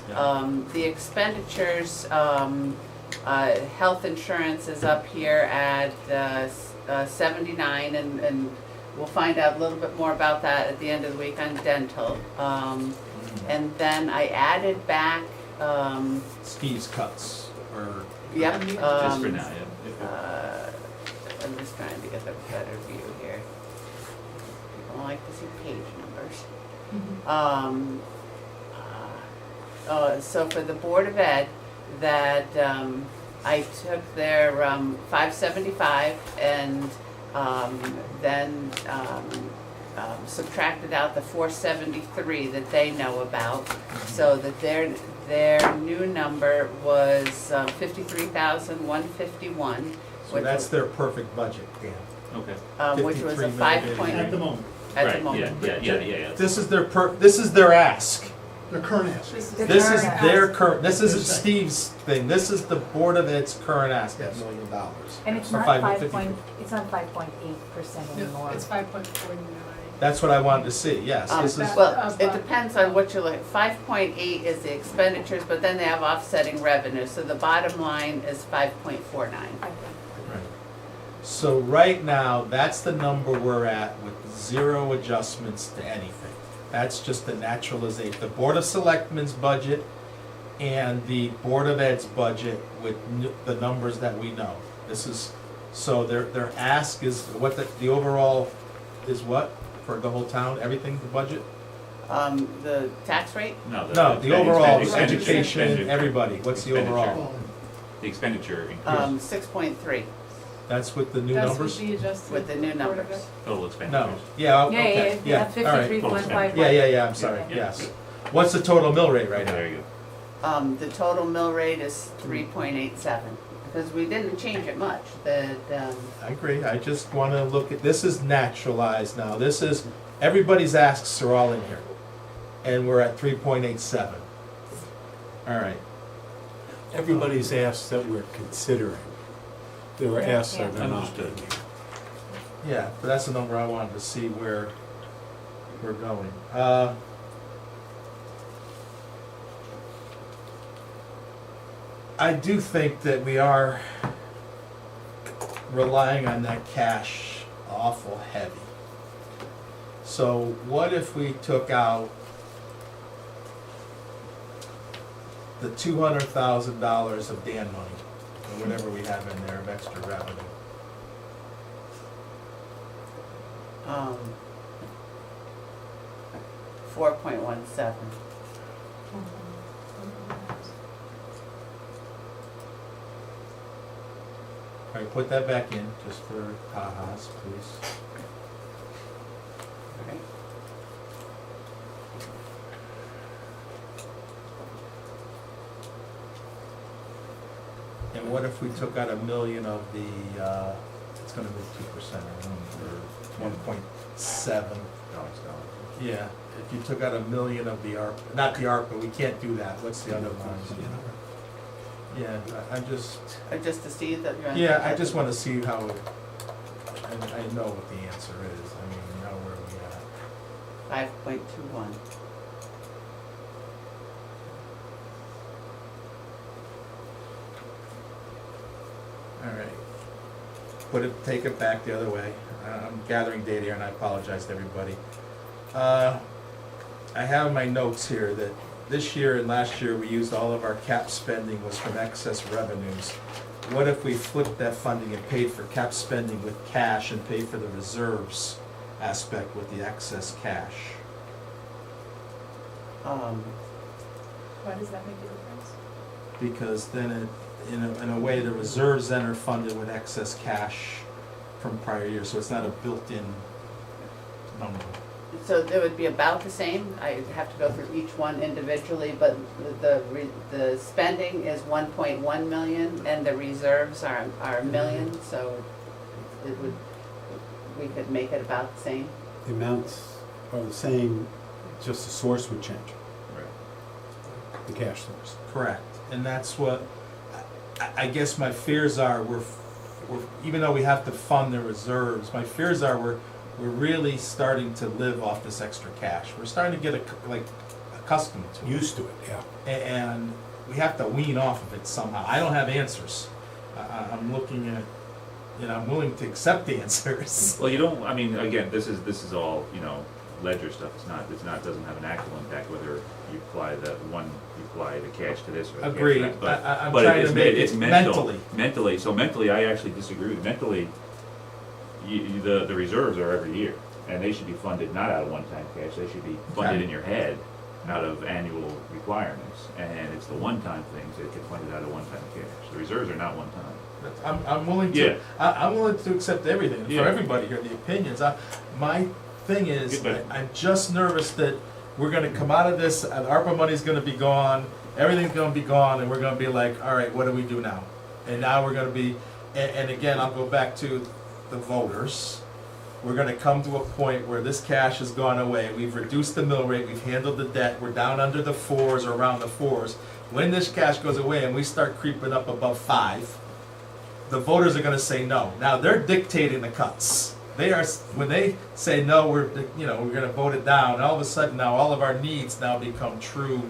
The expenditures, health insurance is up here at 79, and we'll find out a little bit more about that at the end of the week on dental. And then I added back, Steve's cuts, or, yep. Just for now, yeah. I'm just trying to get a better view here. People like to see page numbers. So for the Board of Ed, that I took their 575 and then subtracted out the 473 that they know about, so that their new number was 53,151. so that's their perfect budget, Dan. Okay. Which was a 53 5 million. point, At the moment, at the Right, moment. yeah. This is their ask. the current ask. This is This is current their ask. current, this isn't Exactly. Steve's thing, this is the Board of Ed's current ask, Yes. $1 million. And it's Or not 5.50. it's not 5.8% anymore. No, it's 5.49. That's what I wanted to see, yes, this is, Well, it depends on what you're looking, 5.8 is the expenditures, but then they have offsetting revenue, so the bottom line is 5.49. right. So right now, that's the number we're at with 0 adjustments to anything. That's just the naturalization, the Board of Selectmen's budget and the Board of Ed's budget with the numbers that we know. This is, so their ask is, what the overall is what, for the whole town, everything, the budget? The tax rate, No, the overall, expenditure. education, everybody, what's the Expenditure. overall? The expenditure increase, 6.3 That's with the new That's numbers? with the adjusted. with the new Board of numbers. Ed. total No, expenditures. yeah, Yeah, okay, yeah, yeah, all right. 53.51. Yeah, I'm sorry, Yeah. yes. What's the total mill rate right now? There you The total mill rate is 3.87, because we didn't change it much, I agree, I just wanna look at, this is naturalized now, this is, everybody's asks are all in here. And we're at 3.87. All right. everybody's asks that we're considering. There were asks that are not. Understood. Yeah, but that's the number I wanted to see where we're going. I do think that we are relying on that cash awful heavy. So what if we took out the $200,000 of Dan money, or whatever we have in there of extra revenue? 4.17. All right, put that back in, just for ha-has, please. Right. And what if we took out $1 million of the, it's gonna be 2%, or 1.7? Yeah, if you took out $1 million of the ARP, not the ARP, but we can't do that, what's the other one? Yeah, I just, Just to see that you're on. yeah, I just wanna see how, I know what the answer is, I mean, you know where we at. 5.21. All right. Take it back the other way. I'm gathering data here and I apologize to everybody. I have in my notes here that this year and last year we used all of our cap spending was from excess revenues. What if we flipped that funding and paid for cap spending with cash and paid for the reserves aspect with the excess cash? Why does that make a difference? Because then it, in a way, the reserves then are funded with excess cash from prior years, so it's not a built-in number. So it would be about the same. I have to go through each one individually, but the spending is 1.1 million and the reserves are a million, so it would, we could make it about the same. The amounts are the same, just the source would change, the cash source. Correct, and that's what, I guess my fears are, we're, even though we have to fund the reserves, my fears are we're really starting to live off this extra cash. We're starting to get accustomed to it. Used to it, yeah. And we have to wean off of it somehow. I don't have answers. I'm looking at, I'm willing to accept the answers. Well, you don't, I mean, again, this is all, ledger stuff. It's not, doesn't have an actual impact whether you apply the cash to this or the cash to Agreed. that. But I'm but trying it's to make it's it mental. mentally. So mentally, I actually disagree with you. Mentally, the reserves are every year, and they should be funded not out of one-time cash. They should be funded Okay. in your head out of annual requirements, and it's the one-time things that get funded out of one-time cash. The reserves are not one-time. I'm willing to. Yeah. I'm willing to accept everything Yeah. for everybody here. The opinions. My thing is, Good, but- I'm just nervous that we're going to come out of this. And ARPA money's going to be gone. Everything's going to be gone, and we're going to be like, all right, what do we do now? And now we're going to be. And again, I'll go back to the voters. We're going to come to a point where this cash has gone away. We've reduced the mill rate. We've handled the debt. We're down under the 4s or around the 4s. When this cash goes away and we start creeping up above 5, the voters are going to say no. Now they're dictating the cuts. They are, when they say no, we're going to vote it down. And all of a sudden now all of our needs now become true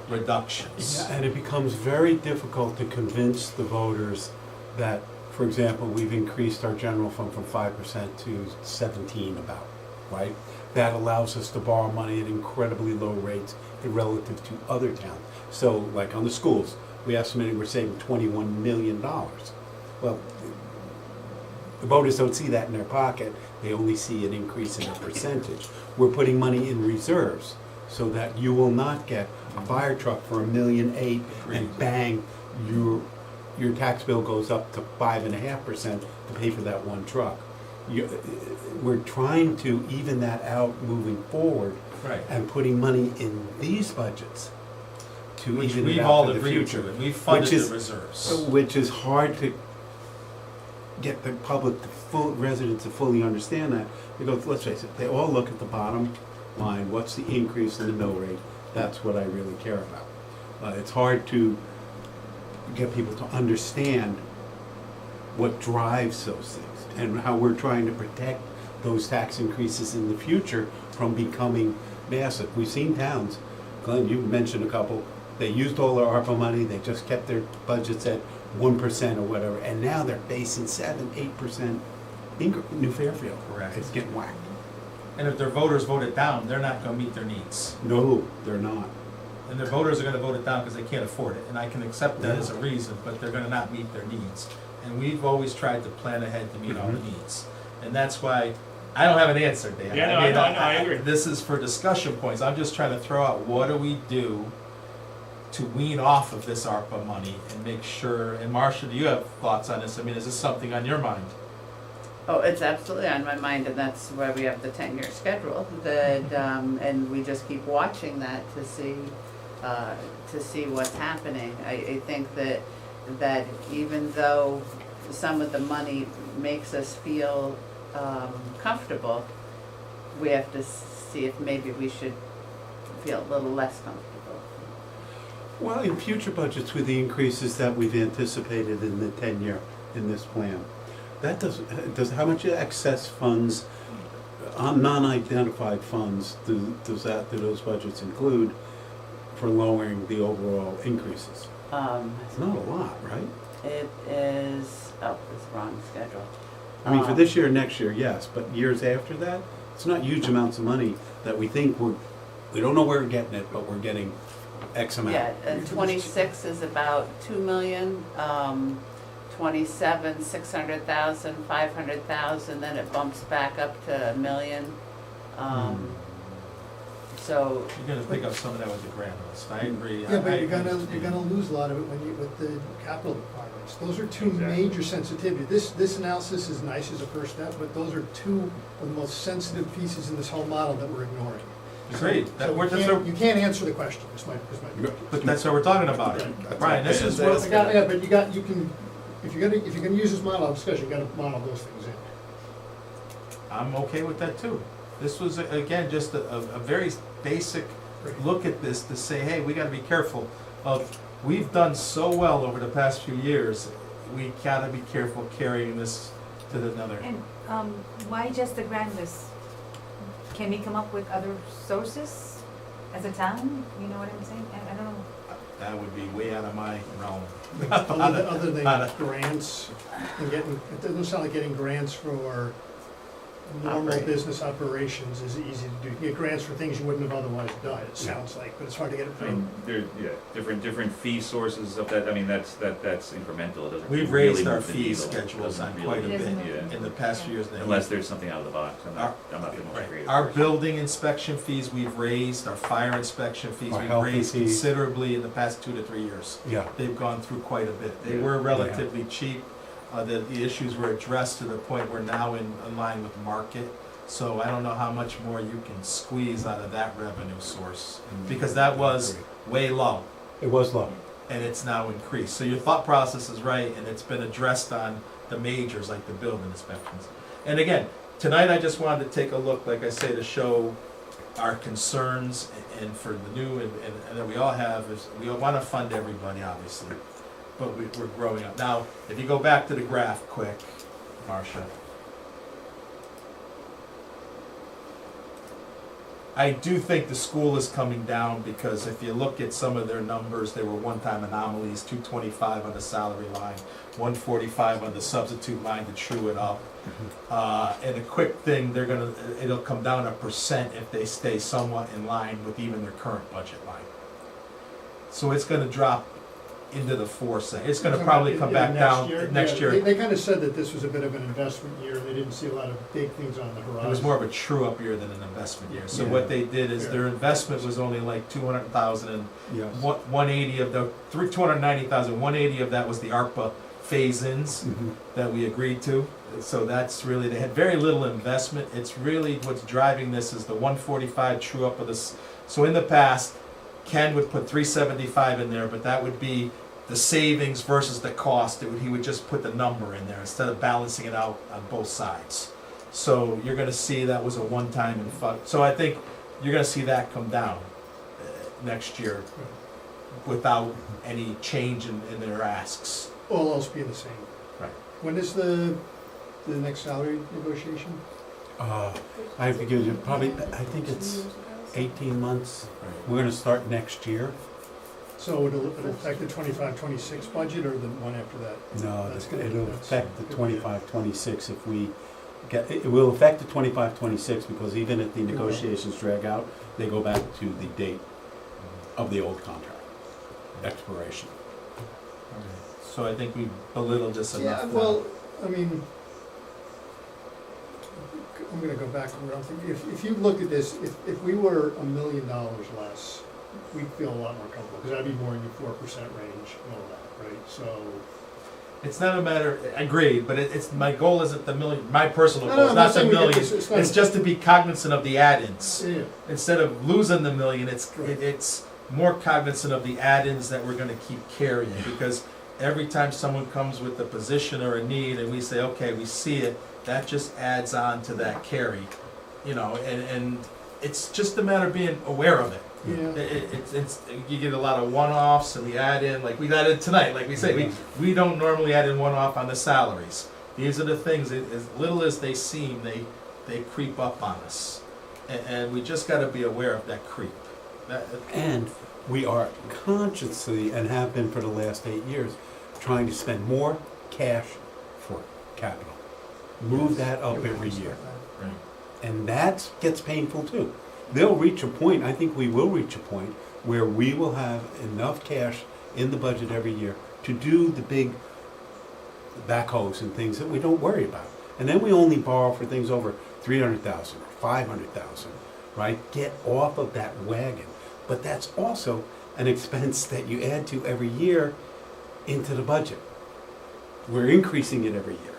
reductions. Yeah, and it becomes very difficult to convince the voters that, for example, we've increased our general fund from 5% to 17 about, right? That allows us to borrow money at incredibly low rates relative to other towns. So like on the schools, we estimated we're saving $21 million. Well, the voters don't see that in their pocket, they only see an increase in their percentage. We're putting money in reserves so that you will not get a fire truck for $1.8 million and bang, your tax bill goes up to 5.5% to pay for that one truck. We're trying to even that out moving forward Right. and putting money in these budgets to Which even we've it all out for the agreed future. to, and we've funded Which is- the reserves. Which is hard to get the public, the full residents to fully understand that. Because let's face it, they all look at the bottom line, what's the increase in the mill rate? That's what I really care about. It's hard to get people to understand what drives those things and how we're trying to protect those tax increases in the future from becoming massive. We've seen towns, Glenn, you mentioned a couple, they used all their ARPA money, they just kept their budgets at 1% or whatever, and now they're facing 7-8% New Fairfield. Correct. It's getting whacked. And if their voters vote it down, they're not gonna meet their needs. No, they're not. And their voters are gonna vote it down because they can't afford it, and I can accept that as a reason, but they're gonna not meet their needs. And we've always tried to plan ahead to meet all the needs. And that's why, I don't have an answer, Dan. Yeah, no, mean, I agree. This is for discussion points, I'm just trying to throw out, what do we do to wean off of this ARPA money and make sure, and Marcia, do you have thoughts on this? I mean, is this something on your mind? Oh, it's absolutely on my mind, and that's why we have the 10-year schedule, that, and we just keep watching that to see what's happening. I think that even though some of the money makes us feel comfortable, we have to see if maybe we should feel a little less comfortable. Well, in future budgets with the increases that we've anticipated in the 10-year, in this plan, that does how much excess funds, non-identified funds, do those budgets include for lowering the overall increases? It's not a lot, right? It is, it's the wrong schedule. I mean, for this year and next year, yes, but years after that, it's not huge amounts of money that we think we don't know where we're getting it, but we're getting X amount. Yeah, 26 is about 2 million, 27, 600,000, 500,000, then it bumps back up to $1 million. So, You're gonna pick up some of that with the grant list, I agree. Yeah, but I you're agree. gonna lose a lot of it when with the capital requirements. Those are two Exactly. major sensitivity. This analysis is nice as a first step, but those are two of the most sensitive pieces in this whole model that we're ignoring. Agreed. So you can't answer the question, is my But that's what we're talking about. Brian, this is what, But if you're gonna use this model discussion, you gotta model those things in. I'm okay with that too. This was, again, just a very basic look at this to say, hey, we gotta be careful of, we've done so well over the past few years, we gotta be careful carrying this to another. And why just the grant list? Can we come up with other sources as a town? You know what I'm saying? I don't know. That would be way out of my realm. Other than grants and it doesn't sound like getting grants for normal business operations is easy to do. You get grants for things you wouldn't have otherwise done, it sounds like, but it's hard to get it I mean, there, different fee sources of that, I mean, that's incremental, it doesn't We've really raised our move the fee needle. schedules on Doesn't quite a really- bit yeah. in the past few years. Unless there's something out of the box, I'm not the most Right. creative. Our person. building inspection fees, we've raised, our fire inspection fees, Our we've healthy raised fees. considerably in the past 2 to 3 years. Yeah. They've gone through quite a bit. They Yeah. were relatively cheap. The issues were addressed to the point we're now in line with market. So I don't know how much more you can squeeze out of that revenue source, because that was way low, It was low. and it's now increased. So your thought process is right, and it's been addressed on the majors, like the building inspections. And again, tonight I just wanted to take a look, like I say, to show our concerns, and for the new, and that we all have, is we all wanna fund everybody, obviously, but we're growing up. Now, if you go back to the graph quick, Marcia. I do think the school is coming down, because if you look at some of their numbers, they were one-time anomalies, 225 on the salary line, 145 on the substitute line to true it up. And a quick thing, it'll come down 1% if they stay somewhat in line with even their current budget line. So it's gonna drop into the 4 cent. It's gonna probably come back down next year. They kind of said that this was a bit of an investment year, they didn't see a lot of big things on the horizon. It was more of a true-up year than an investment year. So Yeah. what they did is Yeah. their investment was only like 200,000, and Yes. 180 of the 290,000, 180 of that was the ARPA phase-ins Mhm. that we agreed to. So that's really, they had very little investment. It's really what's driving this is the 145 true-up of this. So in the past, Ken would put 375 in there, but that would be the savings versus the cost. He would just put the number in there instead of balancing it out on both sides. So you're gonna see that was a one-time so I think you're gonna see that come down next year. without any change in their asks. All else being the same. Right. When is the next salary negotiation? I have to give you probably, I think it's 18 months. We're gonna start next year. So it'll affect the 25-26 budget or the one after that? No, That's good. it'll That's affect the good. 25-26 if we get, it will affect the 25-26 because even if the negotiations drag out, they go back to the date of the old contract, expiration. So I think we belittled this enough. Yeah, now. well, I mean, I'm gonna go back to where I'm thinking, if you looked at this, if we were $1 million less, we'd feel a lot more comfortable, because that'd be more in the 4% range and all that, right? So, It's not a matter, agreed, but it's, my goal isn't the million, my personal No, goal no, is I'm not not the saying we get million. this, it's not- It's just to be cognizant of the add-ins. yeah, Instead of losing the million, it's Right. more cognizant of the add-ins that we're gonna keep carrying. Because every time someone comes with a position or a need and we say, okay, we see it, that just adds on to that carry. You know, and it's just a matter of being aware of it. yeah. It's you get a lot of one-offs and we add in, like we added tonight, like we say, we don't normally add in one-off on the salaries. These are the things, as little as they seem, they creep up on us. And we just gotta be aware of that creep. And we are consciously, and have been for the last 8 years, trying to spend more cash for capital. Move that up every year. Right. And that gets painful too. They'll reach a point, I think we will reach a point, where we will have enough cash in the budget every year to do the big backhoes and things that we don't worry about. And then we only borrow for things over 300,000 or 500,000, right? Get off of that wagon. But that's also an expense that you add to every year into the budget. We're increasing it every year.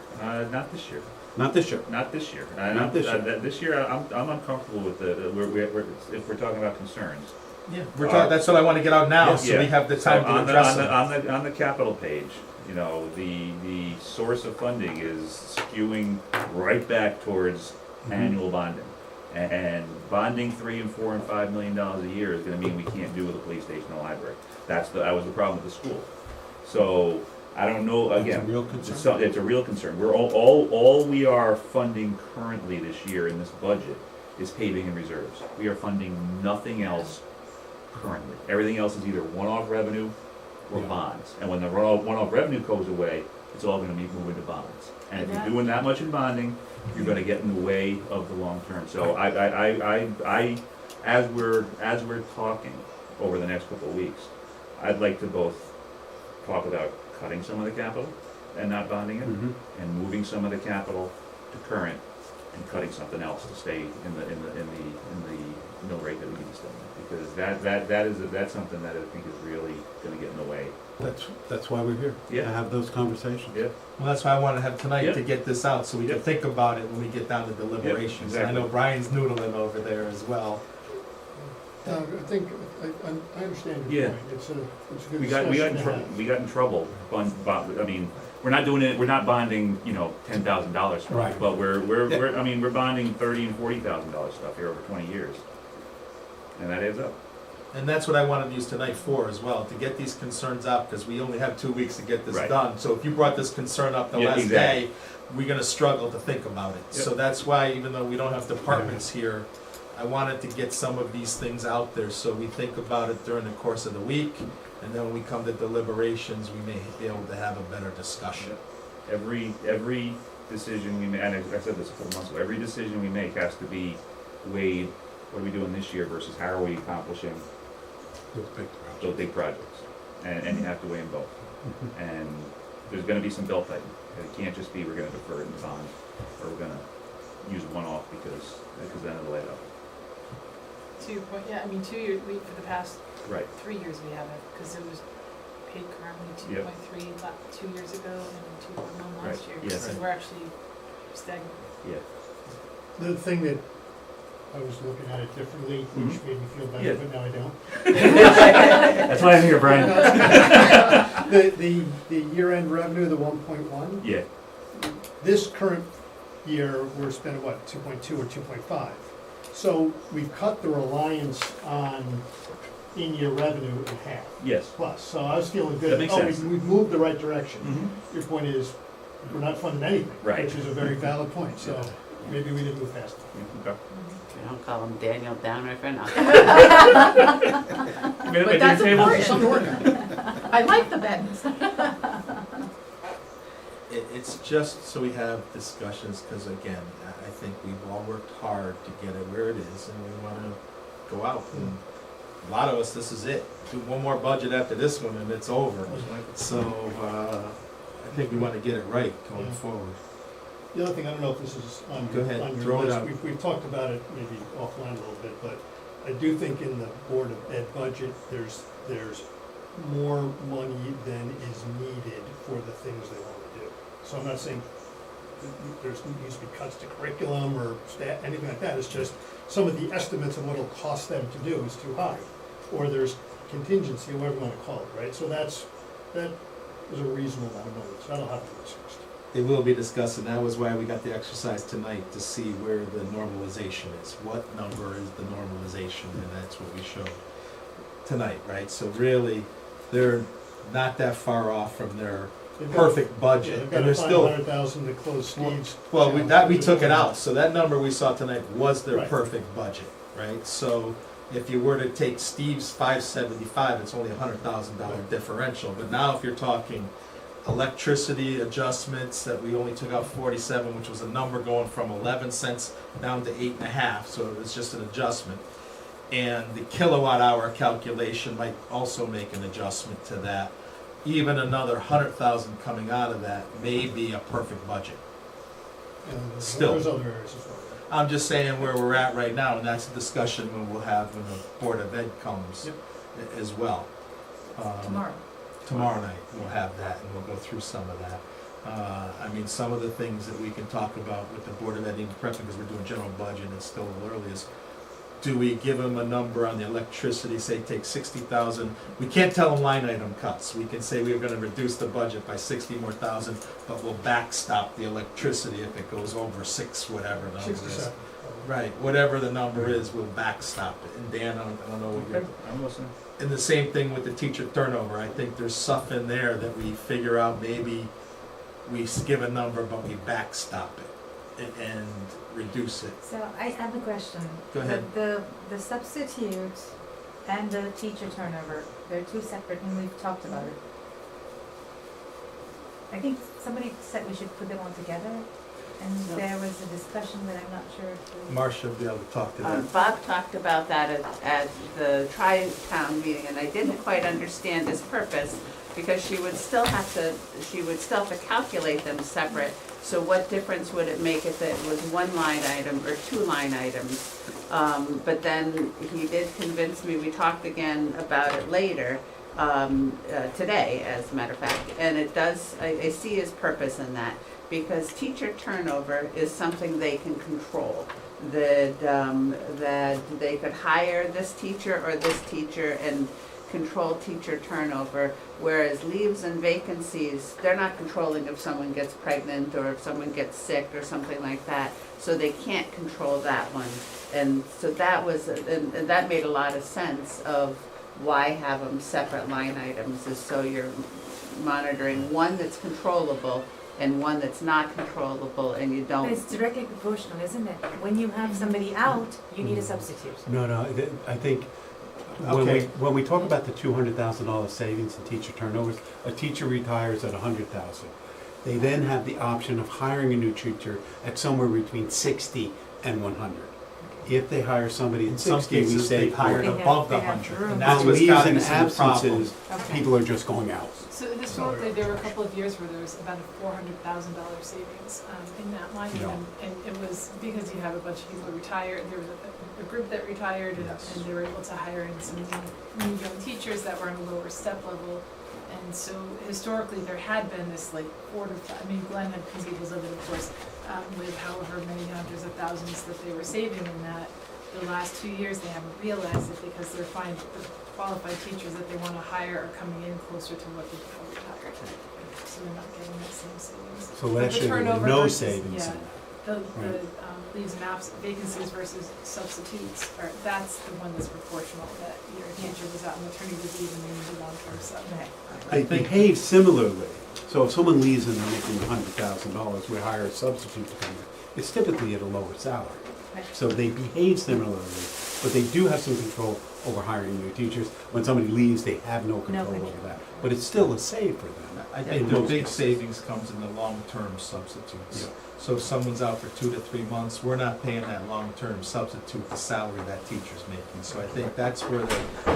Not this year. Not this year. Not this year. Not this year. This year, I'm uncomfortable with if we're talking about concerns. Yeah, we're talking, that's what I wanna get out now, so we Yeah. have the So time to on the- address on it. the- On the capital page, you know, the source of funding is skewing right back towards annual bonding. And bonding $3 and $4 and $5 million a year is gonna mean we can't do with a police station or library. That was the problem with the school. So, I don't know, That's again. a real concern. It's a real concern. We're all we are funding currently this year in this budget is paving and reserves. We are funding nothing else currently. Everything else is either one-off revenue or Yeah. bonds. And when the one-off revenue goes away, it's all gonna be moving to bonds. And if you're doing that much in bonding, you're gonna get in the way of the long term. So as we're talking over the next couple of weeks, I'd like to both talk about cutting some of the capital and not bonding it, Mhm. and moving some of the capital to current and cutting something else to stay in the mill rate that we need to stay in. Because that's something that I think is really gonna get in the way. That's why we're here, to Yeah. have those conversations. Yeah. Well, that's why I wanna have tonight, Yeah. to get this out, so we can Yeah. think about it when we get down to deliberations. And I know exactly. Brian's noodling over there as well. I think, I understand your Yeah. point, it's a good We discussion got to have. we got in trouble, I mean, we're not doing it, we're not bonding, you know, $10,000 for it. Right. But we're bonding $30,000 and $40,000 stuff here over 20 years. And that adds up. And that's what I wanted to use tonight for as well, to get these concerns up, because we only have 2 weeks to get this Right. done. So if you brought this concern up the Yeah, last exactly. day, we're gonna struggle to think about it. Yep. So that's why, even though we don't have departments here, I wanted to get some of these things out there, so we think about it during the course of the week, and then when we come to deliberations, we may be able to have a better discussion. Every decision we make, and I said this a couple months ago, every decision we make has to be weighed, what are we doing this year versus how are we accomplishing Those big projects. those big projects? And you have to weigh them both. And there's gonna be some belt tightening. It can't just be, we're gonna defer it in bonds, or we're gonna use one-off because then it'll add up. To your point, yeah, I mean, 2 years, for the past Right. 3 years we haven't, because it was paid currently Yep. 2.3 2 years ago and 2.1 last Right. year. Yes. So we're actually stagnant. Yeah. The thing that I was looking at it differently, which made me feel better, Yeah. but now I don't. That's why I'm here, Brian. The year-end revenue, the 1.1, Yeah. this current year, we're spending what, 2.2 or 2.5? So we've cut the reliance on in-year revenue in half Yes. plus. So I was feeling good. That makes sense. We've moved the right direction. Mhm. Your point is, we're not funding anything, Right. which is a very valid point, so maybe we didn't move fast enough. Okay. I don't call him Daniel Downer for nothing. But that's important. I like the bends. It's just so we have discussions, because again, I think we've all worked hard to get it where it is, and we wanna go out. And a lot of us, this is it. Do one more budget after this one and it's over. So, I think we wanna get it right going forward. The other thing, I don't know if this is on Go ahead, on your throw it list, out. we've talked about it maybe offline a little bit, but I do think in the Board of Ed budget, there's more money than is needed for the things they want to do. So I'm not saying there's needs to be cuts to curriculum or anything like that, it's just some of the estimates of what it'll cost them to do is too high. Or there's contingency, whatever you want to call it, right? So that is a reasonable amount of money, so that'll have to be discussed. It will be discussed, and that was why we got the exercise tonight, to see where the normalization is. What number is the normalization, and that's what we showed tonight, right? So really, they're not that far off from their They've got- perfect Yeah, budget, they've got and to they're find still, 100,000 to close Steve's. well, we challenge. took it out, so that number we saw tonight was their Right. perfect budget, right? So if you were to take Steve's 575, it's only $100,000 differential, but now if you're talking electricity adjustments, that we only took out 47, which was a number going from 11 cents down to 8.5, so it was just an adjustment. And the kilowatt hour calculation might also make an adjustment to that. Even another 100,000 coming out of that may be a perfect budget. And Still. there's other areas as well. I'm just saying where we're at right now, and that's a discussion we'll have when the Board of Ed comes Yep. as well. Tomorrow. Tomorrow night, we'll have that, and we'll go through some of that. I mean, some of the things that we can talk about with the Board of Ed, even prepping, because we're doing general budget, and it's still a little early, is do we give them a number on the electricity, say take 60,000? We can't tell them line item cuts. We can say we're gonna reduce the budget by 60 more thousand, but we'll backstop the electricity if it goes over six, whatever the number is. 67. Right, whatever the number is, we'll backstop it. And Dan, I don't know what you're. I'm listening. And the same thing with the teacher turnover. I think there's stuff in there that we figure out, maybe we give a number, but we backstop it and reduce it. So I have a question. Go ahead. The substitute and the teacher turnover, they're two separate, and we've talked about it. I think somebody said we should put them all together, and there was a discussion, but I'm not sure if we... Marcia will be able to talk to that. Bob talked about that at the Tri-Town meeting, and I didn't quite understand his purpose, because she would still have to calculate them separate. So what difference would it make if it was one line item or two line items? But then he did convince me, we talked again about it later, today, as a matter of fact, and it does, I see his purpose in that, because teacher turnover is something they can control. That they could hire this teacher or this teacher and control teacher turnover, whereas leaves and vacancies, they're not controlling if someone gets pregnant or if someone gets sick or something like that, so they can't control that one. And so that was, and that made a lot of sense of why have them separate line items, is so you're monitoring one that's controllable and one that's not controllable, and you But don't. it's directly proportional, isn't it? When you have somebody out, you need a substitute. No, I think Okay. when we talk about the $200,000 savings in teacher turnovers, a teacher retires at 100,000. They then have the option of hiring a new teacher at somewhere between 60 and 100. If they hire somebody In at some 60, we cases, say they've hired They have- above the they have 100, room. and that's on what's leaves causing and some problems. absences, Okay. people are just going out. So historically, there were a couple of years where there was about a $400,000 savings in that line Yeah. item. And it was because you have a bunch of people retired, there was a group that retired, Yes. and they were able to hire in some new young teachers that were on a lower step level. And so historically, there had been this like Glenn had examples of it, of course, with however many hundreds of thousands that they were saving in that. The last 2 years, they haven't realized it because they're finding the qualified teachers that they want to hire are coming in closer to what the people retired. So they're not getting that same savings. So But last the year, there were turnover no versus- savings yeah. in that. the leaves and abs vacancies versus substitutes, or that's the one that's proportional, that your teacher was out on maternity leave and they needed long-term sub. They behave similarly. So if someone leaves and they're making $100,000, we hire a substitute to come in. It's typically at a lower salary. So they behave similarly, but they do have some control over hiring new teachers. When somebody leaves, they have no control control. over that. But it's still a save for them. I in think the most big cases. savings comes in the long-term substitutes. Yeah. So if someone's out for 2 to 3 months, we're not paying that long-term substitute the salary that teacher's making. So I think that's where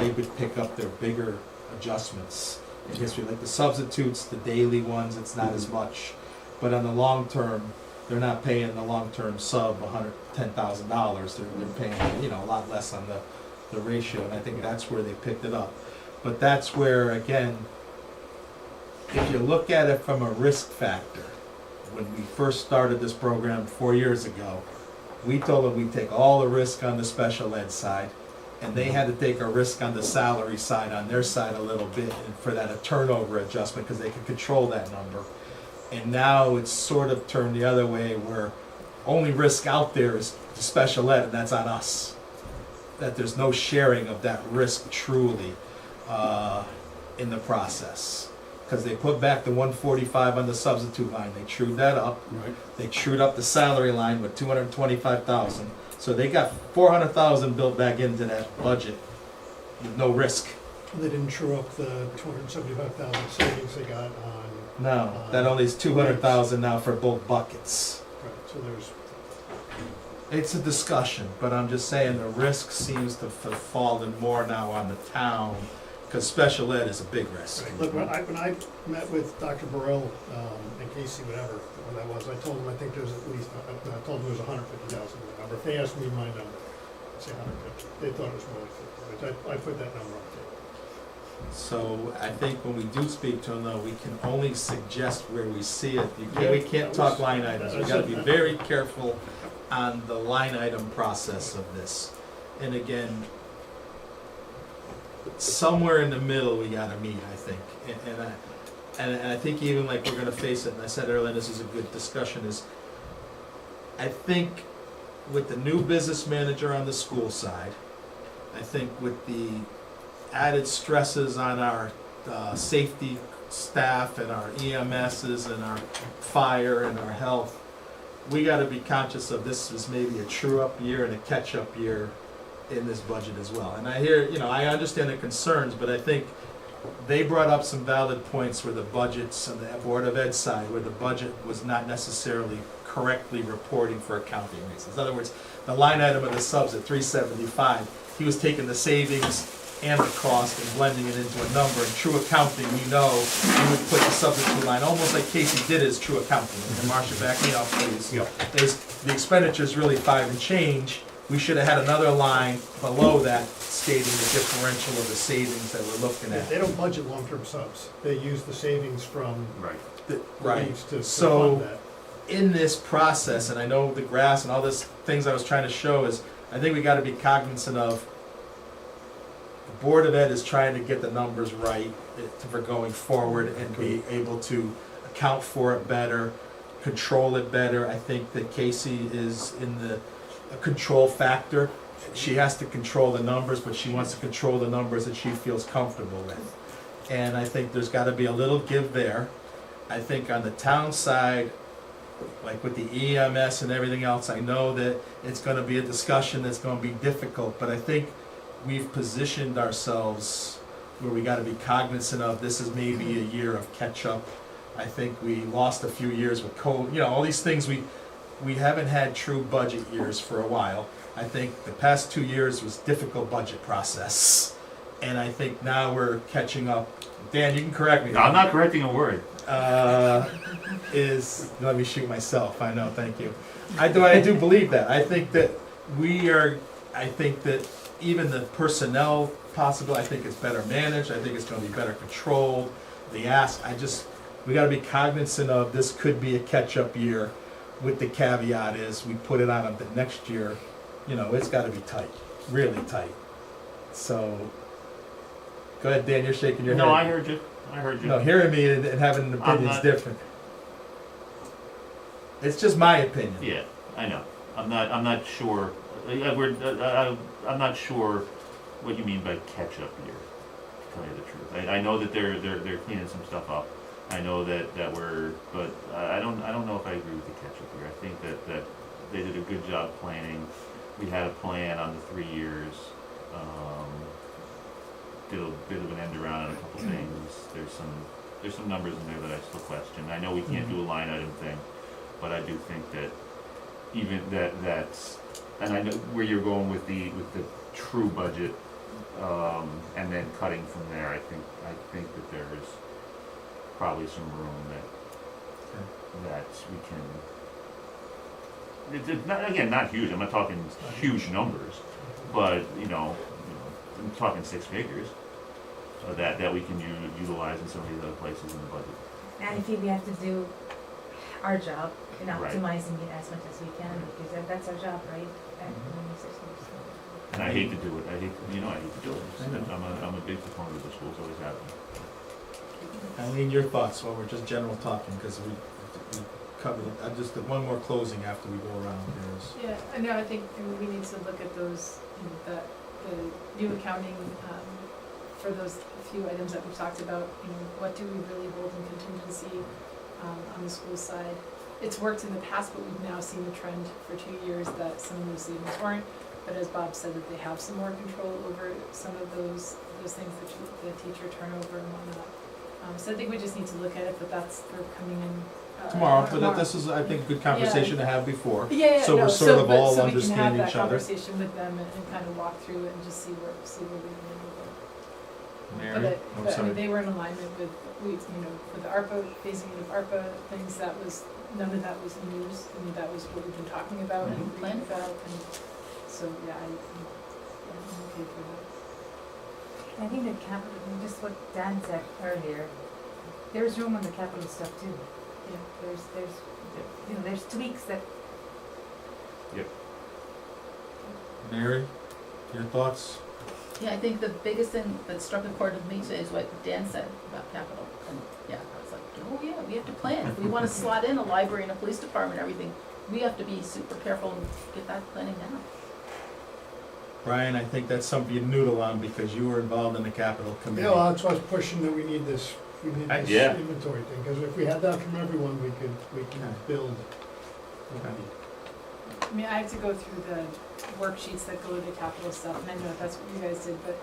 they would pick up their bigger adjustments in history. Like the substitutes, the daily ones, it's not as much. But on the long-term, they're not paying the long-term sub $110,000. They're paying, a lot less on the ratio, and I think that's where they picked it up. But that's where, again, if you look at it from a risk factor, when we first started this program 4 years ago, we told them we'd take all the risk on the special ed side, and they had to take a risk on the salary side, on their side a little bit, and for that a turnover adjustment, because they could control that number. And now it's sort of turned the other way, where only risk out there is the special ed, and that's on us. That there's no sharing of that risk truly in the process. Because they put back the 145 on the substitute line, they trued that up. Right. They trued up the salary line with 225,000. So they got 400,000 built back into that budget with no risk. They didn't true up the 275,000 savings they got on, No, that only is 200,000 now for both buckets. right, so there's, It's a discussion, but I'm just saying the risk seems to have fallen more now on the town, because special ed is a big risk. right. Look, when I met with Dr. Burrell, and Casey, whatever, when that was, I told them I think there's at least, I told them there was 150,000 number. If they asked me my number, I'd say 150. They thought it was more like 50, which I put that number on the table. So I think when we do speak to them, though, we can only suggest where we see it. We can't talk line items. We gotta be very careful on the line item process of this. And again, somewhere in the middle we gotta meet, I think. And I think even like we're gonna face it, and I said earlier, this is a good discussion, is I think with the new business manager on the school side, I think with the added stresses on our safety staff and our EMSs and our fire and our health, we gotta be conscious of this is maybe a true-up year and a catch-up year in this budget as well. And I hear, I understand the concerns, but I think they brought up some valid points where the budgets on the Board of Ed side, where the budget was not necessarily correctly reporting for accounting reasons. In other words, the line item of the subs at 375, he was taking the savings and the cost and blending it into a number. In true accounting, you would put the substitute line, almost like Casey did as true accounting. And Marcia, back me up, please. Yeah. The expenditure's really 5 and change. We should have had another line below that stating the differential of the savings that we're looking at. They don't budget long-term subs. They use the savings from Right. leaves to So- fund that. In this process, and I know the grass and all this things I was trying to show is, I think we gotta be cognizant of, the Board of Ed is trying to get the numbers right for going forward and be able to account for it better, control it better. I think that Casey is in a control factor. She has to control the numbers, but she wants to control the numbers that she feels comfortable with. And I think there's gotta be a little give there. I think on the town side, like with the EMS and everything else, I know that it's gonna be a discussion that's gonna be difficult, but I think we've positioned ourselves where we gotta be cognizant of, this is maybe a year of catch-up. I think we lost a few years with COVID, all these things, we haven't had true budget years for a while. I think the past 2 years was difficult budget process, and I think now we're catching up. Dan, you can correct me. No, I'm not correcting a word. Let me shoot myself, I know, thank you. I do believe that. I think that even the personnel possible, I think it's better managed, I think it's gonna be better controlled. We gotta be cognizant of, this could be a catch-up year, with the caveat is, we put it on the next year, it's gotta be tight, really tight. So, go ahead, Dan, you're shaking your head. No, I heard you. No, hearing me and having an opinion is different. It's just my opinion. Yeah. I know. I'm not sure. I'm not sure what you mean by catch-up year, to tell you the truth. I know that they're cleaning some stuff up. I know that we're, but I don't know if I agree with the catch-up year. I think that they did a good job planning. We had a plan on the 3 years. Did a bit of an end around on a couple things. There's some numbers in there that I still question. I know we can't do a line item thing, but I do think that even that's, and I know where you're going with the true budget, and then cutting from there. I think that there is probably some room that we can. It's not, again, not huge. I'm not talking huge numbers, but I'm talking 6 figures that we can utilize in some of these other places in the budget. And I think we have to do our job in Right. optimizing it as much as we can, because that's our job, right? And I hate to do it. I hate to do it. I'm a big proponent of the schools, always have been. Eileen, your thoughts while we're just general talking, because we covered it. Just one more closing after we go around here is. Yeah, no, I think we need to look at those, the new accounting, for those few items that we've talked about, what do we really hold in contingency, on the school side? It's worked in the past, but we've now seen the trend for 2 years that some of those savings weren't, but as Bob said, that they have some more control over some of those things, the teacher turnover and whatnot. So I think we just need to look at it, but they're coming in. Tomorrow, but this is, I think, a good conversation to have before. Yeah, So we're sort of all understanding So we can have that each other. conversation with them and kind of walk through it and just see where we land with it. Mary? But I mean, they were in alignment with, with the ARPA, phasing of ARPA things, none of that was news. I mean, that was what we've been talking about and planning about, and so, yeah, I'm okay for that. I think the capital, just what Dan said earlier, there's room on the capital stuff too. Yeah. There's tweaks that. Mary, your thoughts? Yeah, I think the biggest thing that struck a chord with me today is what Dan said about capital. And yeah, I was like, oh yeah, we have to plan. If we want to slot in a library and a police department and everything, we have to be super careful and get that planning down. Brian, I think that's something you noodle on because you were involved in the capital committee. Yeah, well, that's why I was pushing that we need this Yeah. inventory thing, because if we had that from everyone, we can build. I mean, I have to go through the worksheets that go with the capital stuff, and I know that's what you guys did, but,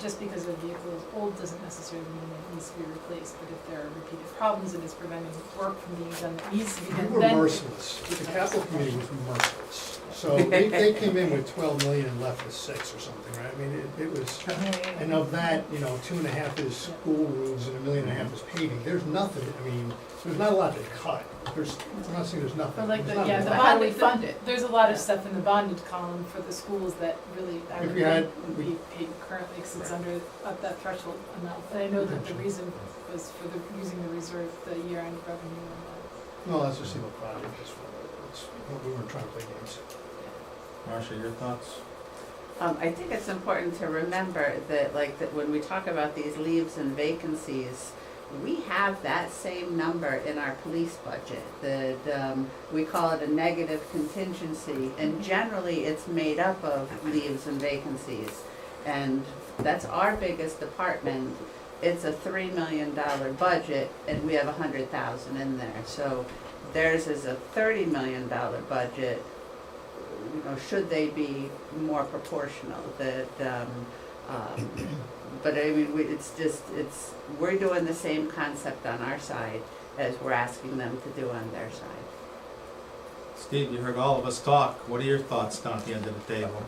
just because a vehicle is old doesn't necessarily mean it needs to be replaced, but if there are repeated problems and it's preventing work from being done that needs to be done, We were then. merciless. The capital committee was merciless. So they came in with 12 million and left with 6 or something, right? I mean, it was, and of that, 2.5 is school roofs and $1.5 million is paving. There's nothing, there's not a lot to cut. I'm not saying there's nothing. But like There's the, not yeah, a the lot. How do we bonded, fund it? there's a lot of stuff in the bonded column for the schools that really, I If would we had- think would be paid currently, because it's under, up that threshold amount. And I know that the reason was for using the reserve, the year-end revenue and that. No, that's a single project. We weren't trying to play games. Marcia, your thoughts? I think it's important to remember that, that when we talk about these leaves and vacancies, we have that same number in our police budget. We call it a negative contingency, and generally it's made up of leaves and vacancies. And that's our biggest department. It's a $3 million budget, and we have 100,000 in there. So theirs is a $30 million budget. Should they be more proportional? But we're doing the same concept on our side as we're asking them to do on their side. Steve, you heard all of us talk. What are your thoughts down at the end of the table?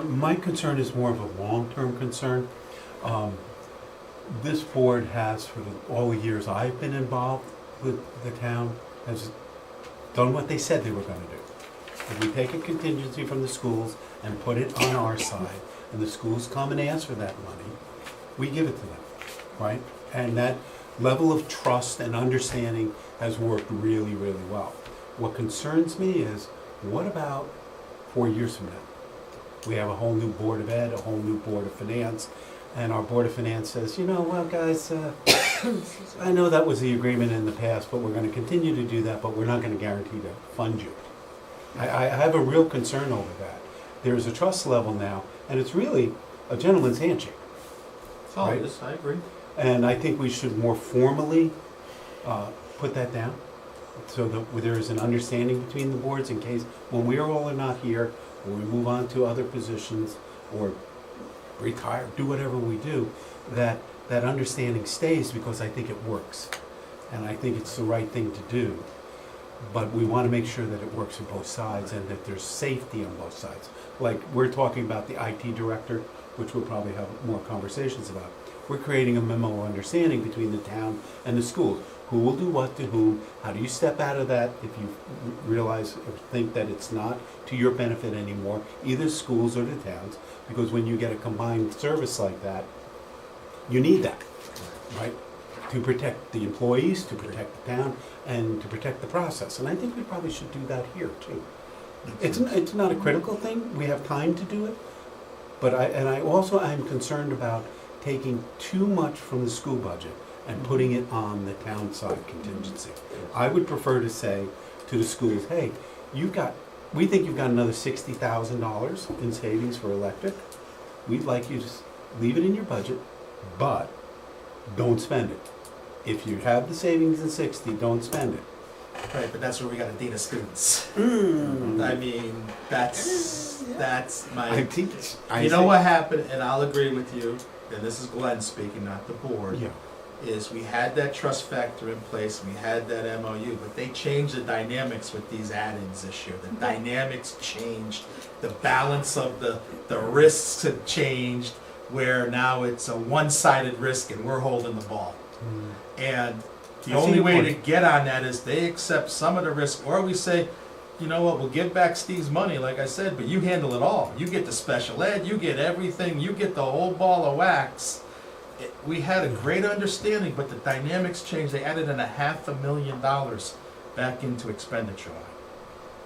My concern is more of a long-term concern. This board has, for all the years I've been involved with the town, has done what they said they were going to do. If we take a contingency from the schools and put it on our side, and the schools come and ask for that money, we give it to them, right? And that level of trust and understanding has worked really, really well. What concerns me is, what about 4 years from now? We have a whole new Board of Ed, a whole new Board of Finance, and our Board of Finance says, you know, well, guys, I know that was the agreement in the past, but we're gonna continue to do that, but we're not gonna guarantee to fund you. I have a real concern over that. There's a trust level now, and it's really a gentleman's handshake. That's all Right. it is, I agree. And I think we should more formally put that down, so that there is an understanding between the boards in case, when we are all not here, or we move on to other positions, or retire, do whatever we do, that that understanding stays, because I think it works. And I think it's the right thing to do. But we want to make sure that it works on both sides, and that there's safety on both sides. Like, we're talking about the IT director, which we'll probably have more conversations about. We're creating a memo of understanding between the town and the schools. Who will do what to whom? How do you step out of that if you realize or think that it's not to your benefit anymore, either schools or the towns? Because when you get a combined service like that, you need that, right? To protect the employees, to protect the town, and to protect the process. And I think we probably should do that here too. It's not a critical thing, we have time to do it, but I'm concerned about taking too much from the school budget and putting it on the town side contingency. I would prefer to say to the schools, hey, we think you've got another $60,000 in savings for electric. We'd like you to leave it in your budget, but don't spend it. If you have the savings in 60, don't spend it. Right, but that's where we got a dean of students. Mm. I mean, that's my. I know what happened, and I'll agree with you, and this is Glenn speaking, not the board. Yeah. Is we had that trust factor in place, we had that MOU, but they changed the dynamics with these add-ins this year. The dynamics changed, the balance of the risks had changed, where now it's a one-sided risk and we're holding the ball. And the I see only your way to point. get on that is they accept some of the risk, or we say, you know what, we'll give back Steve's money, like I said, but you handle it all. You get the special ed, you get everything, you get the whole ball of wax. We had a great understanding, but the dynamics changed. They added in $500,000 back into expenditure line.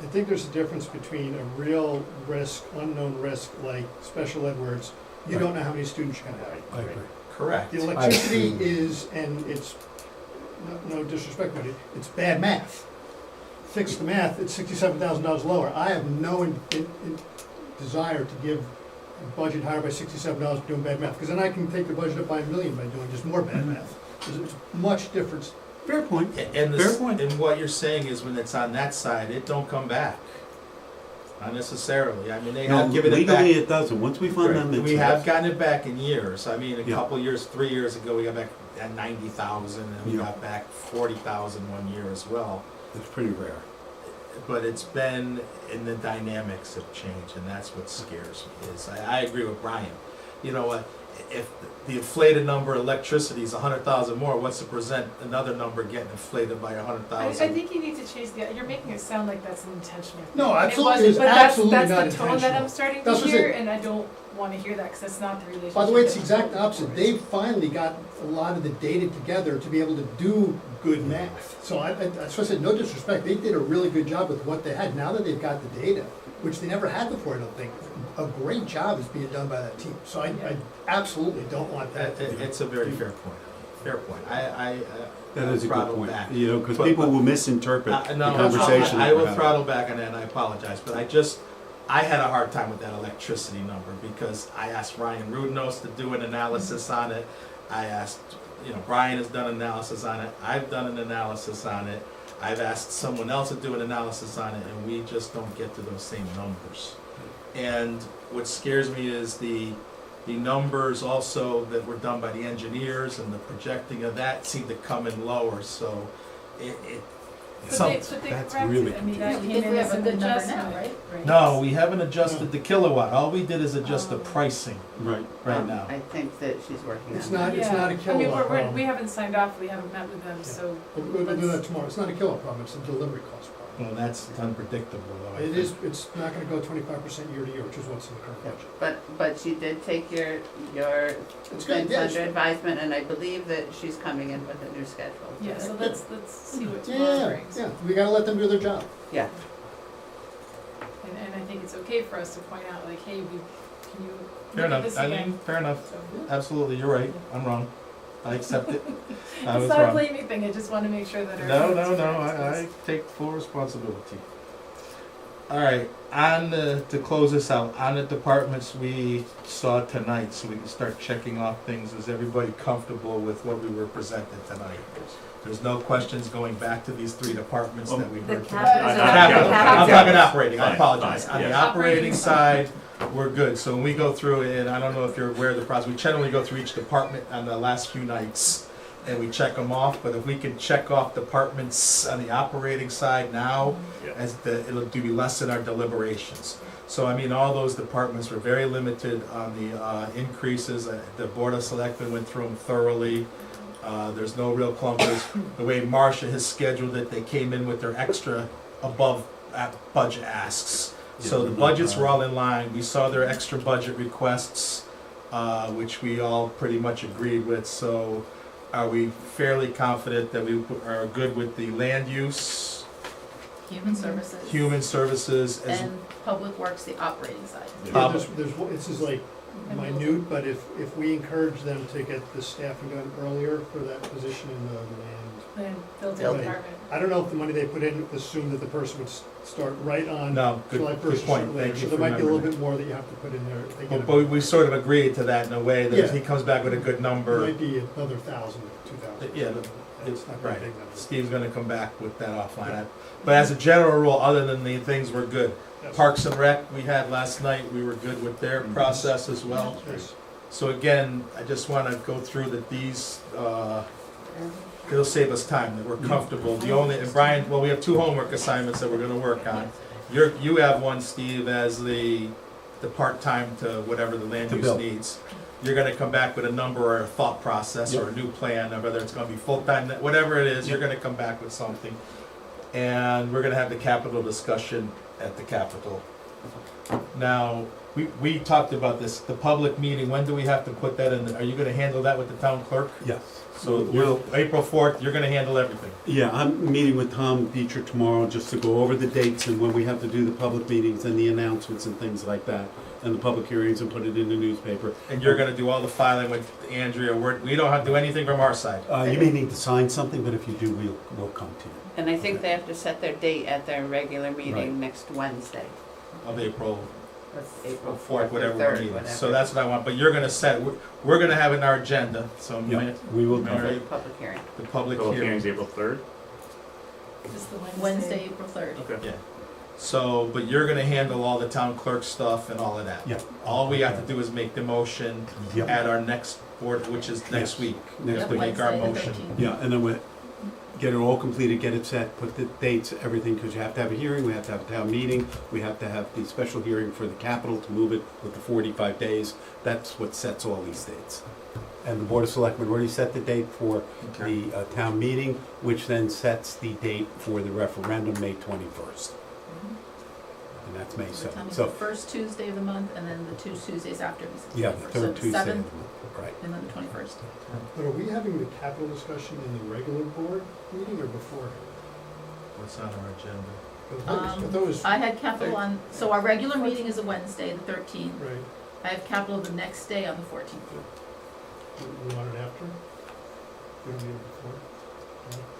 I think there's a difference between a real risk, unknown risk, like special ed, where it's, you don't know how many students you're gonna have. I agree. Correct. The electricity is, and it's, no disrespect, but it's bad math. Fix the math, it's $67,000 lower. I have no desire to give a budget higher by $67 for doing bad math, because then I can take the budget up by $1 million by doing just more bad math. There's much difference. Fair point. And Fair point. and what you're saying is when it's on that side, it don't come back. Not necessarily. I mean, they No, have given it back. legally it doesn't. Once we fund them, it's. We have gotten it back in years. I mean, a Yeah. couple years, 3 years ago, we got back at 90,000, and we Yeah. got back 40,000 one year as well. It's pretty rare. But it's been, and the dynamics have changed, and that's what scares me, is I agree with Brian. You know what, if the inflated number of electricity is 100,000 more, what's to present another number getting inflated by I 100,000? think you need to change you're making it sound like that's an intentional thing. No, And absolutely, wasn't, it's but absolutely not that's the tone that intentional. I'm starting That's to what hear, it- and I don't wanna hear that, cause that's not the relationship. By the way, it's the that exact we're going opposite. for. They finally got a lot of the data together to be able to do good math. So that's why I said, no disrespect, they did a really good job with what they had. Now that they've got the data, which they never had before, I don't think, a great job is being done by that team. So I absolutely don't want that. It's a very fair point. Fair point. That is a good throttle point. back. You know, because But- people but- will misinterpret the No, conversation. I that we're will having. throttle back on that, and I apologize, but I had a hard time with that electricity number, because I asked Ryan Rudnos to do an analysis on it. I asked, Brian has done an analysis on it, I've done an analysis on it, I've asked someone else to do an analysis on it, and we just don't get to those same numbers. And what scares me is the numbers also that were done by the engineers, and the projecting of that seemed to come in lower, so it But some, they that's corrected, really I mean, that confusing. came If in we as have a an good number now, adjustment. right? no, we haven't adjusted the kilowatt, all we did is adjust the pricing Right. right now. I think that she's working It's on that. not, it's Yeah. not a I mean, kilowatt we problem. haven't signed off, we haven't met with them, so. We'll do that tomorrow. It's not a kilowatt problem, it's a delivery cost problem. Well, that's unpredictable though. I It think. is, it's not gonna go 25% year to year, which is what's in the current budget. But she did take your It's good, things yeah, under she- advisement, and I believe that she's coming in with a new schedule. Yeah, so let's see what tomorrow Yeah, brings. yeah, we gotta let them do their job. Yeah, And I think it's okay for us to point out, like, hey, we can you Fair look at enough, this I again? mean, fair enough, So, absolutely, you're right, I'm wrong, I accept it, I it's was not a wrong. blaming thing, I just wanna make sure that No, everyone's. no, no, I take full responsibility. All right, to close this out, on the departments we saw tonight, so we can start checking off things, is everybody comfortable with what we were presented tonight? There's no questions going back to these three departments that we The heard capital. tonight? Capital. I'm talking operating, I Fine, apologize. fine, On the yeah. operating side, we're good. So when we go through it, and I don't know if you're aware of the process, we generally go through each department on the last few nights, and we check them off, but if we can check off departments on the operating side now, Yeah. it'll do less in our deliberations. So I mean, all those departments were very limited on the increases. The Board of Selectmen went through them thoroughly. There's no real clunkers. The way Marcia has scheduled it, they came in with their extra above budget asks. So the budgets were all in line. We saw their extra budget requests, which we all pretty much agreed with. So are we fairly confident that we are good with the land use, Human services. human services, as And public works, the operating side. Yeah, this is like minute, but if we encourage them to get the staffing done earlier for that position in the land, And building Right. department. I don't know if the money they put in assumed that the person would start right on No, good, July good 1st or point, something later. thank you So for there might be a little remembering. bit more that you have to put in there. If they get But we sort of agreed to that in a way that if Yeah. he comes back with a good It number, might be another 1,000, 2,000. Yeah, It's not right. a big number. Steve's gonna come back with that offline. But as a general rule, other than the things were good. Yes. Parks and Rec, we had last night, we were good with their process as well. Yes. So again, I just wanna go through that these, it'll save us time, that we're comfortable. The only, and Brian, well, we have two homework assignments that we're gonna work on. You have one, Steve, as the part-time to whatever the land To use Bill. needs. You're gonna come back with a number or a thought process or a new plan, of whether it's gonna be full-time, whatever it is, you're gonna come back with something. And we're gonna have the capital discussion at the Capitol. Now, we talked about this, the public meeting, when do we have to put that in? Are you gonna handle that with the town clerk? Yes. So April 4th, you're gonna handle everything. Yeah, I'm meeting with Tom Dietrich tomorrow just to go over the dates and when we have to do the public meetings and the announcements and things like that, and the public hearings and put it in the newspaper. And you're gonna do all the filing with Andrea, we don't have to do anything from our side. You may need to sign something, but if you do, we'll come to you. And I think they have to set their date at their regular meeting Right. next Wednesday. Of April That's April 4th, 4th or whatever we're 3rd, meeting. whatever. So that's what I want, but you're gonna set, we're gonna have it in our agenda, so Yeah, we will All cover right. it. Public hearing. the public Public hearing. hearing's April 3rd? Just the Wednesday, April 3rd. Okay. Yeah. So, but you're gonna handle all the town clerk stuff and all of that? Yeah. All we have to do is make the motion Yeah. at our next board, which is next Yes. week. Next We have to week. make our Wednesday, the motion. 13th. Yeah, and then we get it all completed, get it set, put the dates, everything, because you have to have a hearing, we have to have a town meeting, we have to have the special hearing for the capital to move it with the 45 days. That's what sets all these dates. And the Board of Selectmen already set the date for Okay. the town meeting, which then sets the date for the referendum, May 21st. And that's May So tell me 7th. the So, first Tuesday of the month and then the two Tuesdays after. yeah, the third Tuesday. of the 7th month, right. and then the 21st. But are we having the capital discussion in the regular board meeting or before? What's on our agenda? I thought it was, I had capital on, so our regular meeting is a Wednesday, the 13th. right, I have capital the next day on the 14th. we want it after? We don't need it before?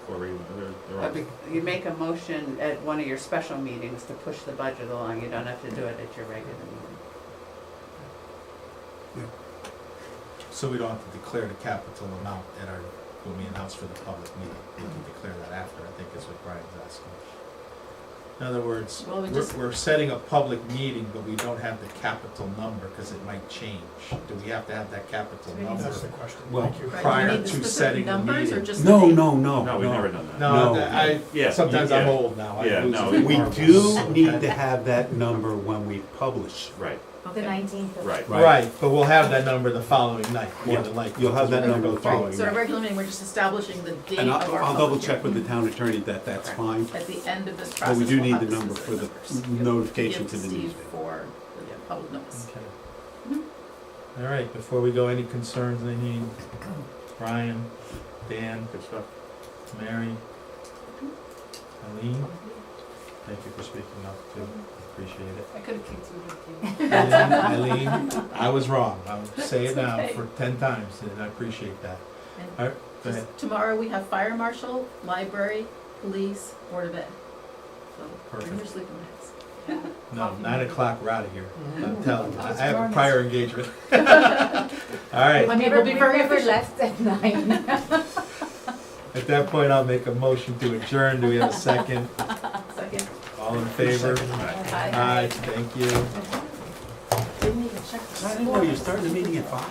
Or regular, they're all- You make a motion at one of your special meetings to push the budget along. You don't have to do it at your regular meeting. So we don't have to declare the capital amount at our, when we announce for the public meeting. We can declare that after, I think is what Brian's asking. In other words, Well, we just- we're setting a public meeting, but we don't have the capital number because it might change. Do we have to have that capital number? That's the question. Well, Thank you. Right, Prior you need the to specific setting the numbers or meeting. just the No, date? no, no, No, we've never done that. No, No. Yeah, sometimes yeah. I'm old now. I Yeah, lose no, it. We Marbles. do Okay. need to have that number when we publish. Right, The 19th of. right. Right, but we'll have that number the following night, more Yeah, than likely. you'll have that because we're number gonna the go through it. following So at a night. regular meeting, we're just establishing the date And of our I'll double public check with hearing. the town attorney that that's fine, At the end of this process, but we do we'll need have the the number for the specific numbers. notification to Give the Steve newspaper. for the public notice. Okay. All right, before we go, any concerns, anything? Brian, Dan, Good stuff. Mary, Eileen? Thank you for speaking up too, appreciate it. I could have kicked you with it. Eileen, I was wrong, I'll say it now okay. for 10 times, and I appreciate that. And All right, go ahead. Tomorrow we have fire marshal, library, police, board of ed. So bring your Perfect. sleeping bags. No, 9 o'clock, we're out of here. I'm telling you, I That's have a wrong. prior engagement. All right, I mean, we'll be very Never efficient. left at 9. at that point, I'll make a motion to adjourn. Do we have a second? Second. All in favor? Aye. Aye, thank you. Didn't even check the I didn't know you were starting the meeting at 5?